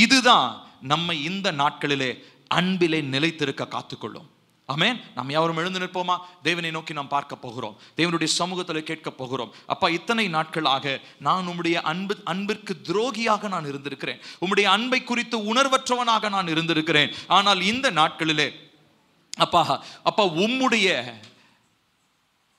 இதுதான் நம்மை இந்த நாட்களிலே அன்பிலே நிலைத்திருக்க காத்துக்கொள்ளும். ஆமென். நாம் யாவரும் எழுந்து நிற்போமா? தேவனை நோக்கி நாம் பார்க்க போகிறோம். தேவனுடைய சமூகத்தில் கேட்க போகிறோம். அப்பா, இத்தனை நாட்களாக நான் உம்முடைய அன்பிற்கு துரோகியாக நான் இருந்திருக்கிறேன். உம்முடைய அன்பை குறித்து உணர்வற்றவனாக நான் இருந்திருக்கிறேன். ஆனால் இந்த நாட்களிலே அப்பா உம்முடைய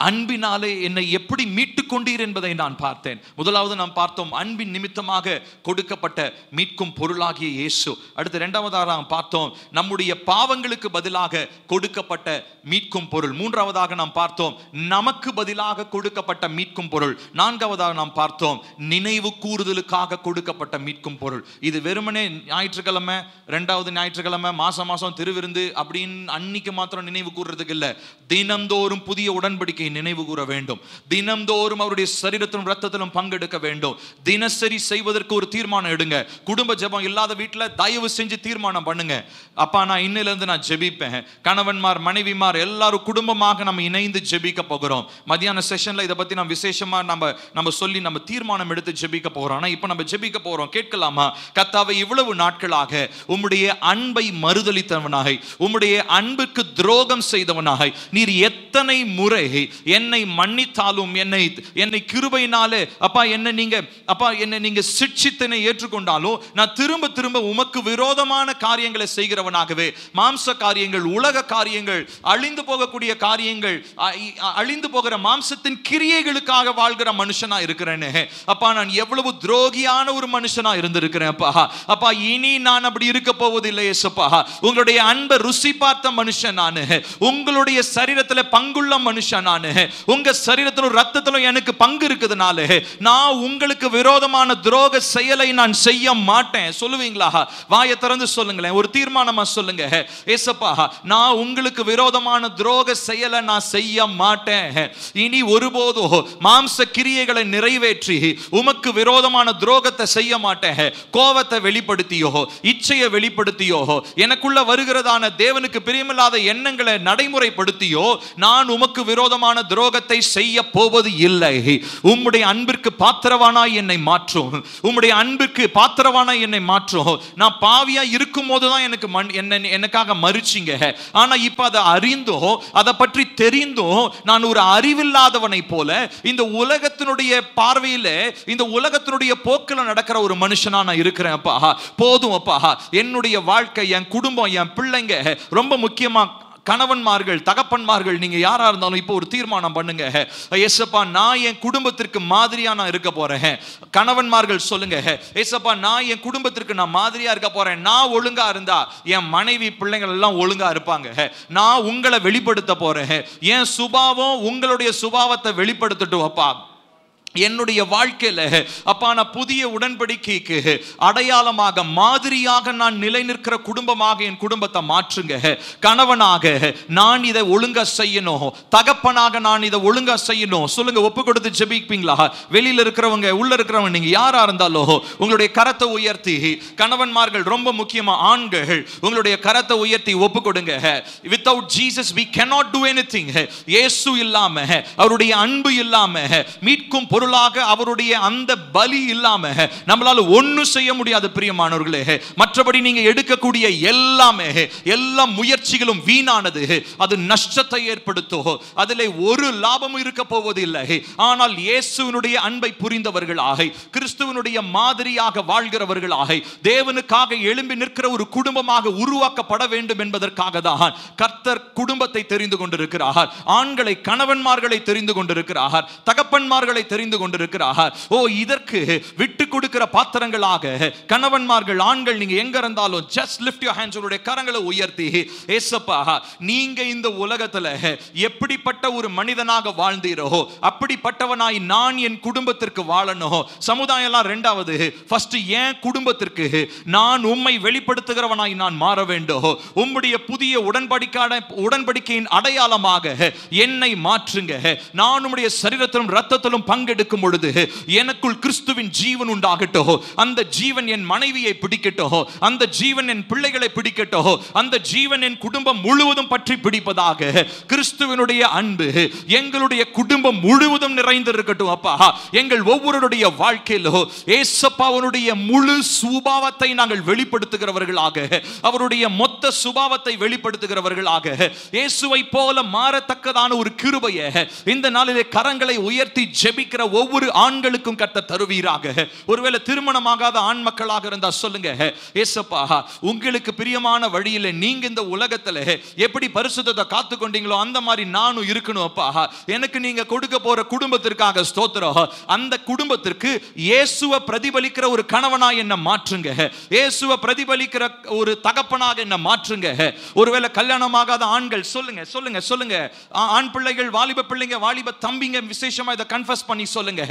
அன்பினாலே என்னை எப்படி மீட்டுக் கொண்டீர் என்பதை நான் பார்த்தேன். முதலாவது நாம் பார்த்தோம் அன்பின் நிமித்தமாக கொடுக்கப்பட்ட மீட்கும் பொருளாகிய இயேசு. அடுத்து இரண்டாவதாக நாம் பார்த்தோம் நம்முடைய பாவங்களுக்கு பதிலாக கொடுக்கப்பட்ட மீட்கும் பொருள். மூன்றாவதாக நாம் பார்த்தோம் நமக்கு பதிலாக கொடுக்கப்பட்ட மீட்கும் பொருள். நான்காவதாக நாம் பார்த்தோம் நினைவு கூறுதலுக்காக கொடுக்கப்பட்ட மீட்கும் பொருள். இது வெறுமனே ஞாயிற்றுக்கிழமை, இரண்டாவது ஞாயிற்றுக்கிழமை, மாசம் திருவிருந்து அப்படின்னு அன்னைக்கு மாத்திரம் நினைவு கூறுறதுக்கு இல்லை. தினந்தோறும் புதிய உடன்படிக்கை நினைவு கூற வேண்டும். தினம்தோறும் அவருடைய சரீரத்திலும் ரத்தத்திலும் பங்கெடுக்க வேண்டும். தினசரி செய்வதற்கு ஒரு தீர்மானம் எடுங்க. குடும்ப ஜெபம் இல்லாத வீட்டில் தயவு செஞ்சு தீர்மானம் பண்ணுங்க. அப்பா, நான் இன்னிலிருந்து நான் ஜெபிப்பேன். கணவன்மார் மனைவிமார் எல்லாரும் குடும்பமாக நம்ம இணைந்து ஜெபிக்க போகிறோம். மத்தியான செஷன்ல இதை பத்தி நம்ம விசேஷமா நம்ம சொல்லி நம்ம தீர்மானம் எடுத்து ஜெபிக்க போகிறோம். ஆனா இப்ப நம்ம ஜெபிக்க போறோம். கேட்கலாமா? கர்த்தாவே, இவ்வளவு நாட்களாக உம்முடைய அன்பை மறுதலித்தவனாய், உம்முடைய அன்புக்கு துரோகம் செய்தவனாய் நீர் எத்தனை முறை என்னை மன்னித்தாலும், என்னை கிருபையினாலே அப்பா என்னை நீங்க சிட்சித்தனை ஏற்றுக்கொண்டாலும் நான் திரும்ப திரும்ப உமக்கு விரோதமான காரியங்களை செய்கிறவனாகவே, மாம்ச காரியங்கள், உலக காரியங்கள், அழிந்து போகக்கூடிய காரியங்கள், அழிந்து போகிற மாம்சத்தின் கிரியைகளுக்காக வாழ்கிற மனுஷனா இருக்கிறேன்னு அப்பா, நான் எவ்வளவு துரோகியான ஒரு மனுஷனா இருந்திருக்கிறேன் அப்பா. இனி நான் அப்படி இருக்க போவதில்லை இயேசுப்பா. உங்களுடைய அன்பை ருசி பார்த்த மனுஷன் நானு. உங்களுடைய சரீரத்தில் பங்குள்ள மனுஷன் நானு. உங்க சரீரத்திலும் ரத்தத்திலும் எனக்கு பங்கு இருக்குதுனால நான் உங்களுக்கு விரோதமான துரோக செயலை நான் செய்ய மாட்டேன். சொல்லுவீங்களா? வாயை திறந்து சொல்லுங்களேன். ஒரு தீர்மானமா சொல்லுங்க. ஏசப்பா, நான் உங்களுக்கு விரோதமான துரோக செயலை நான் செய்ய மாட்டேன். இனி ஒருபோதும் மாம்ச கிரியைகளை நிறைவேற்றி உமக்கு விரோதமான துரோகத்தை செய்ய மாட்டேன். கோபத்தை வெளிப்படுத்தியோ, இச்சையை வெளிப்படுத்தியோ, எனக்குள்ள வருகிறதான தேவனுக்கு பிரியமில்லாத எண்ணங்களை நடைமுறைப்படுத்தியோ நான் உமக்கு விரோதமான துரோகத்தை செய்ய போவது இல்லை. உம்முடைய அன்பிற்கு பாத்திரவானாய் என்னை மாற்றும். உம்முடைய அன்பிற்கு பாத்திரவானாய் என்னை மாற்றும். நான் பாவியா இருக்கும் போதுதான் எனக்காக மறிச்சிங்க. ஆனா இப்ப அதை அறிந்தோ, அதை பற்றி தெரிந்தோ நான் ஒரு அறிவில்லாதவனை போல இந்த உலகத்தினுடைய பார்வையில, இந்த உலகத்தினுடைய போக்கில் நடக்கிற ஒரு மனுஷனா நான் இருக்கிறேன் அப்பா. போதும் அப்பா, என்னுடைய வாழ்க்கை, என் குடும்பம், என் பிள்ளைங்க, ரொம்ப முக்கியமா கணவன்மார்கள், தகப்பன்மார்கள், நீங்க யாரா இருந்தாலும் இப்போ ஒரு தீர்மானம் பண்ணுங்க. ஏசப்பா, நான் என் குடும்பத்திற்கு மாதிரியா நான் இருக்க போறேன். கணவன்மார்கள் சொல்லுங்க, ஏசப்பா, நான் என் குடும்பத்திற்கு நான் மாதிரியா இருக்க போறேன். நான் ஒழுங்கா இருந்தா என் மனைவி பிள்ளைங்கள் எல்லாம் ஒழுங்கா இருப்பாங்க. நான் உங்களை வெளிப்படுத்த போறேன். என் சுபாவம் உங்களுடைய சுபாவத்தை வெளிப்படுத்தட்டும் அப்பா. என்னுடைய வாழ்க்கையில அப்பா, நான் புதிய உடன்படிக்கைக்கு அடையாளமாக, மாதிரியாக நான் நிலை நிற்கிற குடும்பமாக என் குடும்பத்தை மாற்றுங்க. கணவனாக நான் இதை ஒழுங்கா செய்யணும். தகப்பனாக நான் இதை ஒழுங்கா செய்யணும். சொல்லுங்க, ஒப்பு கொடுத்து ஜெபிப்பீங்களா? வெளியில இருக்கிறவங்க, உள்ள இருக்கிறவங்க, நீங்க யாரா இருந்தாலும் உங்களுடைய கரத்தை உயர்த்தி, கணவன்மார்கள் ரொம்ப முக்கியமா ஆண்கள், உங்களுடைய கரத்தை உயர்த்தி ஒப்பு கொடுங்க. Without Jesus we cannot do anything. இயேசு இல்லாம, அவருடைய அன்பு இல்லாம, மீட்கும் பொருளாக அவருடைய அந்த பலி இல்லாம நம்மளால ஒன்னும் செய்ய முடியாது பிரியமானவர்களே. மற்றபடி நீங்க எடுக்கக்கூடிய எல்லா முயற்சிகளும் வீணானது. அது நஷ்டத்தை ஏற்படுத்தும். அதிலே ஒரு லாபமும் இருக்க போவதில்லை. ஆனால் இயேசுவினுடைய அன்பை புரிந்தவர்களாக, கிறிஸ்துவனுடைய மாதிரியாக வாழ்கிறவர்களாக, தேவனுக்காக எழும்பி நிற்கிற ஒரு குடும்பமாக உருவாக்கப்பட வேண்டும் என்பதற்காக தான் கர்த்தர் குடும்பத்தை தெரிந்து கொண்டிருக்கிறார். ஆண்களை, கணவன்மார்களை தெரிந்து கொண்டிருக்கிறார். தகப்பன்மார்களை தெரிந்து கொண்டிருக்கிறார். இதற்கு விட்டு கொடுக்கிற பாத்திரங்களாக கணவன்மார்கள், ஆண்கள், நீங்க எங்க இருந்தாலும் just lift your hands, உங்களுடைய கரங்களை உயர்த்தி, ஏசப்பா, நீங்க இந்த உலகத்துல எப்படிப்பட்ட ஒரு மனிதனாக வாழ்ந்தீரோ அப்படிப்பட்டவனாய் நான் என் குடும்பத்திற்கு வாழணும். சமுதாயம் எல்லாம் ரெண்டாவது, ஃபர்ஸ்ட் என் குடும்பத்திற்கு நான் உம்மை வெளிப்படுத்துகிறவனாய் நான் மாற வேண்டும். உம்முடைய புதிய உடன்படிக்கையின் அடையாளமாக என்னை மாற்றுங்க. நான் உம்முடைய சரீரத்திலும் ரத்தத்திலும் பங்கெடுக்கும் பொழுது எனக்குள் கிறிஸ்துவின் ஜீவன் உண்டாகட்டும். அந்த ஜீவன் என் மனைவியை பிடிக்கட்டும். அந்த ஜீவன் என் பிள்ளைகளை பிடிக்கட்டும். அந்த ஜீவன் என் குடும்பம் முழுவதும் பற்றி பிடிப்பதாக கிறிஸ்துவினுடைய அன்பு எங்களுடைய குடும்பம் முழுவதும் நிறைந்திருக்கட்டும் அப்பா. எங்கள் ஒவ்வொருடைய வாழ்க்கையிலோ ஏசப்பாவுடைய முழு சுபாவத்தை நாங்கள் வெளிப்படுத்துகிறவர்களாக, அவருடைய மொத்த சுபாவத்தை வெளிப்படுத்துகிறவர்களாக, இயேசுவை போல மாறத்தக்கதான ஒரு கிருபையை இந்த நாளிலே கரங்களை உயர்த்தி ஜெபிக்கிற ஒவ்வொரு ஆண்களுக்கும் கர்த்தர் தருவீராக. ஒருவேளை திருமணமாகாத ஆண் மக்களாக இருந்தா சொல்லுங்க, ஏசப்பா, உங்களுக்கு பிரியமான வழியில நீங்க இந்த உலகத்துல எப்படி பரிசுத்தத்தை காத்து கொண்டீங்களோ அந்த மாதிரி நானும் இருக்கணும் அப்பா. எனக்கு நீங்க கொடுக்க போற குடும்பத்திற்காக ஸ்தோத்திரம். அந்த குடும்பத்திற்கு இயேசுவை பிரதிபலிக்கிற ஒரு கணவனாய் என்ன மாற்றுங்க. இயேசுவை பிரதிபலிக்கிற ஒரு தகப்பனாக என்ன மாற்றுங்க. ஒருவேளை கல்யாணமாகாத ஆண்கள் சொல்லுங்க, சொல்லுங்க, சொல்லுங்க. ஆண் பிள்ளைகள், வாலிப பிள்ளைங்க, வாலிப தம்பிங்க, விசேஷமா இதை கன்ஃபஸ் பண்ணி சொல்லுங்க,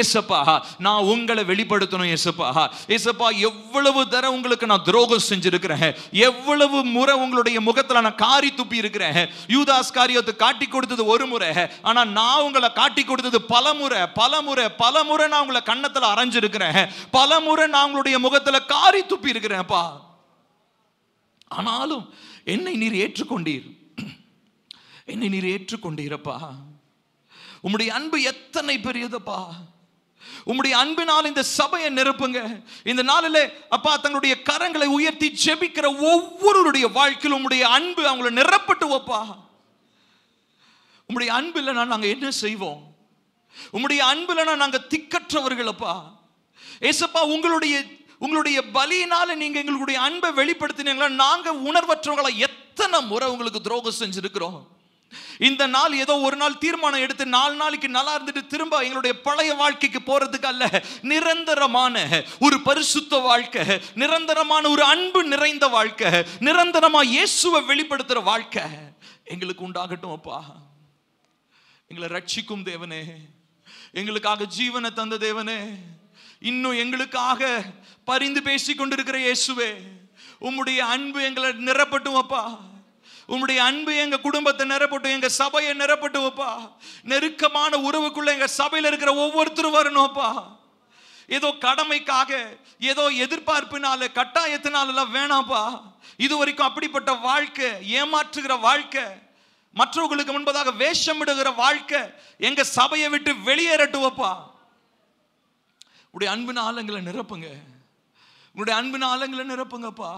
ஏசப்பா, நான் உங்களை வெளிப்படுத்தணும். ஏசப்பா, ஏசப்பா, எவ்வளவு தர உங்களுக்கு நான் துரோகம் செஞ்சிருக்கிறேன், எவ்வளவு முறை உங்களுடைய முகத்துல நான் காரி துப்பி இருக்கிறேன். யூதாஸ் காரியத்தை காட்டி கொடுத்தது ஒரு முறை, ஆனா நான் உங்களை காட்டி கொடுத்தது பல முறை நான் உங்களை கன்னத்துல அரைஞ்சிருக்கிறேன், பல முறை நான் உங்களுடைய முகத்துல காரி துப்பி இருக்கிறேன்ப்பா. ஆனாலும் என்னை நீர் ஏற்றுக்கொண்டீரப்பா. உம்முடைய அன்பு எத்தனை பெரியதப்பா. உம்முடைய அன்பினால் இந்த சபையை நிரப்புங்க. இந்த நாளிலே அப்பா, தங்களுடைய கரங்களை உயர்த்தி ஜெபிக்கிற ஒவ்வொருடைய வாழ்க்கையில் உம்முடைய அன்பு அவங்களை நிரப்பட்டுவப்பா. உம்முடைய அன்பு இல்லைனா நாங்க என்ன செய்வோம்? உம்முடைய அன்பு இல்லைனா நாங்க திக்கற்றவர்கள் அப்பா. ஏசப்பா, உங்களுடைய பலியினால நீங்க எங்களுடைய அன்பை வெளிப்படுத்தினீங்களா? நாங்க உணர்வற்றவங்களா எத்தனை முறை உங்களுக்கு துரோகம் செஞ்சிருக்கிறோம். இந்த நாள் ஏதோ ஒரு நாள் தீர்மானம் எடுத்து 4 நாளைக்கு நல்லா இருந்துட்டு திரும்ப எங்களுடைய பழைய வாழ்க்கைக்கு போறதுக்கு அல்ல, நிரந்தரமான ஒரு பரிசுத்த வாழ்க்கை, நிரந்தரமான ஒரு அன்பு நிறைந்த வாழ்க்கை, நிரந்தரமா இயேசுவை வெளிப்படுத்துற வாழ்க்கை எங்களுக்கு உண்டாகட்டும் அப்பா. எங்களை ரட்சிக்கும் தேவனே, எங்களுக்காக ஜீவனை தந்த தேவனே, இன்னும் எங்களுக்காக பரிந்து பேசிக் கொண்டிருக்கிற இயேசுவே, உம்முடைய அன்பு எங்களை நிரப்பட்டும் அப்பா. உம்முடைய அன்பு எங்க குடும்பத்தை நிரப்பட்டும், எங்க சபையை நிரப்பட்டும் அப்பா. நெருக்கமான உறவுக்குள்ள எங்க சபையில் இருக்கிற ஒவ்வொருத்தரும் வரணும் அப்பா. ஏதோ கடமைக்காக, ஏதோ எதிர்பார்ப்பினால, கட்டாயத்தினால வேணாப்பா. இது வரைக்கும் அப்படிப்பட்ட வாழ்க்கை, ஏமாற்றுகிற வாழ்க்கை, மற்றவர்களுக்கு முன்பதாக வேஷமிடுகிற வாழ்க்கை எங்க சபையை விட்டு வெளியேறட்டுவப்பா. உடைய அன்பின் ஆழங்களை நிரப்புங்க, உங்களுடைய அன்பின் ஆழங்களை நிரப்புங்கப்பா.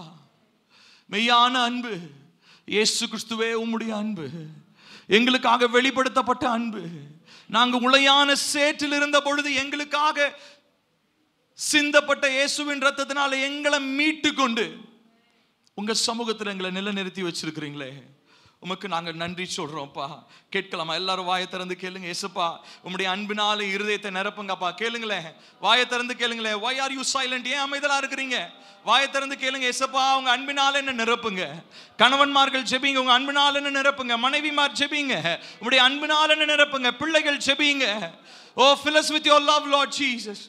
மெய்யான அன்பு இயேசு கிறிஸ்துவே, உம்முடைய அன்பு எங்களுக்காக வெளிப்படுத்தப்பட்ட அன்பு. நாங்கள் உளையான சேற்றில் இருந்த பொழுது எங்களுக்காக சிந்தப்பட்ட இயேசுவின் ரத்தத்தினால எங்களை மீட்டு கொண்டு உங்க சமூகத்தில் எங்களை நிலைநிறுத்தி வச்சிருக்கிறீங்களே, உமக்கு நாங்கள் நன்றி சொல்றோம்ப்பா. கேட்கலாமா? எல்லாரும் வாயை திறந்து கேளுங்க. ஏசப்பா, உம்முடைய அன்பினால இருதயத்தை நிரப்புங்கப்பா. கேளுங்களேன், வாயை திறந்து கேளுங்களேன். why are you silent? ஏன் அமைதலா இருக்கிறீங்க? வாயை திறந்து கேளுங்க. ஏசப்பா, உங்க அன்பினால என்ன நிரப்புங்க. கணவன்மார்கள் ஜெபிங்க, உங்க அன்பினால என்ன நிரப்புங்க. மனைவிமார் ஜெபிங்க, உம்முடைய அன்பினால என்ன நிரப்புங்க. பிள்ளைகள் ஜெபிங்க. oh, fill us with your love, Lord Jesus.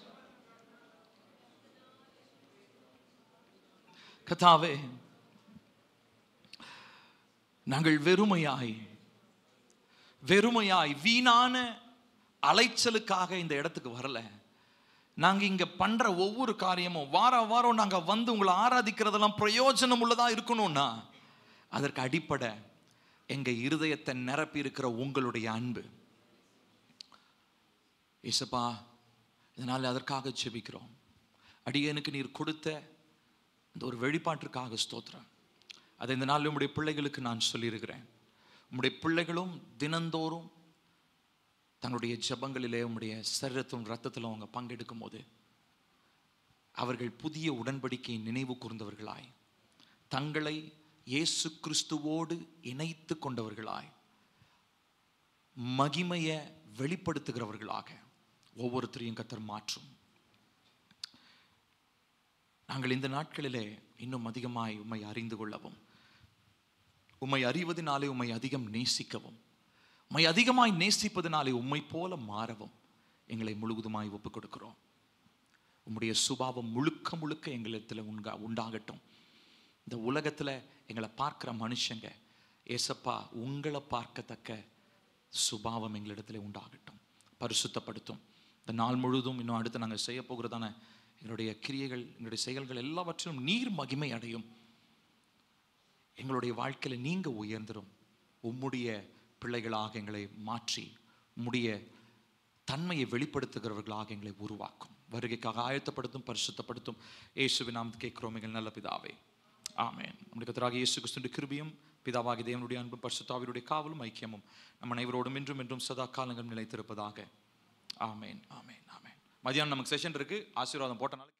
கர்த்தாவே, நாங்கள் வெறுமையாய் வீணான அலைச்சலுக்காக இந்த இடத்துக்கு வரல. நாங்கள் இங்க பண்ற ஒவ்வொரு காரியமும் வாரம் நாங்க வந்து உங்களை ஆராதிக்கிறதெல்லாம் பிரயோஜனம் உள்ளதா இருக்கணும்னா அதற்கு அடிப்படை எங்க இருதயத்தை நிரப்பி இருக்கிற உங்களுடைய அன்பு. ஏசப்பா, இதனால அதற்காக ஜெபிக்கிறோம். அடியேனுக்கு நீர் கொடுத்த இந்த ஒரு வெளிப்பாட்டிற்காக ஸ்தோத்திரம். அதை இந்த நாளில் உம்முடைய பிள்ளைகளுக்கு நான் சொல்லியிருக்கிறேன். உம்முடைய பிள்ளைகளும் தினந்தோறும் தங்களுடைய ஜெபங்களிலே உம்முடைய சரீரத்திலும் இரத்தத்திலும் அவங்க பங்கெடுக்கும் போது அவர்கள் புதிய உடன்படிக்கையை நினைவு கூர்ந்தவர்களாய், தங்களை இயேசு கிறிஸ்துவோடு இணைத்து கொண்டவர்களாய், மகிமையை வெளிப்படுத்துகிறவர்களாக ஒவ்வொருத்தரையும் கர்த்தர் மாற்றும். நாங்கள் இந்த நாட்களிலே இன்னும் அதிகமாய் உம்மை அறிந்து கொள்ளவும், உம்மை அறிவதனாலே உம்மை அதிகம் நேசிக்கவும், உம்மை அதிகமாய் நேசிப்பதனாலே உம்மை போல மாறவும் எங்களை முழுவதுமாய் ஒப்புக் கொடுக்கிறோம். உம்முடைய சுபாவம் முழுக்க எங்களிடத்தில் உண்டாகட்டும். இந்த உலகத்தில் எங்களை பார்க்குற மனுஷங்க ஏசப்பா உங்களை பார்க்கத்தக்க சுபாவம் எங்களிடத்தில் உண்டாகட்டும். பரிசுத்தப்படுத்தும். இந்த நாள் முழுதும் இன்னும் அடுத்து நாங்கள் செய்ய போகிறதான எங்களுடைய கிரியைகள், எங்களுடைய செயல்கள் எல்லாவற்றிலும் நீர் மகிமை அடையும். எங்களுடைய வாழ்க்கையில் நீங்க உயர்ந்துடும். உம்முடைய பிள்ளைகளாக எங்களை மாற்றி உம்முடைய தன்மையை வெளிப்படுத்துகிறவர்களாக எங்களை உருவாக்கும். வருகைக்காக ஆயத்தப்படுத்தும், பரிசுத்தப்படுத்தும். இயேசுவின் நாமத்தில் கேட்கிறோம் எங்கள் நல்ல பிதாவே, ஆமென். நம்முடைய கர்த்தராகிய இயேசு கிறிஸ்துவின் கிருபையும் பிதாவாகிய தேவனுடைய அன்பும் பரிசுத்த ஆவியுடைய காவலும் ஐக்கியமும் நம் அனைவரோடும் என்றும் சதா காலங்கள் நிலைத்திருப்பதாக. ஆமென், ஆமென், ஆமென். மதியானம் நமக்கு செஷன் இருக்கு. ஆசீர்வாதம் போட்டனால